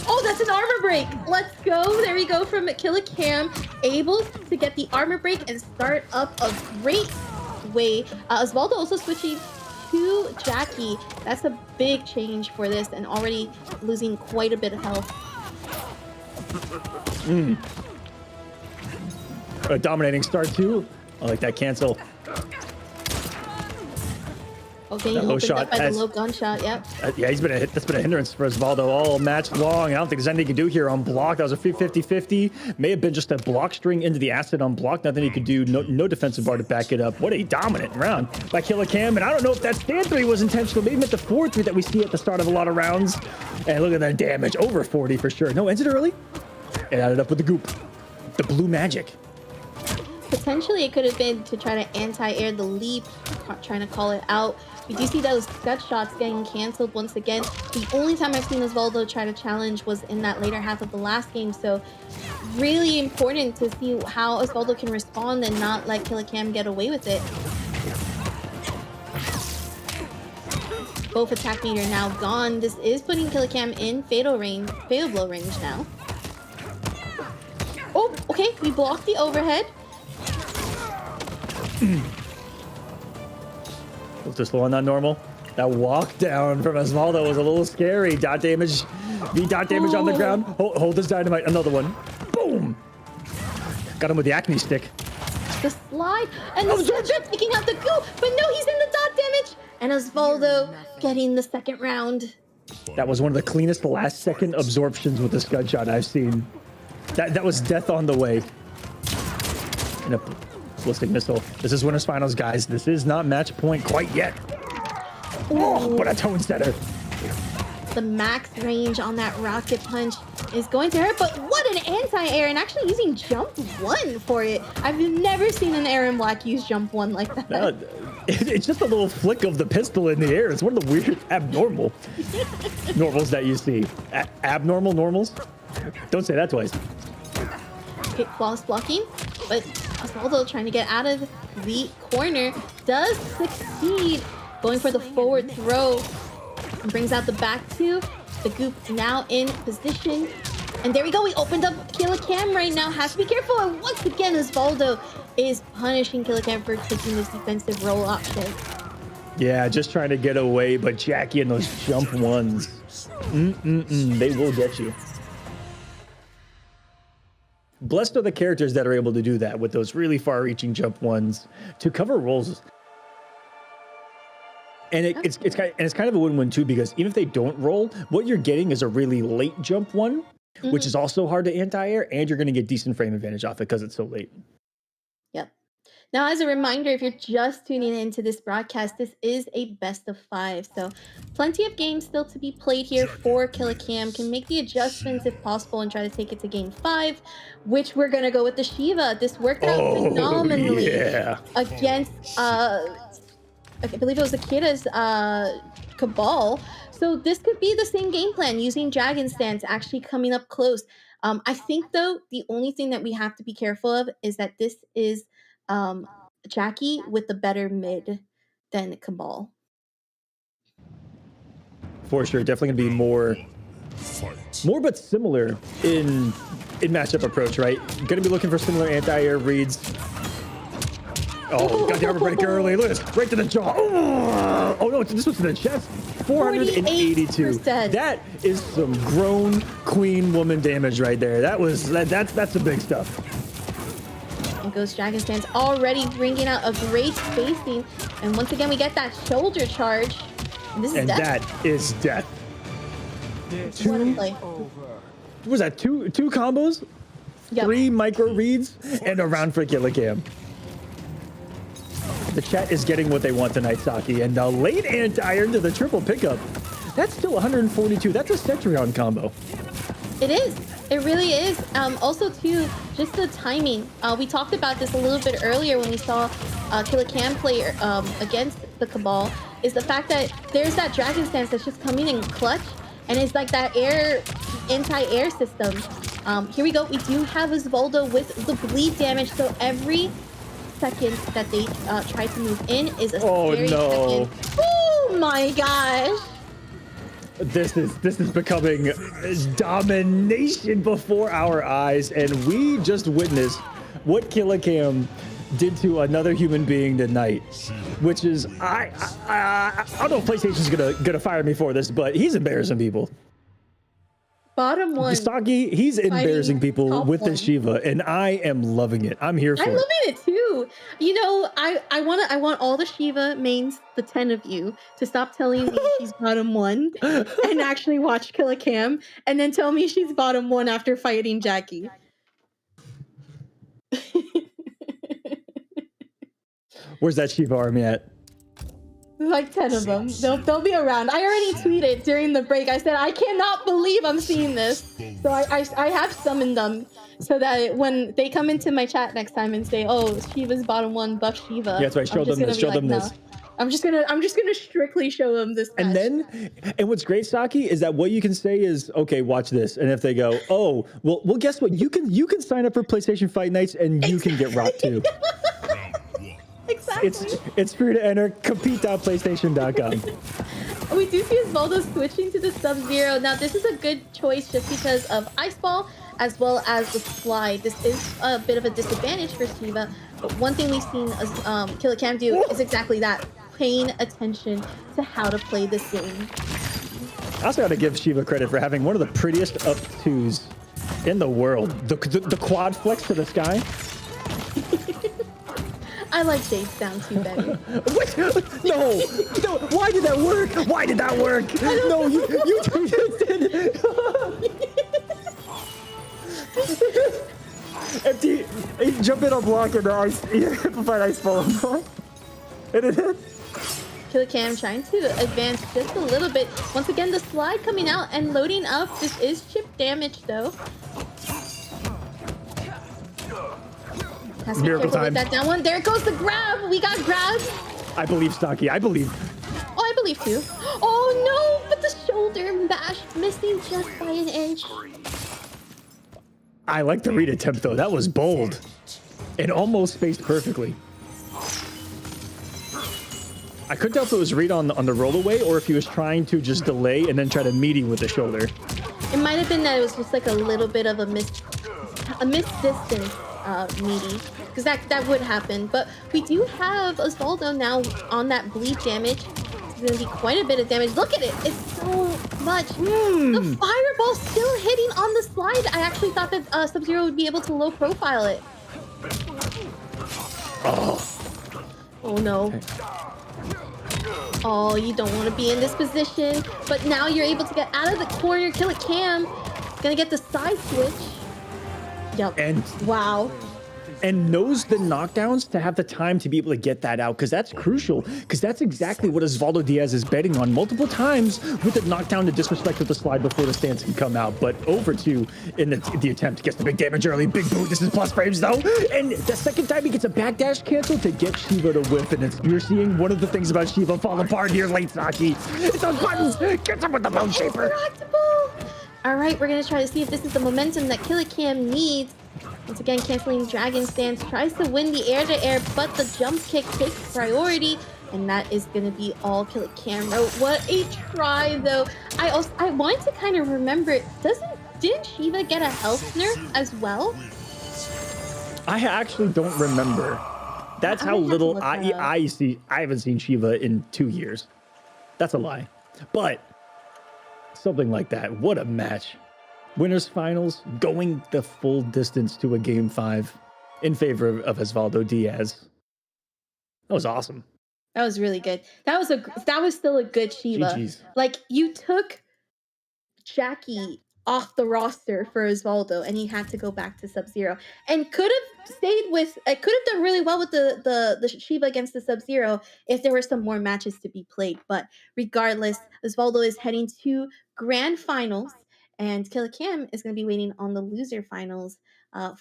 Oh, that's an armor break. Let's go. There we go from Killa, able to get the armor break and start up a great way. Osvaldo also switching to Jackie. That's a big change for this, and already losing quite a bit of health. A dominating start too. I like that cancel. Okay, That low opened shot up by the has- low gunshot. Yep. Yeah, that's been a hindrance for Osvaldo all match long. I don't think there's anything he can do here on block. That was a 50-50. May have been just a block string into the acid on block. Nothing he could do. No defensive bar to back it up. What a dominant round by Killa. And I don't know if that stand 3 was intentional. Maybe meant the 4-3 that we see at the start of a lot of rounds. And look at that damage. Over 40 for sure. No, ends it early. And added up with the goop. The blue magic. Potentially, it could have been to try to anti-air the leap, trying to call it out. We do see those gut shots getting canceled once again. The only time I've seen Osvaldo try to challenge was in that later half of the last game. So really important to see how Osvaldo can respond and not let Killa get away with it. Both attack meter now gone. This is putting Killa in fatal blow range now. Oh, okay, we blocked the overhead. Was this one not normal? That walk down from Osvaldo was a little scary. Dot damage. The dot damage on the ground. Hold this dynamite. Another one. Boom. Got him with the acne stick. The slide and the Joppo taking out the goo, but no, he's in the dot damage. And Osvaldo getting the second round. That was one of the cleanest last second absorptions with this gunshot I've seen. That was death on the way. And a ballistic missile. This is winners finals, guys. This is not match point quite yet. Oh, what a tone setter. The max range on that rocket punch is going to hurt, but what an anti-air, and actually using jump 1 for it. I've never seen an Air and Black use jump 1 like that. It's just a little flick of the pistol in the air. It's one of the weird abnormal normals that you see. Abnormal normals? Don't say that twice. Okay, flawless blocking, but Osvaldo trying to get out of the corner does succeed. Going for the forward throw. Brings out the back 2. The goop now in position. And there we go. We opened up Killa right now. Has to be careful. And once again, Osvaldo is punishing Killa for taking this defensive role option. Yeah, just trying to get away, but Jackie and those jump ones. They will get you. Blessed are the characters that are able to do that with those really far-reaching jump ones to cover rolls. And it's kind of a win-win too, because even if they don't roll, what you're getting is a really late jump one, which is also hard to anti-air, and you're going to get decent frame advantage off it because it's so late. Yep. Now, as a reminder, if you're just tuning into this broadcast, this is a best of 5. So plenty of games still to be played here for Killa. Can make the adjustments if possible and try to take it to game 5, which we're going to go with the Shiva. This worked out phenomenally against, I believe it was Akita's Cabal. So this could be the same game plan, using Dragon Stance, actually coming up close. I think, though, the only thing that we have to be careful of is that this is Jackie with the better mid than Cabal. For sure, definitely gonna be more but similar in matchup approach, right? Gonna be looking for similar anti-air reads. Oh, got the armor break early. Look at this, right to the jaw. Oh no, this was to the chest. 482. That is some grown queen woman damage right there. That's the big stuff. And goes Dragon Stance, already bringing out a great spacing. And once again, we get that shoulder charge. And this is death. That is death. What a play. What was that? Two combos? Yep. 3 micro reads and a round for Killa. The chat is getting what they want tonight, Saki. And the late anti-air into the triple pickup. That's still 142. That's a Cetrion combo. It is. It really is. Also, too, just the timing. We talked about this a little bit earlier when we saw Killa play against the Cabal, is the fact that there's that Dragon Stance that's just coming in clutch, and it's like that anti-air system. Here we go. We do have Osvaldo with the bleed damage, so every second that they try to move in is a scary second. Oh my gosh! This is becoming domination before our eyes, and we just witnessed what Killa did to another human being tonight, which is I don't know if PlayStation's gonna fire me for this, but he's embarrassing people. Bottom one. Saki, he's embarrassing people top with one. this Shiva, and I am loving it. I'm here for I'm it. loving it too. You know, I want all the Shiva mains, the 10 of you, to stop telling me she's bottom one and actually watch Killa Cam and then tell me she's bottom one after fighting Jackie. Where's that Shiva army at? Like 10 of them. They'll be around. I already tweeted during the break. I said, I cannot believe I'm seeing this. So I have summoned them so that when they come into my chat next time and say, oh, Shiva's bottom one, buff Shiva. Yeah, that's right. Show them this. Show them this. I'm just gonna strictly show them this match. And what's great, Saki, is that what you can say is, okay, watch this. And if they go, oh, well, guess what? You can sign up for PlayStation Fight Nights and you can get rocked too. Exactly. It's free to enter. Compete.playstation.com. We do see Osvaldo switching to the Sub-Zero. Now, this is a good choice just because of Ice Ball as well as the slide. This is a bit of a disadvantage for Shiva, but one thing we've seen Killa Cam do is exactly that, paying attention to how to play this game. I also got to give Shiva credit for having one of the prettiest up twos in the world. The quad flex to the sky. I like Jade's down too, Betty. What? No. Why did that work? Why did that work? No, you did it. Empty. Jump in on block and amplified ice ball. Hit it. Killa Cam trying to advance just a little bit. Once again, the slide coming out and loading up. This is chip damage though. Has to be Miracle careful time. with that down one. There goes the grab. We got grabbed. I believe, Stocky. I believe. Oh, I believe too. Oh no, but the shoulder mash missing just by an inch. I like the read attempt though. That was bold. It almost spaced perfectly. I couldn't tell if it was read on the rollaway or if he was trying to just delay and then try to meet him with the shoulder. It might have been that it was just like a little bit of a missed distance. Meaty, because that would happen, but we do have Osvaldo now on that bleed damage. It's going to be quite a bit of damage. Look at it, it's so much. The fireball still hitting on the slide. I actually thought that Sub-Zero would be able to low profile it. Oh no. Okay. Oh, you don't want to be in this position, but now you're able to get out of the corner. Killa Cam gonna get the side switch. Yep. And wow. And knows the knockdowns to have the time to be able to get that out, because that's crucial, because that's exactly what Osvaldo Diaz is betting on multiple times with the knockdown to disrespect with the slide before the stance can come out. But over two in the attempt, gets the big damage early, big boot. This is plus frames though, and the second time he gets a backdash cancel to get Shiva to whiff, and you're seeing one of the things about Shiva fall apart here late, Saki. It's those buttons. Get him with the bone shaper. All right, we're gonna try to see if this is the momentum that Killa Cam needs. Once again, canceling Dragon Stance, tries to win the air-to-air, but the jump kick takes priority, and that is going to be all Killa Cam wrote. What a try, though. I wanted to kind of remember, didn't Shiva get a health nerf as well? I actually don't remember. That's how little I see. I haven't seen Shiva in 2 years. That's a lie. But something like that. What a match. Winners finals, going the full distance to a game 5 in favor of Osvaldo Diaz. That was awesome. That was really good. That was still a good Shiva. GG's. Like, you took Jackie off the roster for Osvaldo, and he had to go back to Sub-Zero, and could have done really well with the Shiva against the Sub-Zero if there were some more matches to be played. But regardless, Osvaldo is heading to grand finals. And Killa Cam is going to be waiting on the loser finals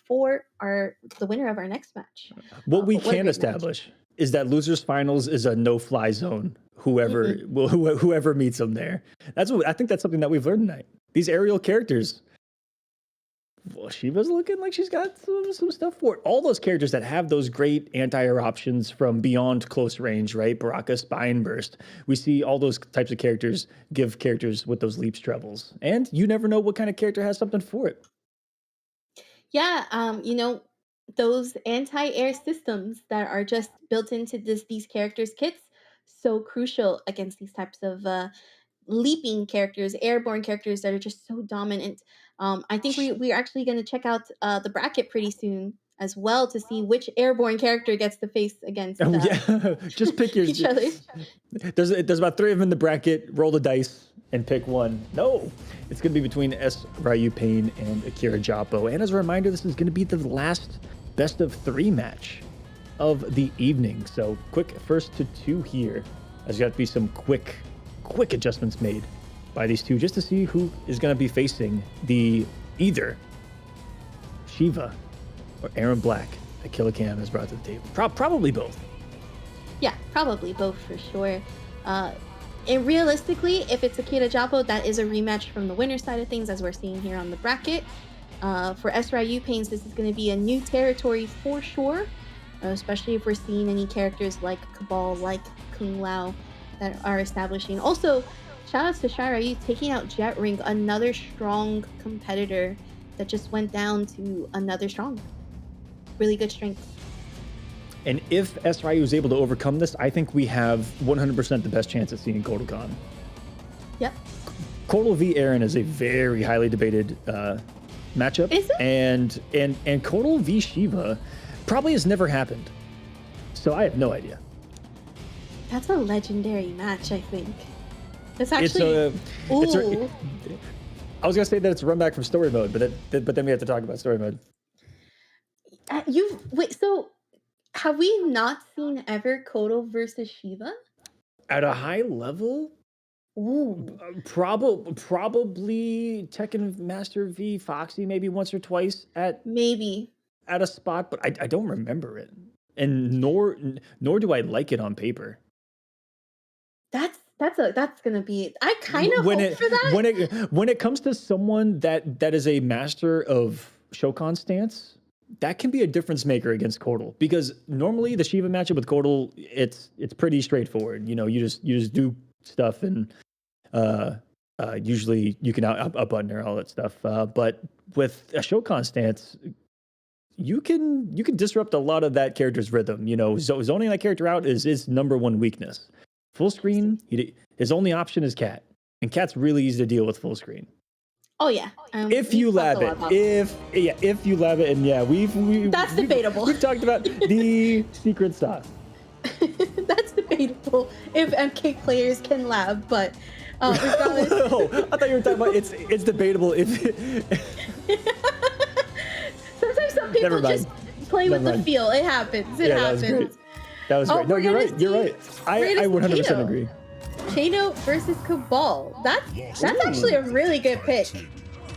for the winner of our next match. What we can establish is that losers finals is a no-fly zone. Whoever meets them there. I think that's something that we've learned tonight. These aerial characters. Well, Shiva's looking like she's got some stuff for it. All those characters that have those great anti-air options from beyond close range, right? Baraka, Spine Burst. We see all those types of characters give characters with those leaps, trebles. And you never know what kind of character has something for it. Yeah, those anti-air systems that are just built into these characters' kits, so crucial against these types of leaping characters, airborne characters that are just so dominant. I think we're actually going to check out the bracket pretty soon as well to see which airborne character gets to face against Oh yeah, just pick your. each other. There's about 3 of them in the bracket. Roll the dice and pick one. No, it's gonna be between SRU Pain and Akira Joppo. And as a reminder, this is gonna be the last best of 3 match of the evening. So quick first to 2 here. There's got to be some quick adjustments made by these two just to see who is gonna be facing the either Shiva or Aaron Black that Killa Cam has brought to the table. Probably both. Yeah, probably both for sure. And realistically, if it's Akita Joppo, that is a rematch from the winner's side of things, as we're seeing here on the bracket. For SRU Pains, this is going to be a new territory for sure, especially if we're seeing any characters like Cabal, like Kung Lao, that are establishing. Also, shout outs to SRU taking out Jet Ring, another strong competitor that just went down to another strong. Really good strength. And if SRU is able to overcome this, I think we have 100% the best chance of seeing Kotal. Yep. Kotal v Aaron is a very highly debated matchup. Is it? And Kotal v Shiva probably has never happened. So I have no idea. That's a legendary match, I think. It's actually. Ooh. I was gonna say that it's a run back from story mode, but then we have to talk about story mode. So have we not seen ever Kotal versus Shiva At a high level? Ooh. Probably Tekken Master v Foxy maybe once or twice at a spot, but I don't remember it, and nor do I like it on paper. That's gonna be. I kind of hope for that. When it comes to someone that is a master of Shokan stance, that can be a difference maker against Kotal, because normally the Shiva matchup with Kotal, it's pretty straightforward. You know, you just do stuff, and usually you can up button her, all that stuff. But with a Shokan stance, you can disrupt a lot of that character's rhythm. You know, zoning that character out is his number one weakness. Full screen, his only option is Cat, and Cat's really easy to deal with full screen. Oh yeah. If you lab it, if you lab it, and yeah, that's debatable. We've talked about the secret sauce. That's debatable if MK players can lab, but regardless. No, I thought you were talking about it's debatable if. Sometimes some people just play with the feel. It happens. It happens. That was great. No, you're right. You're right. I 100% agree. Kano versus Cabal. That's actually a really good pick,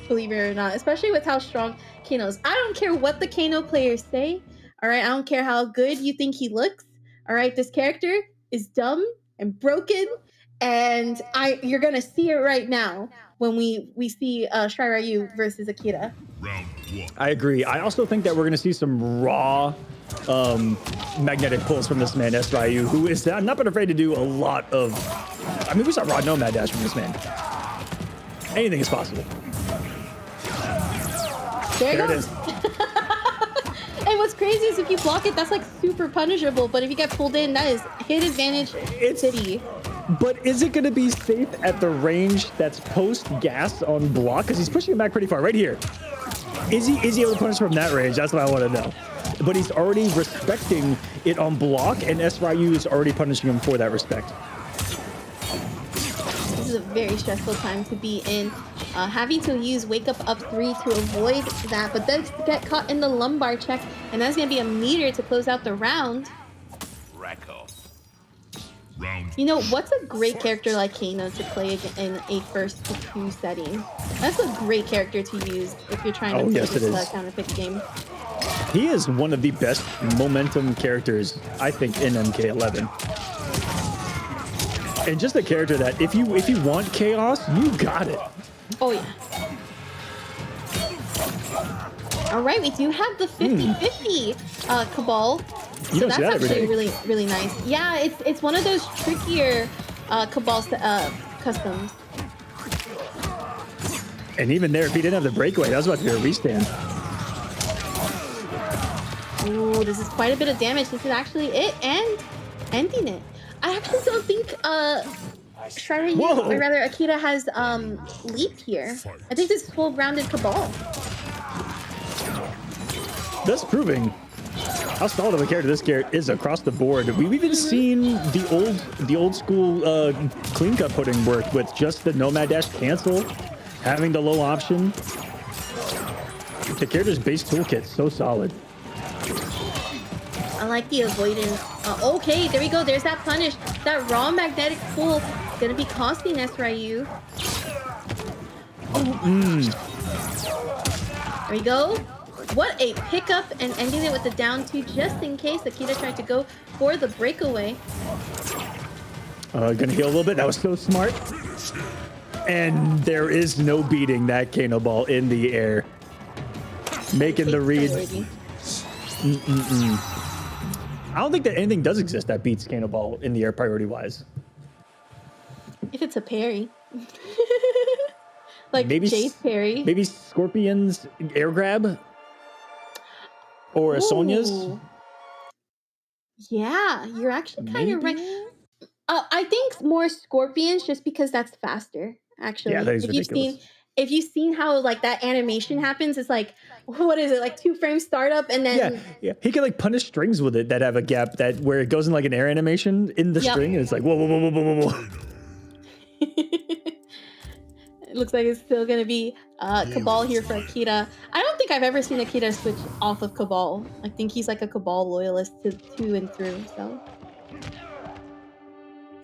believe it or not, especially with how strong Kano is. I don't care what the Kano players say. All right, I don't care how good you think he looks. All right, this character is dumb and broken, and you're gonna see it right now when we see SRU versus Akita. I agree. I also think that we're gonna see some raw magnetic pulls from this man, SRU, who is not been afraid to do a lot of. I mean, we saw raw nomad dash from this man. Anything is possible. There it is. And what's crazy is if you block it, that's like super punishable. But if you get pulled in, that is hit advantage city. But is it going to be safe at the range that's post gas on block? Because he's pushing him back pretty far. Right here. Is he able to punish from that range? That's what I want to know. But he's already respecting it on block, and SRU is already punishing him for that respect. This is a very stressful time to be in. Having to use wake up 3 to avoid that, but then get caught in the lumbar check, and that's going to be a meter to close out the round. You know, what's a great character like Kano to play in a first to 2 setting? That's a great character to use if you're trying to play this counter pick game. He is one of the best momentum characters, I think, in MK11. And just a character that if you want chaos, you got it. Oh yeah. All right, we do have the 50-50 Cabal. So that's actually really nice. Yeah, it's one of those trickier Cabal customs. And even there, if he didn't have the breakaway, that was about to be a restand. Ooh, this is quite a bit of damage. This is actually it and ending it. I actually don't think Shirayu, or Whoa! rather Akita has leaped here. I think this is full-rounded Cabal. Thus proving how solid of a character this character is across the board. We've even seen the old school clean cut pudding work with just the nomad dash cancel, having the low option. The character's base toolkit so solid. I like the avoidance. Okay, there we go. There's that punish. That raw magnetic pull gonna be costing SRU. There we go. What a pickup, and ending it with the down two just in case Akita tried to go for the breakaway. Gonna heal a little bit. That was so smart. And there is no beating that Kano ball in the air. Making the read. I don't think that anything does exist that beats Kano ball in the air priority-wise. If it's a parry. Like Maybe Jade's parry. Maybe Scorpion's air grab? Or a Sonya's? Ooh. Yeah, you're actually kind of right. I think more Scorpions just because that's faster, actually. Yeah, that is ridiculous. If you've seen how like that animation happens, it's like, what is it, like 2-frame startup, and then yeah. He can like punish strings with it that have a gap that where it goes in like an air animation in the string, and it's like whoa, whoa, whoa, whoa, whoa, whoa. It looks like it's still gonna be Cabal here for Akita. I don't think I've ever seen Akita switch off of Cabal. I think he's like a Cabal loyalist to and through. So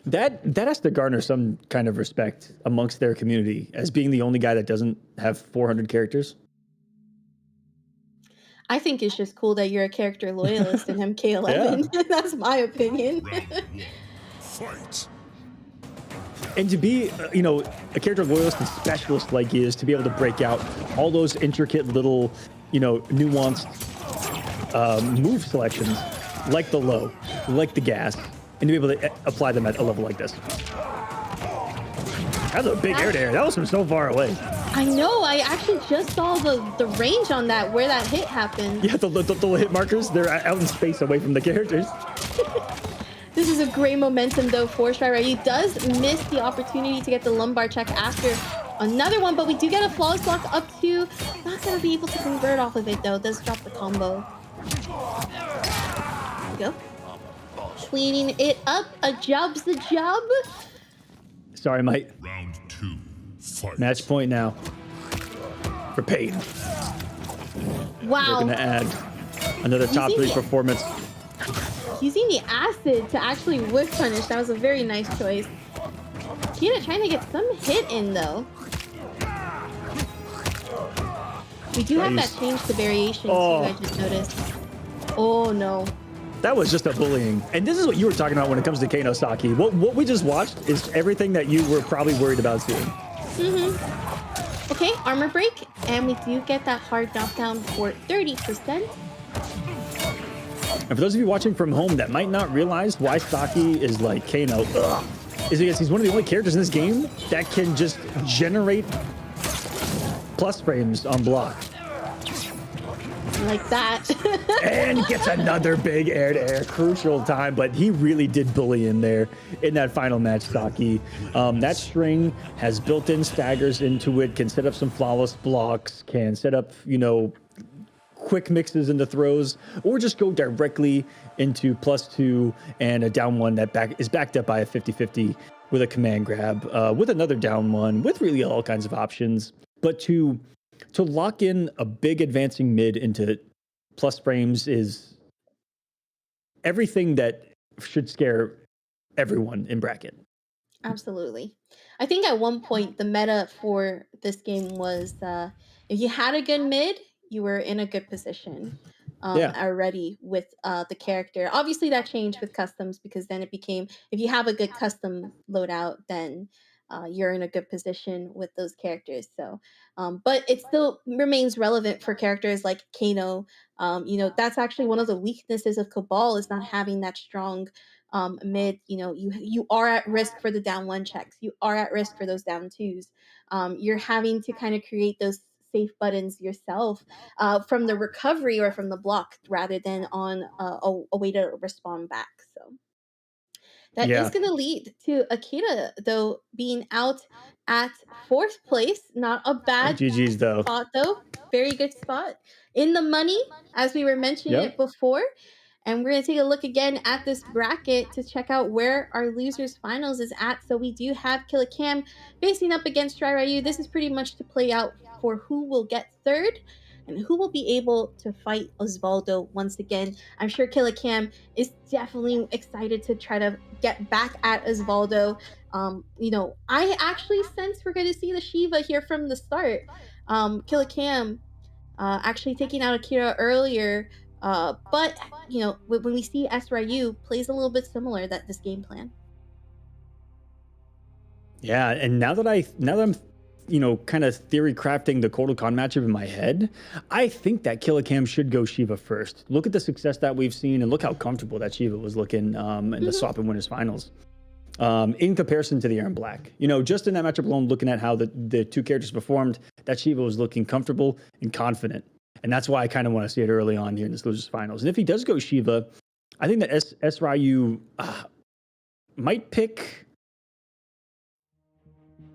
that has to garner some kind of respect amongst their community as being the only guy that doesn't have 400 characters. I think it's just cool that you're a character loyalist in MK11. Yeah. That's my opinion. Fight. And to be, a character loyalist and specialist like he is, to be able to break out all those intricate little, nuanced move selections, like the low, like the gas, and to be able to apply them at a level like this. That was a big air to air. That was from so far away. I know. I actually just saw the range on that, where that hit happened. Yeah, the little hit markers, they're out in space away from the characters. This is a great momentum, though, for Shirayu. He does miss the opportunity to get the lumbar check after another one, but we do get a flawless block up to. Not going to be able to convert off of it, though. Does drop the combo. There we go. Cleaning it up. A job's a job. Sorry, mate. Round 2. Fight. Match point now. For Pain. Wow. They're going to add another top 3 performance. Using the acid to actually whiff punish. That was a very nice choice. Killa trying to get some hit in, though. We do have that change to variation, too, I just noticed. Oh, no. That was just a bullying. And this is what you were talking about when it comes to Kano Saki. What we just watched is everything that you were probably worried about seeing. Okay, armor break. And we do get that hard knockdown for 30%. And for those of you watching from home that might not realize why Saki is like Kano, is because he's one of the only characters in this game that can just generate plus frames on block. Like that. And gets another big air-to-air, crucial time, but he really did bully in there in that final match, Saki. That string has built-in staggers into it, can set up some flawless blocks, can set up, quick mixes into throws, or just go directly into +2 and a down one that is backed up by a 50-50 with a command grab, with another down one, with really all kinds of options. But to lock in a big advancing mid into plus frames is everything that should scare everyone in bracket. Absolutely. I think at one point the meta for this game was if you had a good mid, you were in a good position already with the character. Obviously that changed with customs, because then it became, if you have a good custom loadout, then you're in a good position with those characters. So, but it still remains relevant for characters like Kano. That's actually one of the weaknesses of Cabal, is not having that strong mid. You are at risk for the down one checks. You are at risk for those down twos. You're having to kind of create those safe buttons yourself from the recovery or from the block, rather than on a way to respond back. So That is Yeah. going to lead to Akita, though, being out at 4th place. Not a Oh, bad GG's though. spot, though. Very good spot. In the money, as we were mentioning it Yep. before. And we're going to take a look again at this bracket to check out where our losers finals is at. So we do have Killa Cam facing up against Ryu. This is pretty much to play out for who will get 3rd and who will be able to fight Osvaldo once again. I'm sure Killa Cam is definitely excited to try to get back at Osvaldo. I actually sense we're going to see the Shiva here from the start. Killa Cam actually taking out Akira earlier. But when we see SRU plays a little bit similar that this game plan. Yeah, and now that I'm kind of theory crafting the Kotal Khan matchup in my head, I think that Killa Cam should go Shiva first. Look at the success that we've seen, and look how comfortable that Shiva was looking in the Swap and Winners finals. In comparison to the Aaron Black, just in that matchup alone, looking at how the two characters performed, that Shiva was looking comfortable and confident. And that's why I kind of want to see it early on here in this losers finals. And if he does go Shiva, I think that SRU might pick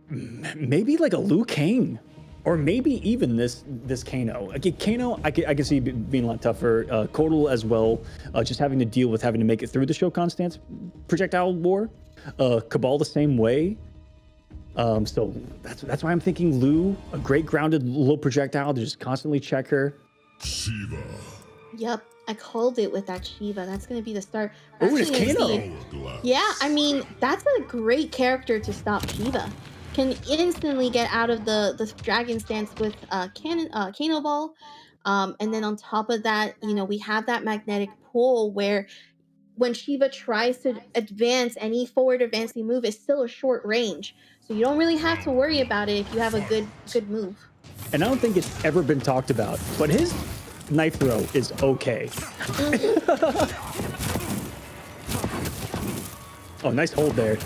maybe like a Liu Kang, or maybe even this Kano. Like Kano, I can see being a lot tougher. Kotal as well, just having to deal with having to make it through the Shokan stance projectile war. Cabal the same way. So that's why I'm thinking Liu, a great grounded low projectile to just constantly check her. Shiva. Yep, I called it with that Shiva. That's going to be the start. Oh, it's Kano. Yeah, I mean, that's a great character to stop Shiva. Can instantly get out of the dragon stance with Kano Ball. And then on top of that, we have that magnetic pull where when Shiva tries to advance, any forward advancing move is still a short range. So you don't really have to worry about it if you have a good move. And I don't think it's ever been talked about, but his knife throw is okay. Oh, nice hold there.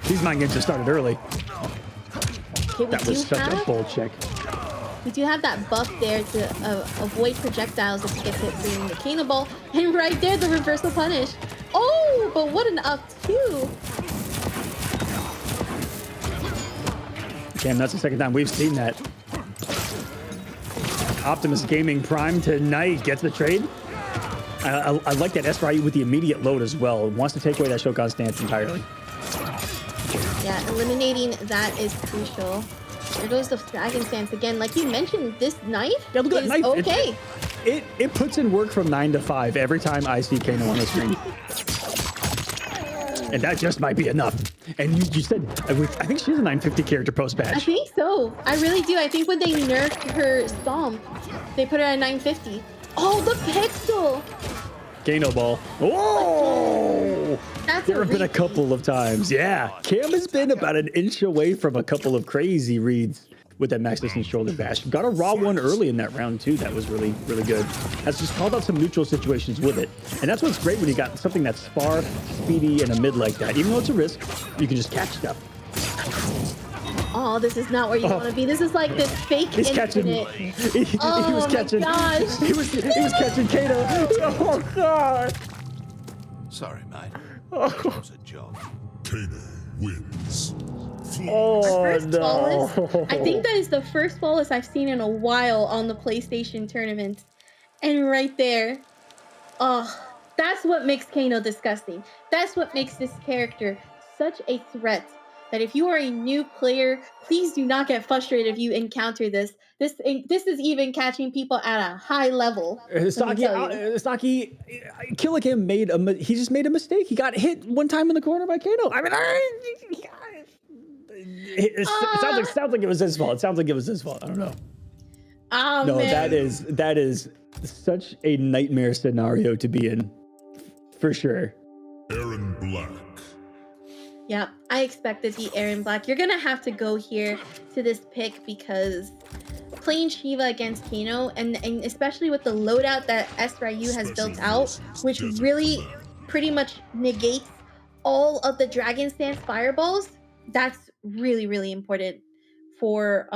These mind games just started early. Okay, That was such a bold check. We do have that buff there to avoid projectiles if he gets hit through the Kano Ball. And right there, the reversal punish. Oh, but what an up two. Damn, that's the second time we've seen that. Optimus Gaming Prime tonight gets the trade. I like that SRU with the immediate load as well. Wants to take away that Shokan stance entirely. Yeah, eliminating that is crucial. There goes the dragon stance again. Like you mentioned, this knife Yeah, look at is that knife. okay. It puts in work from 9 to 5 every time I see Kano on the screen. And that just might be enough. And you said, I think she's a 950 character post badge. I think so. I really do. I think when they nerfed her stomp, they put her at 950. Oh, the pixel! Kano Ball. Oh! There have been a couple of times. Yeah. Cam has been about an inch away from a couple of crazy reads with that max distance shoulder bash. Got a raw one early in that round too. That was really, really good. Has just called out some neutral situations with it. And that's what's great when you got something that's far, speedy, and a mid like that. Even though it's a risk, you can just catch stuff. Oh, this is not where you want to be. This is like this fake He's catching. He was catching. Gosh. He was catching Kano. Oh God. Sorry, mate. It was a joke. Kano wins. Oh First no. flawless. I think that is the first flawless I've seen in a while on the PlayStation tournament. And right there, oh, that's what makes Kano disgusting. That's what makes this character such a threat. That if you are a new player, please do not get frustrated if you encounter this. This is even catching people at a high level. Saki, Killa Cam he just made a mistake. He got hit one time in the corner by Kano. I mean, it sounds like it was his fault. It sounds like it was his fault. I don't know. Oh, no, man. that is such a nightmare scenario to be in, for sure. Aaron Black. Yeah, I expected the Aaron Black. You're going to have to go here to this pick because playing Shiva against Kano, and especially with the loadout that SRU has built out, which really pretty much negates all of the Dragon Stance fireballs, that's really, really important for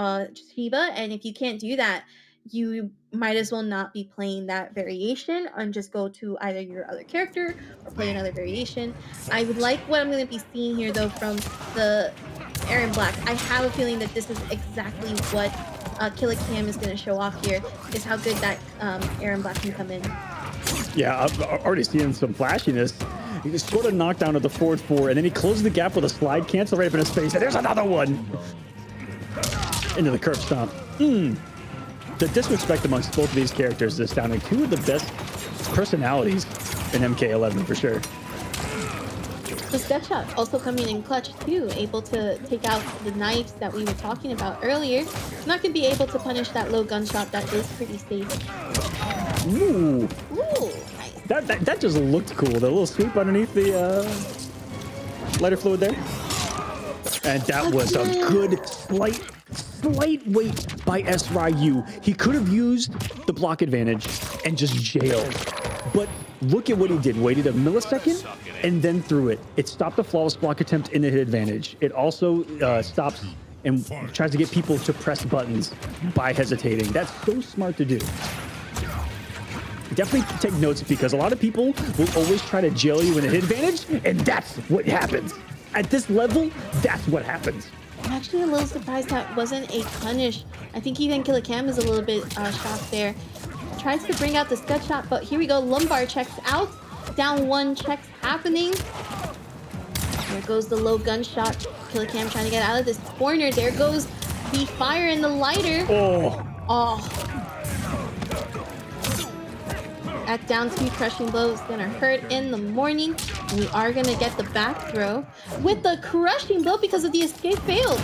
Shiva. And if you can't do that, you might as well not be playing that variation and just go to either your other character or play another variation. I would like what I'm going to be seeing here though from the Aaron Black. I have a feeling that this is exactly what Killa Cam is going to show off here, is how good that Aaron Black can come in. Yeah, I've already seen some flashiness. He scored a knockdown at the forward 4, and then he closed the gap with a slide cancel right up in his face. And there's another one! Into the curb stomp. The disrespect amongst both of these characters is astounding. Two of the best personalities in MK11 for sure. The step shot also coming in clutch too, able to take out the knives that we were talking about earlier. Not going to be able to punish that low gunshot that is pretty safe. Ooh. Ooh, nice. That just looked cool. The little sweep underneath the lighter fluid there. And that was a good slight wait by SRU. He could have used the block advantage and just jailed. But look at what he did. Waited a millisecond and then threw it. It stopped the flawless block attempt in the hit advantage. It also stops and tries to get people to press buttons by hesitating. That's so smart to do. Definitely take notes, because a lot of people will always try to jail you in a hit advantage, and that's what happens. At this level, that's what happens. I'm actually a little surprised that wasn't a punish. I think even Killa Cam is a little bit shocked there. Tries to bring out the scud shot, but here we go. Lumbar checks out. Down one checks happening. There goes the low gunshot. Killa Cam trying to get out of this corner. There goes the fire in the lighter. Oh. That down two crushing blow is gonna hurt in the morning. And we are gonna get the back throw with the crushing blow because of the escape failed.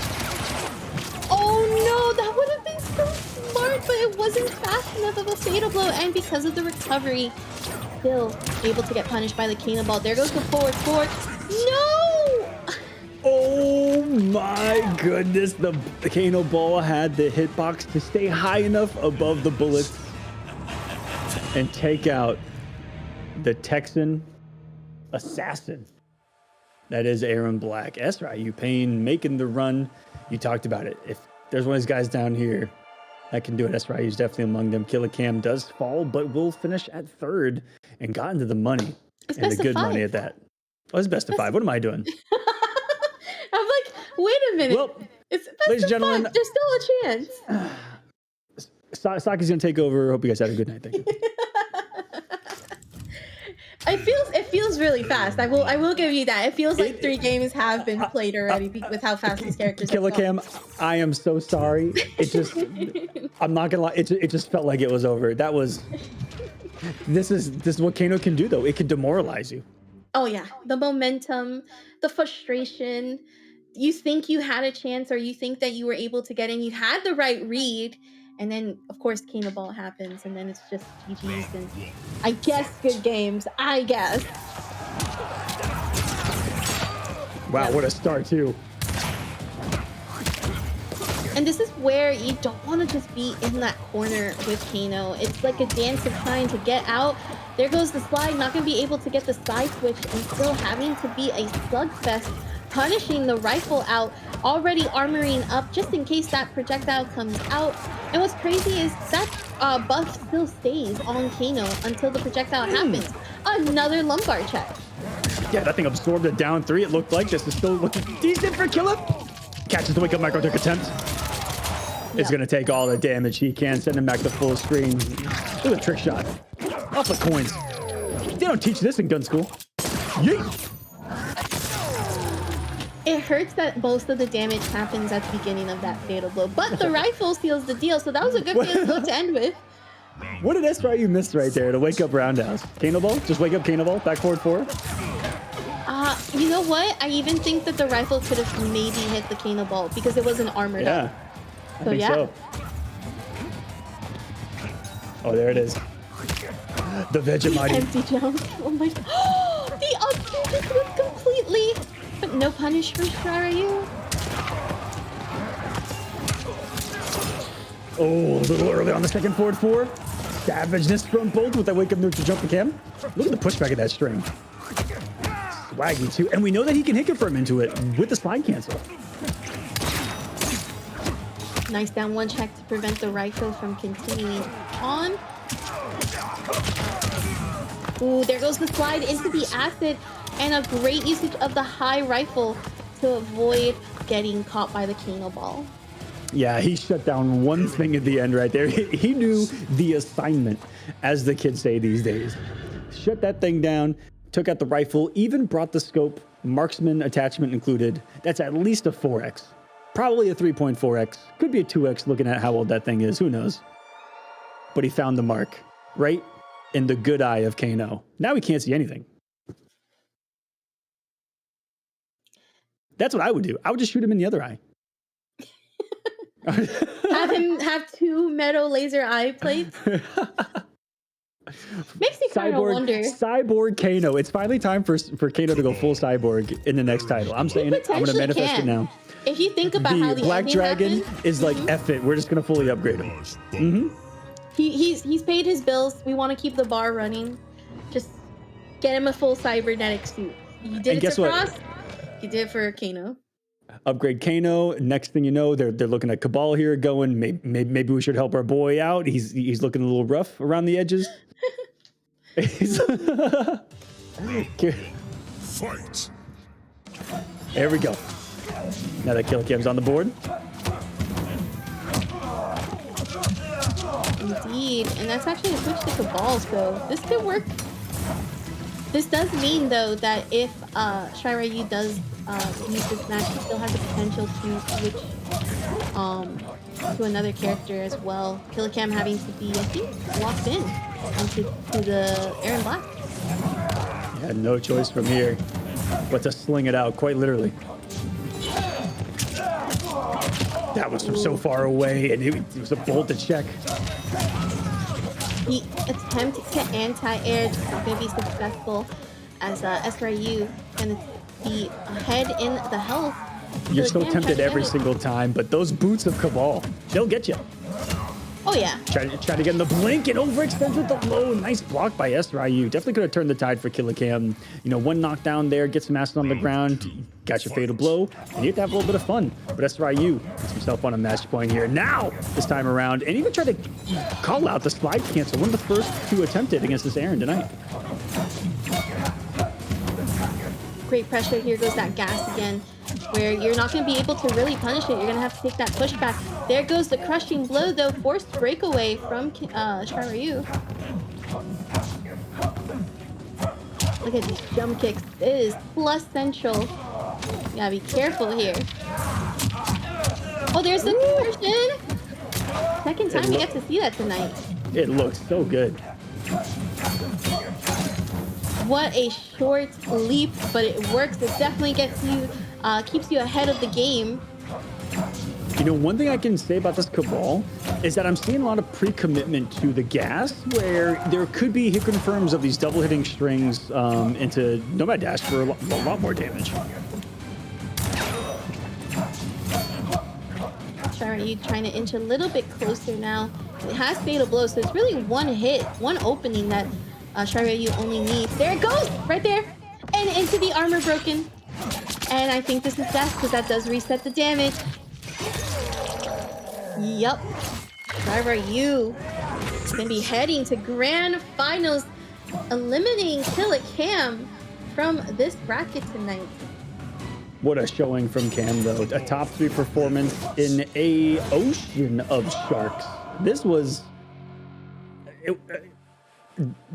Oh no, that would have been so smart, but it wasn't fast enough of a fatal blow. And because of the recovery, still able to get punished by the cannonball. There goes the forward. No! Oh my goodness, the cannonball had the hitbox to stay high enough above the bullets and take out the Texan assassin. That is Aaron Black. SRU Pain making the run. You talked about it. If there's one of these guys down here that can do it, SRU is definitely among them. Killa Cam does fall, but will finish at third and got into the money. It's and the good 5. money at that. Oh, it's best of 5. What am I doing? I'm like, wait a minute. Well, it's best ladies and of 5. gentlemen, There's still a chance. Saki's going to take over. Hope you guys had a good night. Thank you. It feels really fast. I will give you that. It feels like 3 games have been played already with how fast these characters Killa Cam, I am so sorry. It just, I'm not gonna lie. It just felt like it was over. That was. This is what Kano can do though. It can demoralize you. Oh yeah, the momentum, the frustration. You think you had a chance, or you think that you were able to get in. You had the right read. And then, of course, Kano Ball happens, and then it's just GG's and I guess good games. I guess. Wow, Yeah. what a start too. And this is where you don't want to just be in that corner with Kano. It's like a dance of trying to get out. There goes the slide, not going to be able to get the side switch, and still having to be a slugfest, punishing the rifle out, already armoring up just in case that projectile comes out. And what's crazy is that buff still stays on Kano until the projectile happens. Another lumbar check. Yeah, that thing absorbed it down 3. It looked like this is still looking decent for Killa. Catches the wake up micro took attempt. It's going to take all the damage he can, send him back to full screen. Look at the trick shot. Off the coins. They don't teach this in gun school. Yeet. It hurts that most of the damage happens at the beginning of that fatal blow, but the rifle seals the deal, so that was a good fatal blow to end with. What did SRU miss right there to wake up roundhouse? Kano Ball? Just wake up Kano Ball? Back forward 4? You know what? I even think that the rifle could have maybe hit the Kano Ball because it wasn't armored up. I think so. Oh, there it is. The Vegemite. Empty jump. Oh my god. The up just went completely. But no punish for SRU. Oh, a little early on the second forward 4. Savageness from both with that wake up neutral jump to Cam. Look at the pushback of that string. Swaggy too. And we know that he can hit confirm into it with the slide cancel. Nice down one check to prevent the Raikou from continuing on. Ooh, there goes the slide into the acid, and a great usage of the high rifle to avoid getting caught by the Kano ball. Yeah, he shut down one thing at the end right there. He knew the assignment, as the kids say these days. Shut that thing down, took out the rifle, even brought the scope, marksman attachment included. That's at least a 4x. Probably a 3.4x. Could be a 2x looking at how old that thing is. Who knows? But he found the mark, right in the good eye of Kano. Now he can't see anything. That's what I would do. I would just shoot him in the other eye. Have him have 2 metal laser eye plates. Makes me kind of wonder. Cyborg Kano. It's finally time for Kano to go full cyborg in the next title. I'm saying it. I'm going to manifest it now. If you think about how the Black Dragon happened, is like, F it. We're just going to fully upgrade him. He's paid his bills. We want to keep the bar running. Just get him a full cybernetic suit. You did it for Frost. You did it for Kano. Upgrade Kano. Next thing you know, they're looking at Cabal here, going, maybe we should help our boy out. He's looking a little rough around the edges. Fight. There we go. Now that Killa Cam's on the board. Indeed, and that's actually a switch to Cabal, so this could work. This does mean, though, that if SRU does use this match, he still has the potential to switch to another character as well. Killa Cam having to be, I think, locked in to the Aaron Black. Yeah, no choice from here but to sling it out, quite literally. That was from so far away, and it was a bolt to check. The attempt to anti-air is not going to be successful, as SRU going to be ahead in the health. You're so tempted every single time, but those boots of Cabal, they'll get you. Oh, yeah. Try to get in the blink and overextend with the low. Nice block by SRU. Definitely could have turned the tide for Killa Cam. You know, one knockdown there, gets some acid on the ground, got your fatal blow, and you have to have a little bit of fun. But SRU puts himself on a match point here now, this time around, and even tried to call out the slide cancel. One of the first to attempt it against this Aaron tonight. Great pressure. Here goes that gas again, where you're not going to be able to really punish it. You're going to have to take that pushback. There goes the crushing blow, though. Forced breakaway from SRU. Look at these jump kicks. It is plus central. You gotta be careful here. Oh, there's the conversion. Second time we get to see that tonight. It looks so good. What a short leap, but it works. It definitely gets you, keeps you ahead of the game. You know, one thing I can say about this Cabal is that I'm seeing a lot of pre-commitment to the gas, where there could be hit confirms of these double hitting strings into Nomad Dash for a lot more damage. SRU trying to inch a little bit closer now. It has fatal blow, so it's really one hit, one opening that SRU only needs. There it goes, right there, and into the armor broken. And I think this is death, because that does reset the damage. Yup. SRU is going to be heading to grand finals, eliminating Killa Cam from this bracket tonight. What a showing from Cam, though. A top 3 performance in a ocean of sharks. This was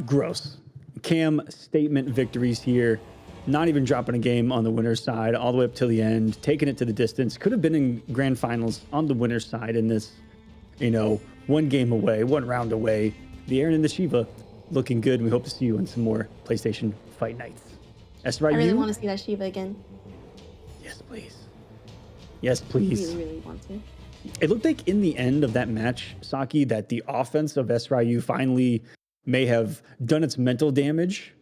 gross. Cam statement victories here. Not even dropping a game on the winner's side all the way up till the end, taking it to the distance. Could have been in grand finals on the winner's side in this, you know, one game away, one round away. The Aaron and the Shiva looking good. And we hope to see you in some more PlayStation Fight Nights. SRU. I really want to see that Shiva again. Yes, please. Yes, please. I really want to. It looked like in the end of that match, Saki, that the offense of SRU finally may have done its mental damage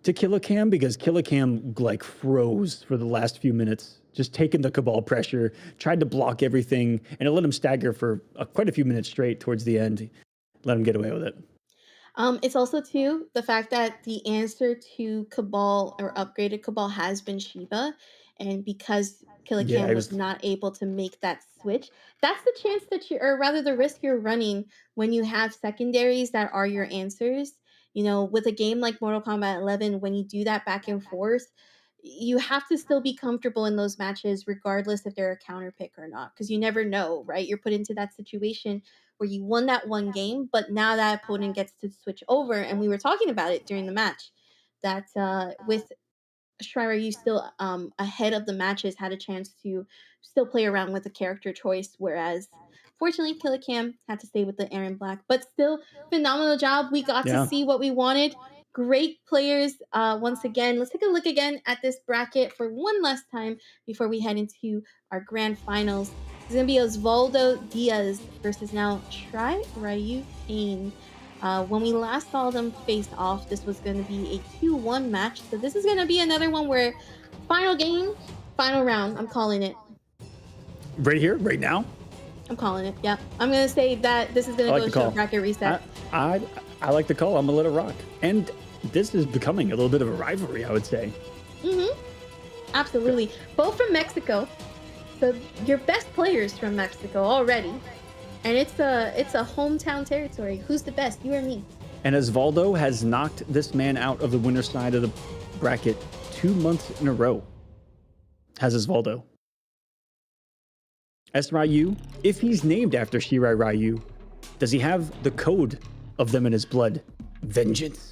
to Killa Cam, because Killa Cam like froze for the last few minutes, just taking the Cabal pressure, tried to block everything, and it let him stagger for quite a few minutes straight towards the end. Let him get away with it. It's also, too, the fact that the answer to Cabal or upgraded Cabal has been Shiva. and because Killa Yeah, it was was. not able to make that switch, that's the chance that you, or rather, the risk you're running when you have secondaries that are your answers. You know, with a game like Mortal Kombat 11, when you do that back and forth, you have to still be comfortable in those matches, regardless if they're a counter pick or not, because you never know, right? You're put into that situation where you won that one game, but now that opponent gets to switch over. And we were talking about it during the match that with Shriver, you still ahead of the matches had a chance to still play around with the character choice, whereas fortunately Killa had to stay with the Aaron Black. But still, phenomenal job. We got to Yeah. see what we wanted. Great players once again. Let's take a look again at this bracket for one last time before we head into our grand finals. It's gonna be Osvaldo Diaz versus now SRU Pain. When we last saw them face off, this was going to be a Q1 match. So this is going to be another one where final game, final round. I'm calling it. Right here, right now. I'm calling it. Yep. I'm going to say that this is going to go to a bracket reset. I like the call. I'm gonna let it rock. And this is becoming a little bit of a rivalry, I would say. Absolutely. Both from Mexico. So your best players from Mexico already. And it's a hometown territory. Who's the best, you or me? And Osvaldo has knocked this man out of the winner's side of the bracket 2 months in a row. Has Osvaldo. SRU, if he's named after Shirai Ryu, does he have the code of them in his blood? Vengeance.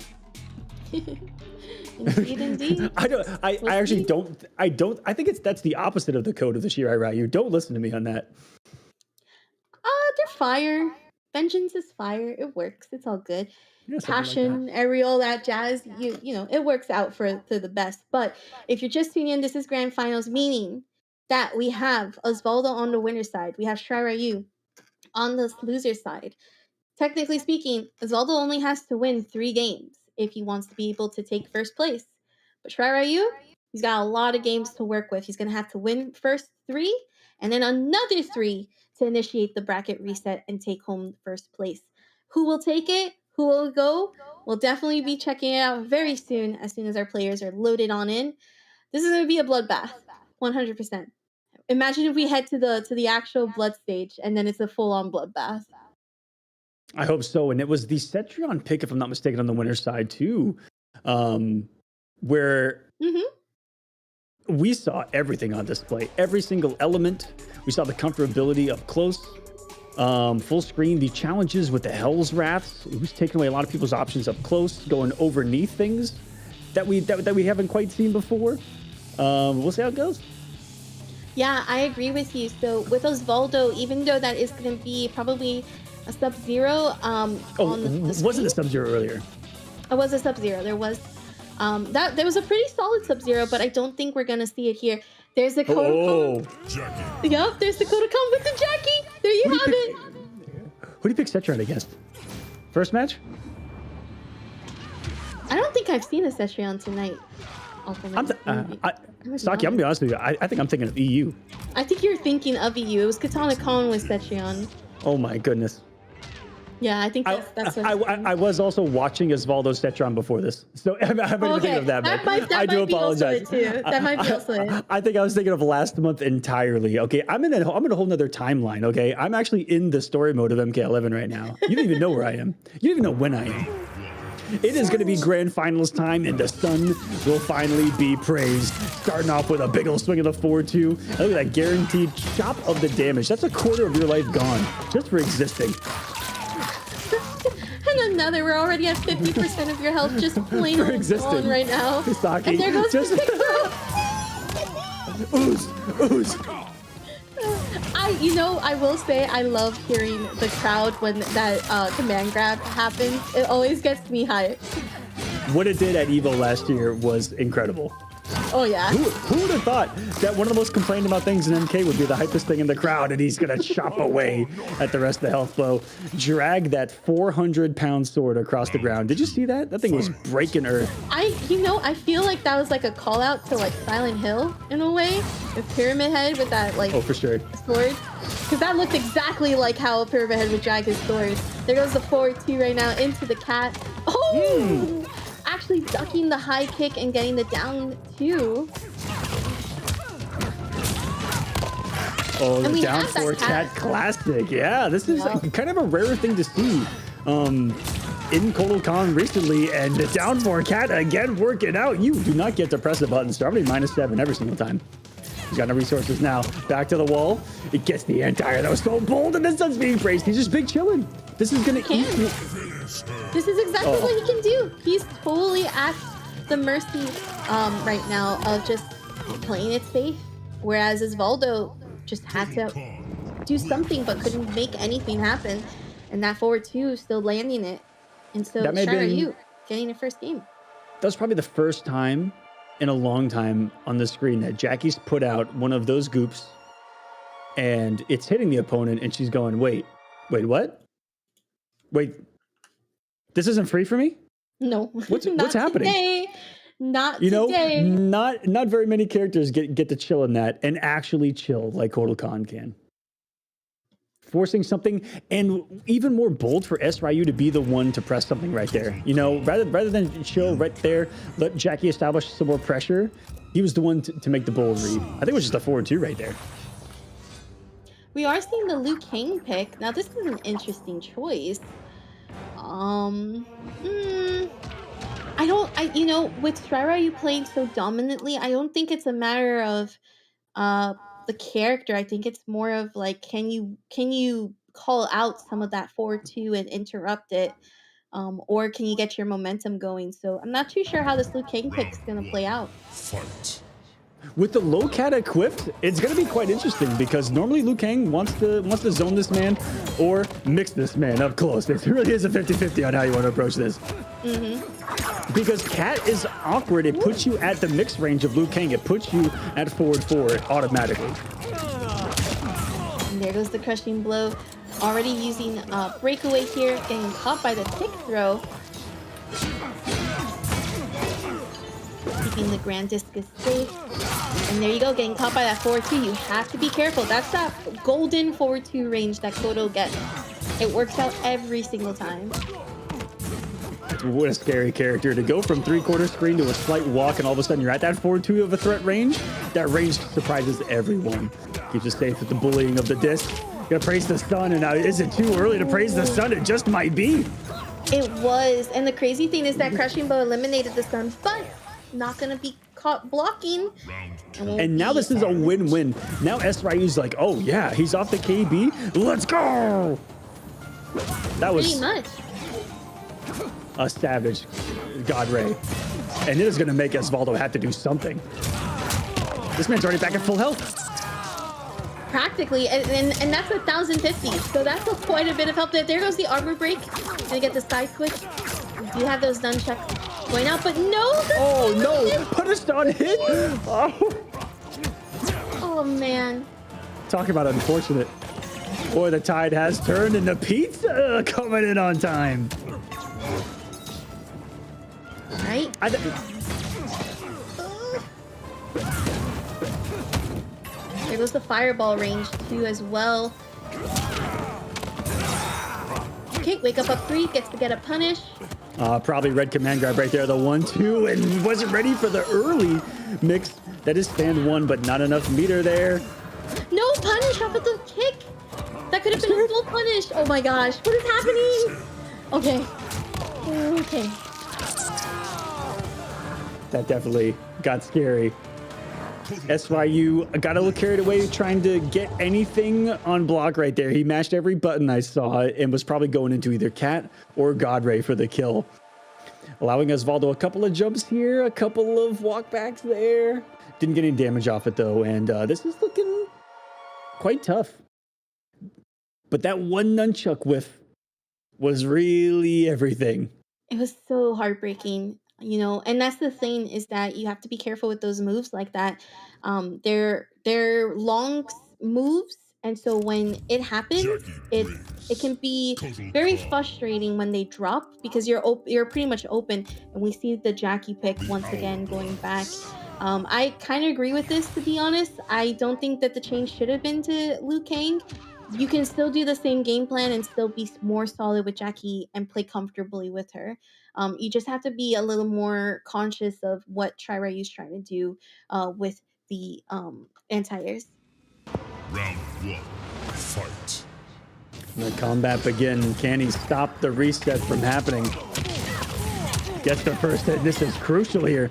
Indeed. I actually don't. I think that's the opposite of the code of the Shirai Ryu. Don't listen to me on that. They're fire. Vengeance is fire. It works. It's all good. Yeah, Passion, like all that jazz. You know, it works out for the best. But if you're just tuning in, this is grand finals, meaning that we have Osvaldo on the winner's side. We have SRU on the loser side. Technically speaking, Osvaldo only has to win 3 games if he wants to be able to take first place. But SRU, he's got a lot of games to work with. He's going to have to win first 3 and then another 3 to initiate the bracket reset and take home first place. Who will take it? Who will go? We'll definitely be checking it out very soon as our players are loaded on in. This is going to be a bloodbath, 100%. Imagine if we head to the actual blood stage and then it's a full-on bloodbath. I hope so. And it was the Cetrion pick, if I'm not mistaken, on the winner's side too, where we saw everything on display, every single element. We saw the comfortability up close, full screen, the challenges with the Hell's Wraths. It was taking away a lot of people's options up close, going underneath things that we haven't quite seen before. We'll see how it goes. Yeah, I agree with you. So with Osvaldo, even though that is going to be probably a Sub-Zero on the screen. Wasn't a Sub-Zero earlier? It was a Sub-Zero. There was there was a pretty solid Sub-Zero, but I don't think we're gonna see it here. There's the Kodakon. Jackie. Yup, there's the Kodakon with the Jackie. There you have it. Who do you pick Cetrion against? First match? I don't think I've seen a Cetrion tonight. Saki, I'm gonna be honest with you. I think I'm thinking of EU. I think you're thinking of EU. It was Katana Khan with Cetrion. Oh my goodness. Yeah, I think that's what I was also watching Osvaldo Cetrion before this, so I'm thinking of that. That do might be apologize. Also it too. That might be also it. I think I was thinking of last month entirely. Okay, I'm in a whole nother timeline. Okay, I'm actually in the story mode of MK11 right now. You don't even know where I am. You don't even know when I am. It is going to be grand finals time, and the sun will finally be praised. Starting off with a big old swing of the 4-2. Look at that guaranteed chop of the damage. That's a quarter of your life gone just for existing. And another, we're already at 50% of your health just plain gone right now. Saki, and there goes just ooze. I will say I love hearing the crowd when that command grab happens. It always gets me hyped. What it did at EVO last year was incredible. Oh yeah. Who would have thought that one of the most complained about things in MK would be the hypest thing in the crowd, and he's gonna chop away at the rest of the health blow, drag that 400-pound sword across the ground. Did you see that? That thing was breaking earth. I feel like that was like a call out to like Silent Hill in a way, with Pyramid Head with that like for sure sword, because that looked exactly like how a Pyramid Head would drag his sword. There goes the 4-2 right now into the cat. Oh. Actually ducking the high kick and getting the down 2. Oh, And the we down had that four cat classic. Yeah, this is kind of a rare thing to see in Kotal Khan recently. And the down four cat again working out. You do not get to press the button. Starting -7 every single time. He's got no resources now. Back to the wall. It gets the entire. That was so bold, and the sun's being praised. He's just big chilling. This is gonna eat. This is exactly what he can do. He's totally at the mercy right now of just playing it safe, whereas Osvaldo just had to do something but couldn't make anything happen, and that forward two still landing it, and so That may have been- SRU getting the first game. That was probably the first time in a long time on the screen that Jackie's put out one of those goops and it's hitting the opponent and she's going, wait, what? Wait, this isn't free for me? No, What's not happening? Today. Not You know, today. not very many characters get to chill in that and actually chill like Kotal Khan can. Forcing something, and even more bold for SRU to be the one to press something right there. You know, rather than chill right there, let Jackie establish some more pressure, he was the one to make the bold read. I think it was just a forward two right there. We are seeing the Liu Kang pick. Now, this is an interesting choice. You know, with SRU playing so dominantly, I don't think it's a matter of the character. I think it's more of like, can you call out some of that forward two and interrupt it, or can you get your momentum going? So I'm not too sure how this Liu Kang pick is gonna play out. Fight. With the low cat equipped, it's going to be quite interesting because normally Liu Kang wants to zone this man or mix this man up close. It really is a 50-50 on how you want to approach this. Because cat is awkward. It puts you at the mix range of Liu Kang. It puts you at forward automatically. And there goes the crushing blow. Already using breakaway here, getting caught by the tick throw. Keeping the Grand Discus safe. And there you go, getting caught by that forward two. You have to be careful. That's that golden forward two range that Koto gets. It works out every single time. What a scary character to go from 3/4 screen to a slight walk, and all of a sudden you're at that forward two of a threat range. That range surprises everyone. Keeps us safe with the bullying of the disc. Gonna praise the sun, and now is it too early to praise the sun? It just might be. It was, and the crazy thing is that crushing blow eliminated the sun, but not gonna be caught blocking. And now this is a win-win. Now SRU's like, oh yeah, he's off the KB. Let's go. That was Pretty much. a savage God Ray. And it is gonna make Osvaldo have to do something. This man's already back at full health. Practically, and that's 1,050. So that's quite a bit of help there. There goes the armor break. Gonna get the side switch. We do have those nunchucks going out, but no! Oh no! Punished on hit! Oh man. Talk about unfortunate. Boy, the tide has turned and the pizza coming in on time. Right? There goes the fireball range too as well. Okay, wake up 3, gets to get a punish. Probably red command grab right there, the 1-2, and wasn't ready for the early mix. That is stand 1, but not enough meter there. No punish off of the kick. That could have been a full punish. Oh my gosh, what is happening? Okay. Okay. That definitely got scary. SRU got a little carried away trying to get anything on block right there. He mashed every button I saw and was probably going into either Cat or God Ray for the kill. Allowing Osvaldo a couple of jumps here, a couple of walkbacks there. Didn't get any damage off it though, and this is looking quite tough. But that one nunchuck whiff was really everything. It was so heartbreaking, you know, and that's the thing is that you have to be careful with those moves like that. They're long moves, and so when it happens, it can be very frustrating when they drop because you're pretty much open, and we see the Jackie pick once again going back. I kind of agree with this, to be honest. I don't think that the change should have been to Liu Kang. You can still do the same game plan and still be more solid with Jackie and play comfortably with her. You just have to be a little more conscious of what Ryu is trying to do with the anti-airs. Round one, fight. The combat begin. Can he stop the reset from happening? Gets the first hit. This is crucial here.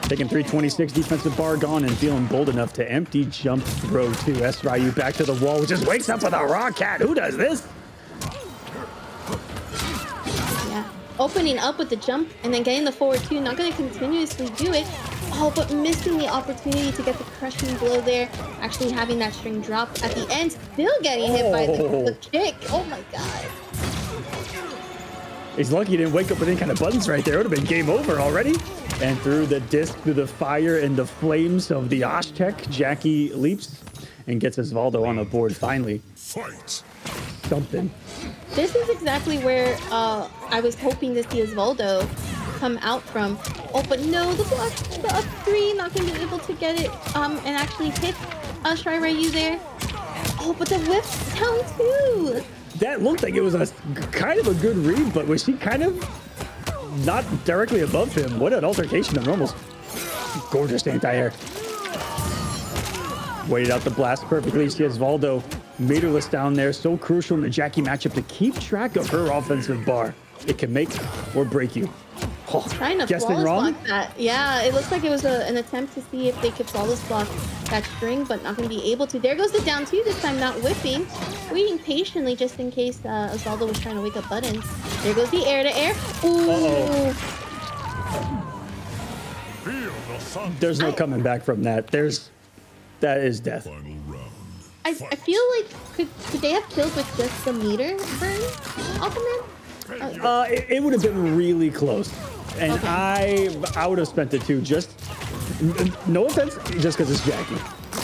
Taking 326 defensive bar gone and feeling bold enough to empty jump throw to SRU back to the wall, which just wakes up with a raw cat. Who does this? Yeah, opening up with the jump and then getting the forward two. Not going to continuously do it. Oh, but missing the opportunity to get the crushing blow there. Actually having that string drop at the end. Still getting hit by the kick. Oh my god. He's lucky he didn't wake up with any kind of buttons right there. It would have been game over already. And through the disc, through the fire and the flames of the Aztec, Jackie leaps and gets Osvaldo on the board finally. Fight. Something. This is exactly where I was hoping to see Osvaldo come out from. Oh, but no, the block, the up three, not going to be able to get it and actually hit SRU there. Oh, but the whip down too. That looked like it was a kind of a good read, but was he kind of not directly above him? What an altercation of normals. Gorgeous anti-air. Waited out the blast perfectly. See Osvaldo meterless down there. So crucial in the Jackie matchup to keep track of her offensive bar. It can make or break you. Oh, trying to guessing flawless wrong? block that. Yeah, it looks like it was an attempt to see if they could flawless block that string, but not going to be able to. There goes the down two, this time not whipping. Waiting patiently just in case Osvaldo was trying to wake up buttons. There goes the air to air. Ooh. There's no coming back from that. That is death. Final round. I feel like could they have killed with just the meter burn off of him? It would have been really close. And Okay. I would have spent it too. Just no offense, just because it's Jackie.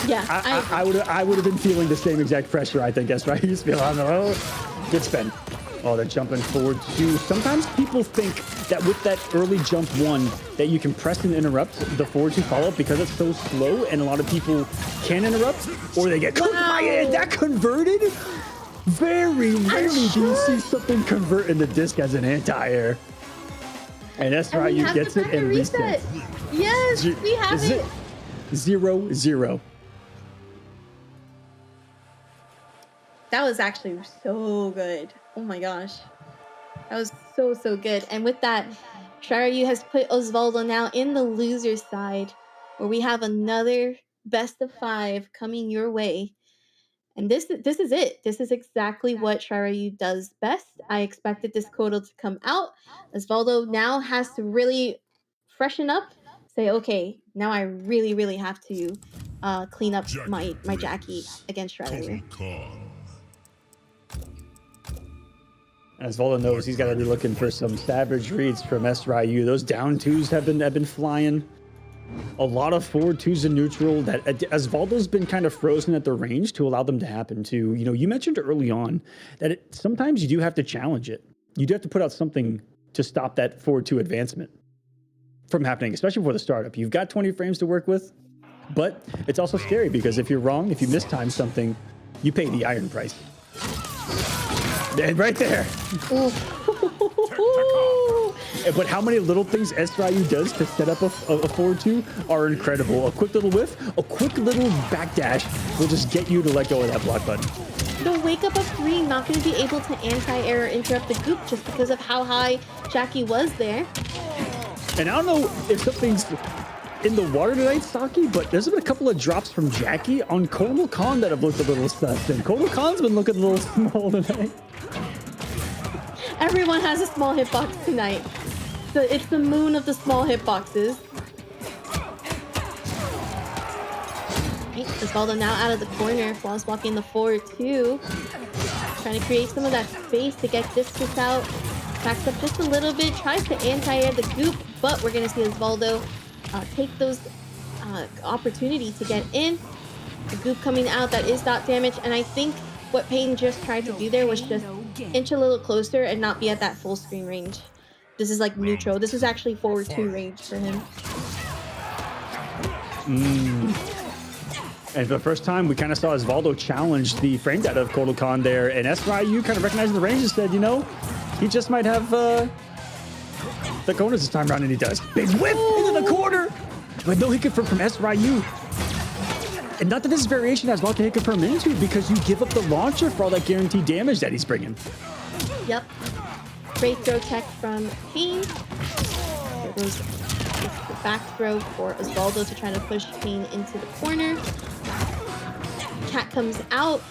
Yeah, I would have been feeling the same exact pressure. I think that's right. You feel on the good spin. Oh, they're jumping forward too. Sometimes people think that with that early jump one that you can press and interrupt the forward two follow up because it's so slow, and a lot of people can interrupt or they get cooked by it. And that converted. Very rarely do you see something convert in the disc as an anti-air. And that's right, you gets it and resets. Yes, we have it. 0-0. That was actually so good. Oh my gosh. That was so good. And with that, SRU has put Osvaldo now in the loser's side, where we have another best of 5 coming your way. And this is it. This is exactly what SRU does best. I expected this Kodo to come out. Osvaldo now has to really freshen up, say, okay, now I really have to clean up my Jackie against SRU. As Osvaldo knows, he's got to be looking for some savage reads from SRU. Those down twos have been flying. A lot of forward twos in neutral that Osvaldo's been kind of frozen at the range to allow them to happen too. You know, you mentioned early on that sometimes you do have to challenge it. You do have to put out something to stop that forward two advancement from happening, especially before the startup. You've got 20 frames to work with, but it's also scary because if you're wrong, if you mistime something, you pay the iron price. And right there. But how many little things SRU does to set up a forward two are incredible. A quick little whiff, a quick little backdash will just get you to let go of that block button. The wake up of 3 not going to be able to anti-air interrupt the goop just because of how high Jackie was there. And I don't know if something's in the water tonight, Saki, but there's been a couple of drops from Jackie on Kotal Khan that have looked a little sus. And Kotal Khan's been looking a little small tonight. Everyone has a small hitbox tonight. So it's the moon of the small hitboxes. Osvaldo now out of the corner, whilst walking the forward two. Trying to create some of that space to get distance out. Backs up just a little bit, tries to anti-air the goop, but we're going to see Osvaldo take those opportunity to get in. The goop coming out, that is dot damage, and I think what Pain just tried to do there was just inch a little closer and not be at that full screen range. This is like neutral. This is actually forward 2 range for him. And for the first time, we kind of saw Osvaldo challenge the frame data of Kotal Khan there, and SRU kind of recognizing the range and said, you know, he just might have the corners this time around, and he does. Big whip into the corner! But no hit confirmed from SRU. And not that this variation has a lot to hit confirm into, because you give up the launcher for all that guaranteed damage that he's bringing. Yep. Great throw tech from Pain. There goes the back throw for Osvaldo to try to push Pain into the corner. Cat comes out.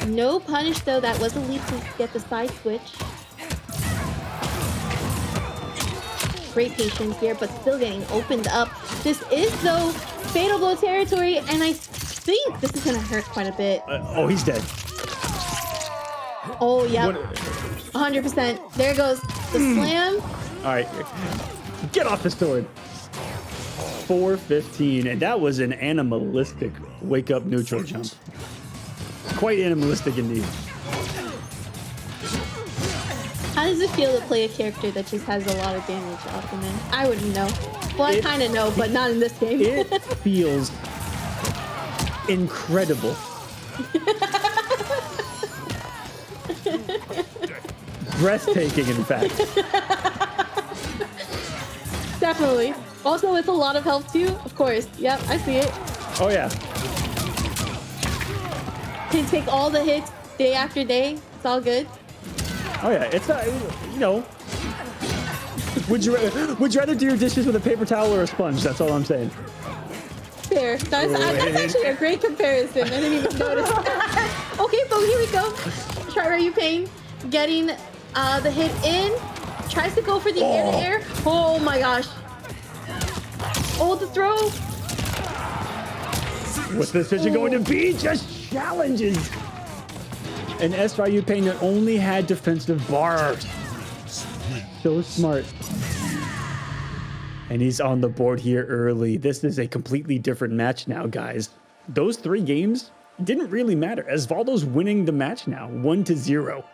No punish though. That was a lead to get the side switch. Great patience here, but still getting opened up. This is though fatal blow territory, and I think this is gonna hurt quite a bit. Oh, he's dead. Oh yeah, 100%. There goes the slam. All right, get off the sword. 415, and that was an animalistic wake up neutral jump. Quite animalistic indeed. How does it feel to play a character that just has a lot of damage off him? I wouldn't know. Well, I kind of know, but not in this game. It feels incredible. Breathtaking, in fact. Definitely. Also, with a lot of health too, of course. Yep, I see it. Oh yeah. Can take all the hits day after day. It's all good. Oh yeah, it's you know. Would you rather do your dishes with a paper towel or a sponge? That's all I'm saying. Fair. That's actually a great comparison. I didn't even notice that. Okay, but here we go. SRU Pain getting the hit in. Tries to go for the air to air. Oh my gosh. Oh, the throw. What's the decision going to be? Just challenges. And SRU Pain that only had defensive bars. So smart. And he's on the board here early. This is a completely different match now, guys. Those 3 games didn't really matter. Osvaldo's winning the match now, 1-0.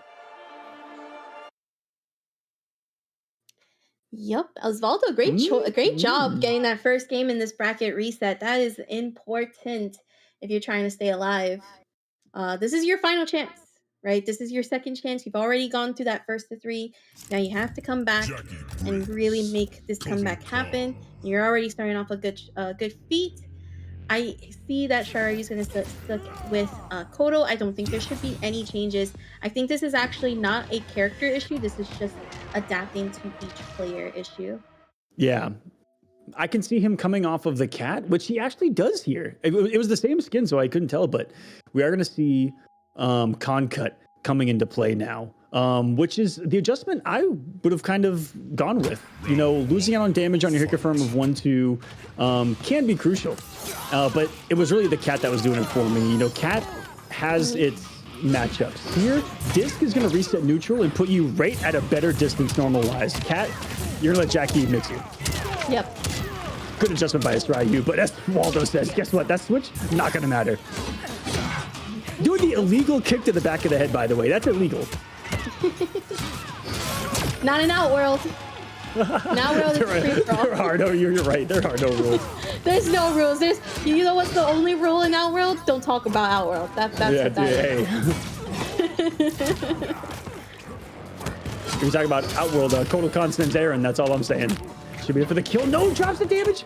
Yep, Osvaldo, great job getting that first game in this bracket reset. That is important if you're trying to stay alive. This is your final chance, right? This is your second chance. You've already gone through that first to 3. Now you have to come back and really make this comeback happen. You're already starting off a good feat. I see that SRU is going to stick with Kodo. I don't think there should be any changes. I think this is actually not a character issue. This is just adapting to each player issue. Yeah. I can see him coming off of the cat, which he actually does here. It was the same skin, so I couldn't tell, but we are going to see Concut coming into play now, which is the adjustment I would have kind of gone with. You know, losing out on damage on your hit confirm of 1-2 can be crucial, but it was really the cat that was doing it for me. You know, cat has its matchups. Here, disc is going to reset neutral and put you right at a better distance normalized. Cat, you're going to let Jackie mix you. Yep. Good adjustment by SRU, but as Waldo says, guess what? That switch, not going to matter. Doing the illegal kick to the back of the head, by the way. That's illegal. Not in Outworld. In Outworld, it's free for all. There are no, you're right. There are no rules. There's no rules. You know what's the only rule in Outworld? Don't talk about Outworld. That's yeah, what that is. Hey. You're talking about Outworld, Kotal Constance Aaron. That's all I'm saying. Should be for the kill. No, drops the damage.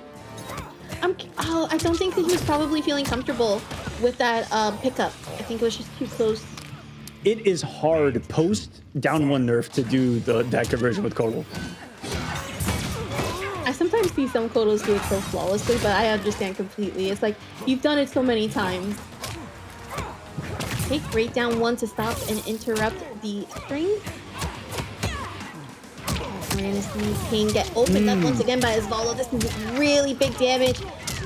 I don't think that he was probably feeling comfortable with that pickup. I think it was just too close. It is hard post down 1 nerf to do that conversion with Kotal. I sometimes see some Kodos do it so flawlessly, but I understand completely. It's like, you've done it so many times. Take right down 1 to stop and interrupt the string. We're gonna see Pain get opened up once again by Osvaldo. This is really big damage.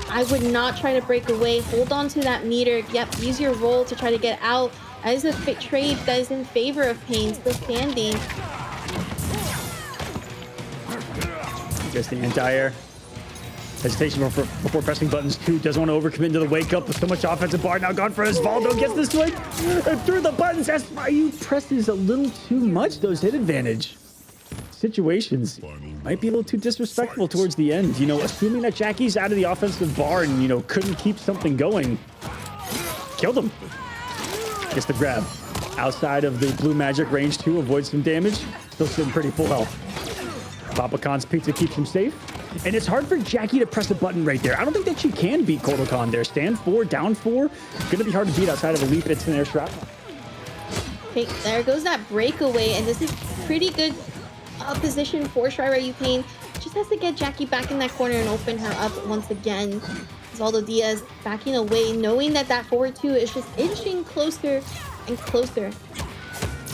I would not try to break away. Hold on to that meter. Yep, use your roll to try to get out. That is a trade that is in favor of Pain, still standing. Just the entire hesitation before pressing buttons 2. Doesn't want to overcommit into the wake up with so much offensive bar. Now gone for Osvaldo. Gets the swing and through the buttons. SRU presses a little too much. Those hit advantage situations might be a little too disrespectful towards the end. You know, assuming that Jackie's out of the offensive bar and, you know, couldn't keep something going. Killed him. Gets the grab. Outside of the blue magic range to avoid some damage. Still sitting pretty full health. Papa Khan's pizza keeps him safe. And it's hard for Jackie to press a button right there. I don't think that she can beat Kodokan there. Stand 4, down 4. Gonna be hard to beat outside of a leap hits in air strap. Okay, there goes that breakaway, and this is pretty good position for SRU Pain. Just has to get Jackie back in that corner and open her up once again. Osvaldo Diaz backing away, knowing that that forward 2 is just inching closer and closer.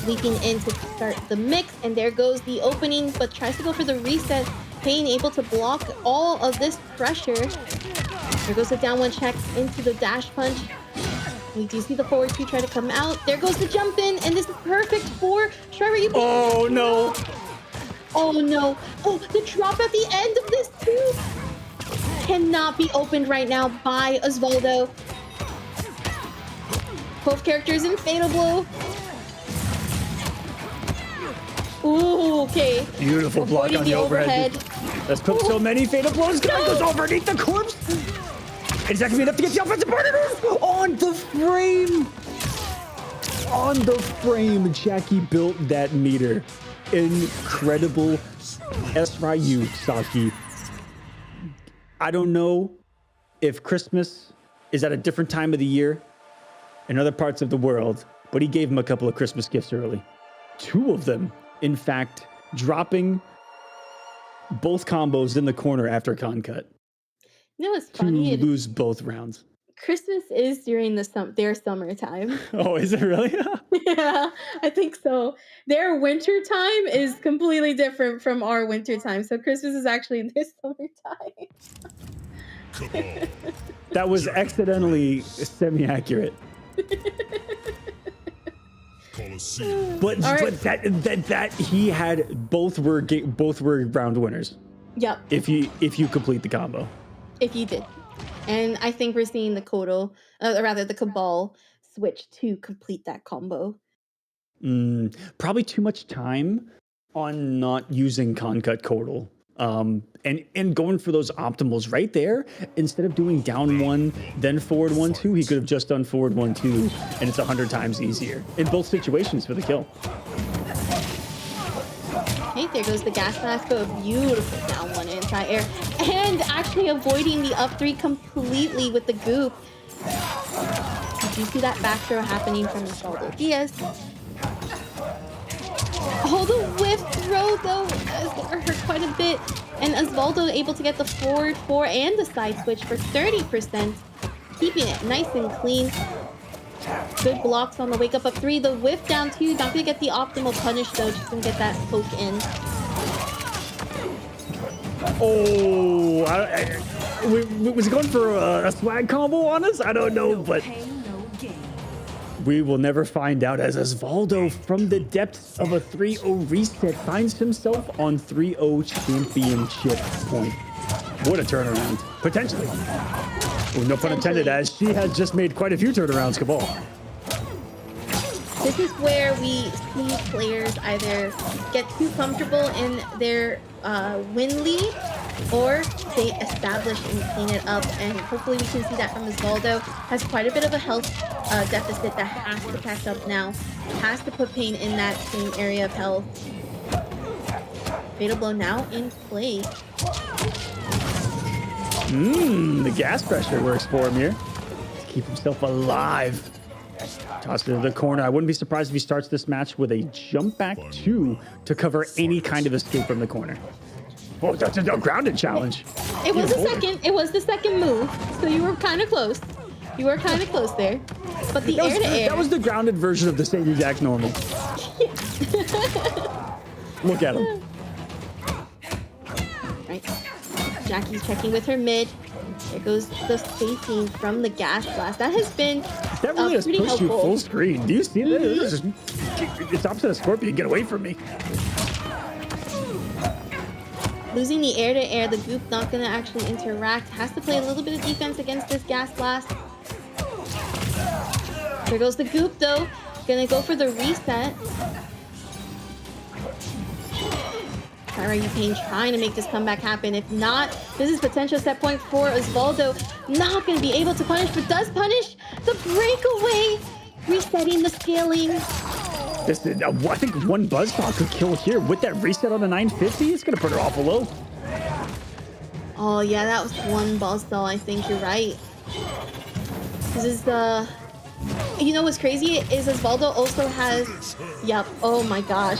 Leaping in to start the mix, and there goes the opening, but tries to go for the reset. Pain able to block all of this pressure. There goes the down 1 check into the dash punch. We do see the forward 2 try to come out. There goes the jump in, and this is perfect for SRU Pain. Oh no! Oh no! Oh, the drop at the end of this too cannot be opened right now by Osvaldo. Both characters in Fatal Blow. Ooh, okay. Beautiful block Avoiding on the overhead. Let's put so many Fatal Blows. Guy goes overneath the corpse. Is that gonna be enough to get the offensive partner? On the frame! On the frame, Jackie built that meter. Incredible SRU, Saki. I don't know if Christmas is at a different time of the year in other parts of the world, but he gave him a couple of Christmas gifts early. 2 of them, in fact, dropping both combos in the corner after con cut. You know what's funny? To lose both rounds. Christmas is during their summertime. Oh, is it really? Yeah, I think so. Their winter time is completely different from our winter time. So Christmas is actually in their summertime. That was accidentally semi-accurate. But that he had both were round winners. Yep. If you complete the combo. If you did. And I think we're seeing the the Cabal switch to complete that combo. Probably too much time on not using Concut Codal. And going for those optimals right there, instead of doing down 1, then forward 1, 2, he could have just done forward 1, 2, and it's 100 times easier in both situations for the kill. Okay, there goes the gas mask, a beautiful down 1 anti-air, and actually avoiding the up 3 completely with the goop. Did you see that back throw happening from Osvaldo Diaz? Oh, the whiff throw though hurt quite a bit, and Osvaldo able to get the forward 4 and the side switch for 30%, keeping it nice and clean. Good blocks on the wake up 3. The whiff down 2, not gonna get the optimal punish though, just gonna get that poke in. Oh, was he going for a swag combo on us? I don't know, but we will never find out, as Osvaldo, from the depths of a 3-0 reset, finds himself on 3-0 championship point. What a turnaround, potentially. Well, no pun intended, as she has just made quite a few turnarounds, Cabal. This is where we see players either get too comfortable in their win lead, or they establish and clean it up, and hopefully we can see that from Osvaldo. Has quite a bit of a health deficit that has to catch up now. Has to put Pain in that same area of health. Fatal Blow now in play. The gas pressure works for him here. Keep himself alive. Toss it to the corner. I wouldn't be surprised if he starts this match with a jump back 2 to cover any kind of escape from the corner. Oh, that's a grounded challenge. It was the second move, so you were kind of close. You were kind of close there. But the air-to-air... That was the grounded version of the same exact normal. Look at him. Right. Jackie's checking with her mid. There goes the spacing from the gas blast. That has been that really has pretty pushed helpful. You full screen. Do you see this? It's opposite of Scorpion. Get away from me. Losing the air-to-air, the goop not going to actually interact. Has to play a little bit of defense against this gas blast. There goes the goop though. Gonna go for the reset. SRU Pain trying to make this comeback happen. If not, this is potential set point for Osvaldo. Not going to be able to punish, but does punish the breakaway. Resetting the scaling. This is, I think one Buzzsaw could kill here with that reset on the 950. It's going to put her off a low. Oh yeah, that was one boss though. I think you're right. This is the. You know what's crazy is Osvaldo also has. Yep. Oh my gosh,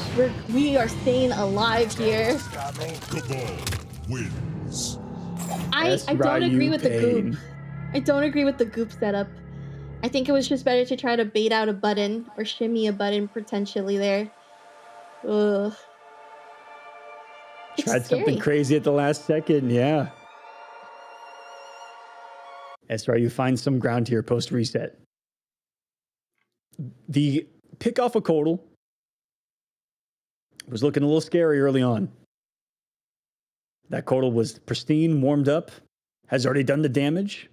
we are staying alive here. Cabal wins. I don't agree SRU with the Pain. goop. I don't agree with the goop setup. I think it was just better to try to bait out a button or shimmy a button potentially there. Ugh. It's Tried something scary. crazy at the last second. Yeah. SRU finds some ground here post reset. The pick off a Kodal was looking a little scary early on. That Kodal was pristine, warmed up, has already done the damage.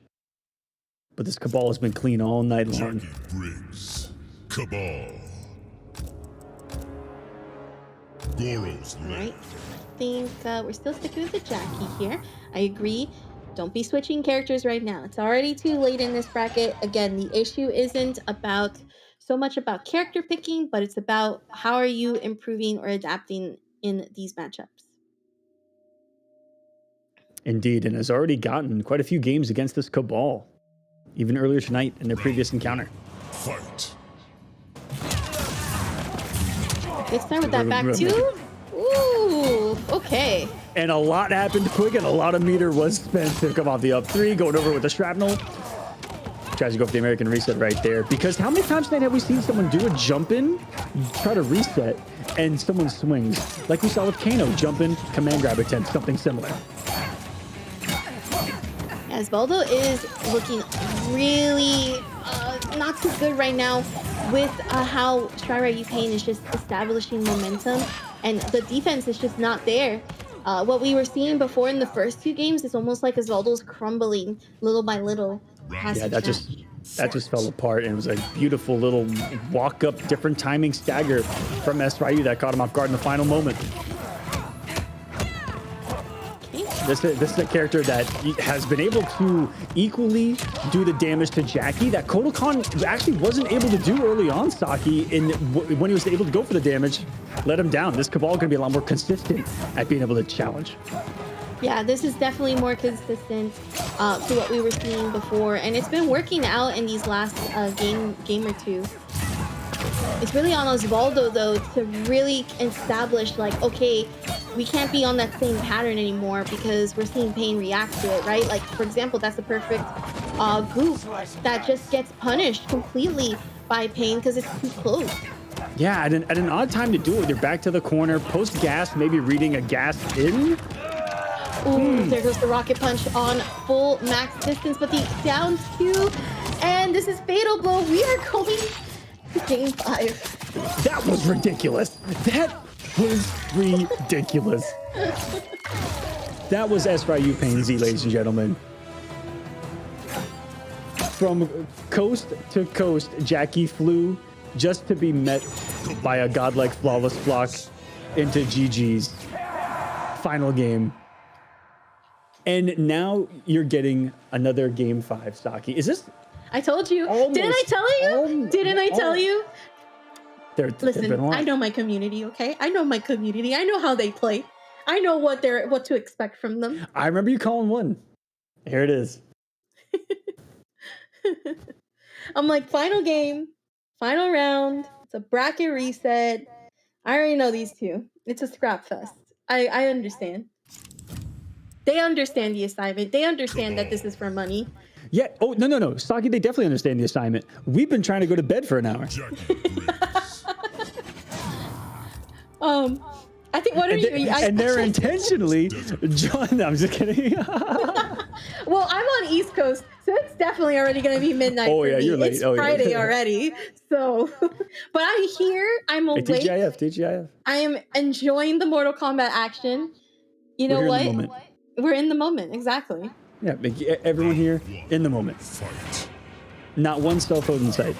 But this Cabal has been clean all night long. Jackie Briggs. Cabal. Goro's All right. left. I think we're still sticking with the Jackie here. I agree. Don't be switching characters right now. It's already too late in this bracket. Again, the issue isn't about so much about character picking, but it's about how are you improving or adapting in these matchups. Indeed, and has already gotten quite a few games against this Cabal, even earlier tonight in their previous encounter. Fight. Let's start with that back two. Ooh, okay. And a lot happened quick, and a lot of meter was spent to come off the up three, going over with the shrapnel. Tries to go for the American reset right there. Because how many times tonight have we seen someone do a jump in, try to reset, and someone swings? Like we saw with Kano, jump in, command grab attempt, something similar. Osvaldo is looking really not too good right now with how SRU Pain is just establishing momentum, and the defense is just not there. What we were seeing before in the first two games is almost like Osvaldo's crumbling little by little. Yeah, that just fell apart, and it was a beautiful little walk up, different timing stagger from SRU that caught him off guard in the final moment. This is a character that has been able to equally do the damage to Jackie that Kotal Khan actually wasn't able to do early on. Saki, when he was able to go for the damage, let him down. This Cabal going to be a lot more consistent at being able to challenge. Yeah, this is definitely more consistent to what we were seeing before, and it's been working out in these last game or two. It's really on Osvaldo though to really establish like, okay, we can't be on that same pattern anymore because we're seeing Pain react to it, right? Like for example, that's a perfect goop that just gets punished completely by Pain because it's too close. Yeah, at an odd time to do it. They're back to the corner, post gas, maybe reading a gas in. Ooh, there goes the rocket punch on full max distance, but the down two, and this is fatal blow. We are going to game 5. That was ridiculous. That was ridiculous. That was SRU Pain Z, ladies and gentlemen. From coast to coast, Jackie flew just to be met by a godlike flawless block into GG's final game. And now you're getting another game 5, Saki. Is this? I told you. Didn't I tell you? Didn't I tell you? Listen, I know my community, okay? I know my community. I know how they play. I know what to expect from them. I remember you calling one. Here it is. I'm like, final game, final round. It's a bracket reset. I already know these two. It's a scrap fest. I understand. They understand the assignment. They understand that this is for money. Yeah. Oh, no. Saki, they definitely understand the assignment. We've been trying to go to bed for an hour. I think, what are you? And they're intentionally, John, I'm just kidding. Well, I'm on East Coast, so it's definitely already going to be midnight. Oh, yeah, for me. you're late. It's Oh, Friday yeah. already. So, but I'm here. I'm awake. Hey, TGIF. I am enjoying the Mortal Kombat action. You know what? We're in the moment. Exactly. Yeah, everyone here in the moment. Fight. Not one cell phone in sight.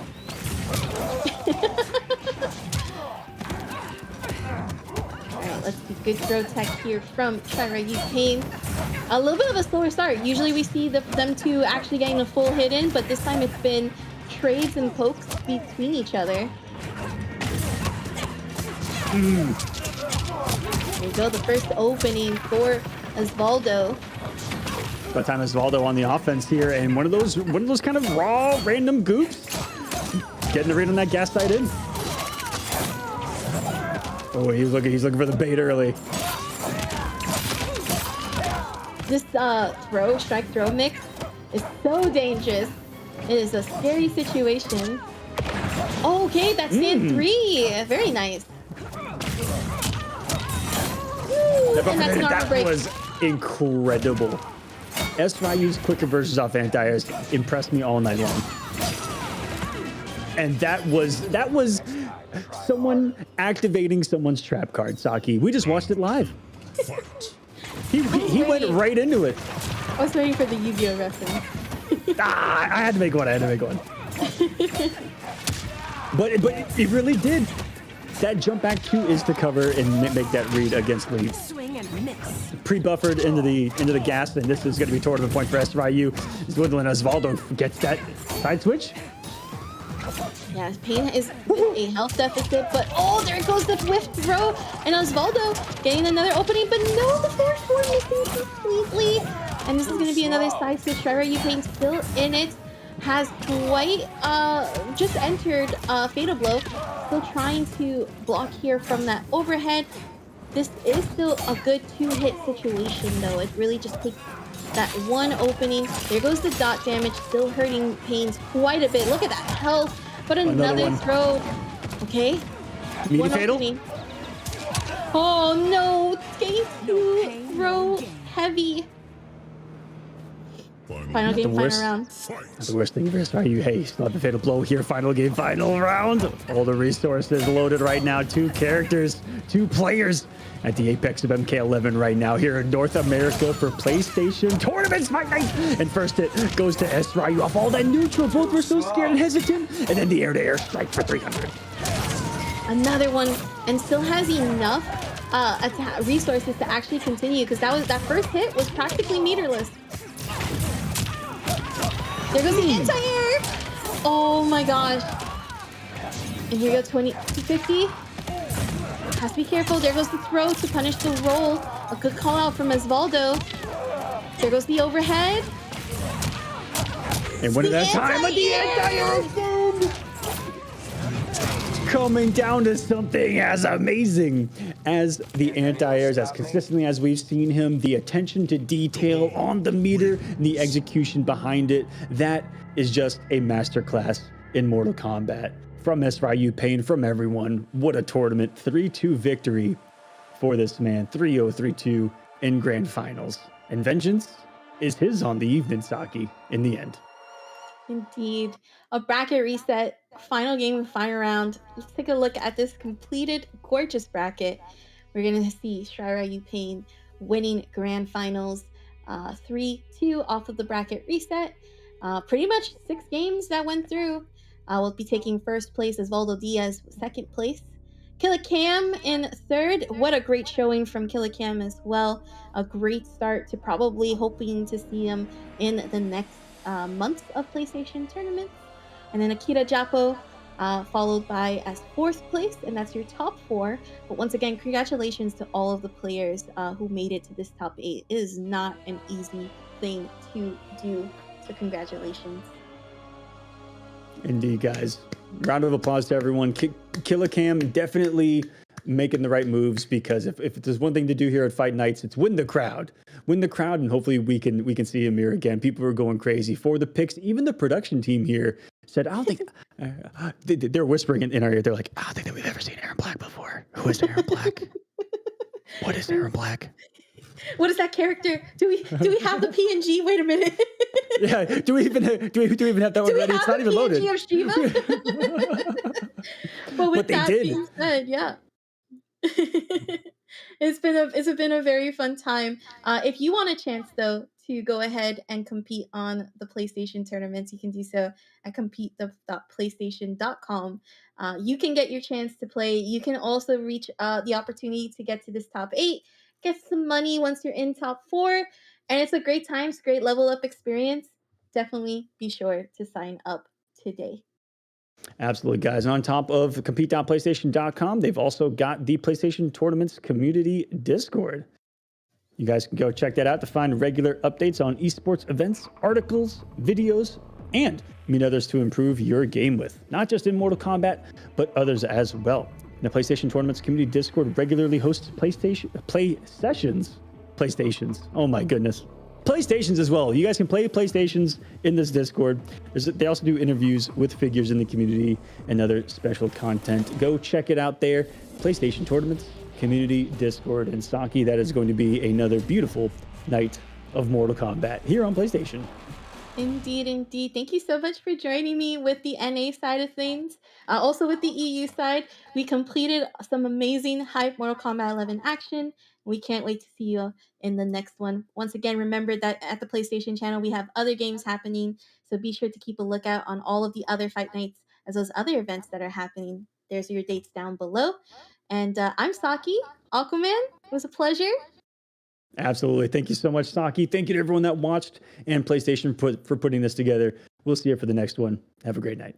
Alright, let's see. Good throw tech here from SRU Pain. A little bit of a slower start. Usually we see them two actually getting a full hit in, but this time it's been trades and pokes between each other. There you go, the first opening for Osvaldo. By the time Osvaldo on the offense here, and one of those kind of raw random goops, getting the read on that gas side in. Oh, he's looking for the bait early. This strike throw mix is so dangerous. It is a scary situation. Oh, okay, that's stand 3. Very nice. And that's an armor break. That was incredible. SRU's quicker versus off anti-airs impressed me all night long. And that was someone activating someone's trap card, Saki. We just watched it live. Fight. He went right into it. I was waiting for the Yu-Gi-Oh reference. I had to make one. But it really did. That jump back 2 is to cover and make that read against Lee. Swing and miss. Pre-buffered into the gas, and this is going to be tournament point for SRU. Dwindling Osvaldo gets that side switch. Yeah, Pain is with a health deficit, but oh, there goes the whiff throw, and Osvaldo getting another opening, but no, the fair form missing completely. And this is going to be another side switch. SRU Pain still in it, has quite just entered Fatal Blow, still trying to block here from that overhead. This is still a good 2-hit situation though. It really just takes that one opening. There goes the dot damage, still hurting Pains quite a bit. Look at that health. But another throw. Okay. Meaty fatal. Opening. Oh no, game 2 throw heavy. Final game, final round. The worst thing for SRU. Hey, still have the fatal blow here. Final game, final round. All the resources loaded right now. 2 characters, 2 players at the apex of MK11 right now here in North America for PlayStation Tournaments Fight Nights. And first hit goes to SRU off all that neutral. Both were so scared and hesitant. And then the air-to-air strike for 300. Another one, and still has enough resources to actually continue, because that first hit was practically meterless. There goes the anti-air. Oh my gosh. And here we go, 20 to 50. Has to be careful. There goes the throw to punish the roll. A good call out from Osvaldo. There goes the overhead. And one at that time, but the anti-air boom! Coming down to something as amazing as the anti-airs, as consistently as we've seen him, the attention to detail on the meter, and the execution behind it. That is just a masterclass in Mortal Kombat. From SRU Pain, from everyone. What a tournament. 3-2 victory for this man. 3-0, 3-2 in grand finals. And vengeance is his on the evening, Saki, in the end. Indeed. A bracket reset, final game, final round. Let's take a look at this completed, gorgeous bracket. We're going to see SRU Pain winning grand finals 3-2 off of the bracket reset. Pretty much 6 games that went through. We'll be taking first place Osvaldo Diaz, second place. Killa Cam in third. What a great showing from Killa Cam as well. A great start to probably hoping to see him in the next months of PlayStation tournaments. And then Akita Joppo followed by as 4th place, and that's your top 4. But once again, congratulations to all of the players who made it to this top 8. It is not an easy thing to do, so congratulations. Indeed, guys. Round of applause to everyone. Killa Cam definitely making the right moves, because if there's one thing to do here at Fight Nights, it's win the crowd, and hopefully we can see him here again. People were going crazy for the picks. Even the production team here said, I don't think they're whispering in our ear. They're like, I don't think that we've ever seen Aaron Black before. Who is Aaron Black? What is Aaron Black? What is that character? Do we have the PNG? Wait a minute. Yeah, do we even have that one ready? It's not even loaded. Of Shiva? But with that being said, yeah. It's been a very fun time. If you want a chance though to go ahead and compete on the PlayStation tournaments, you can do so at compete.playstation.com. You can get your chance to play. You can also reach the opportunity to get to this top 8, get some money once you're in top 4, and it's a great time. It's a great level up experience. Definitely be sure to sign up today. Absolutely, guys. And on top of compete.playstation.com, they've also got the PlayStation Tournaments community Discord. You guys can go check that out to find regular updates on esports events, articles, videos, and meet others to improve your game with, not just in Mortal Kombat, but others as well. The PlayStation Tournaments community Discord regularly hosts PlayStations. Oh my goodness. PlayStations as well. You guys can play PlayStations in this Discord. They also do interviews with figures in the community and other special content. Go check it out there. PlayStation Tournaments, community Discord, and Saki. That is going to be another beautiful night of Mortal Kombat here on PlayStation. Indeed, indeed. Thank you so much for joining me with the NA side of things. Also with the EU side, we completed some amazing hype Mortal Kombat 11 action. We can't wait to see you in the next one. Once again, remember that at the PlayStation channel, we have other games happening. So be sure to keep a lookout on all of the other fight nights as well as other events that are happening. There's your dates down below. And I'm Saki, Aquaman. It was a pleasure. Absolutely. Thank you so much, Saki. Thank you to everyone that watched and PlayStation for putting this together. We'll see you for the next one. Have a great night.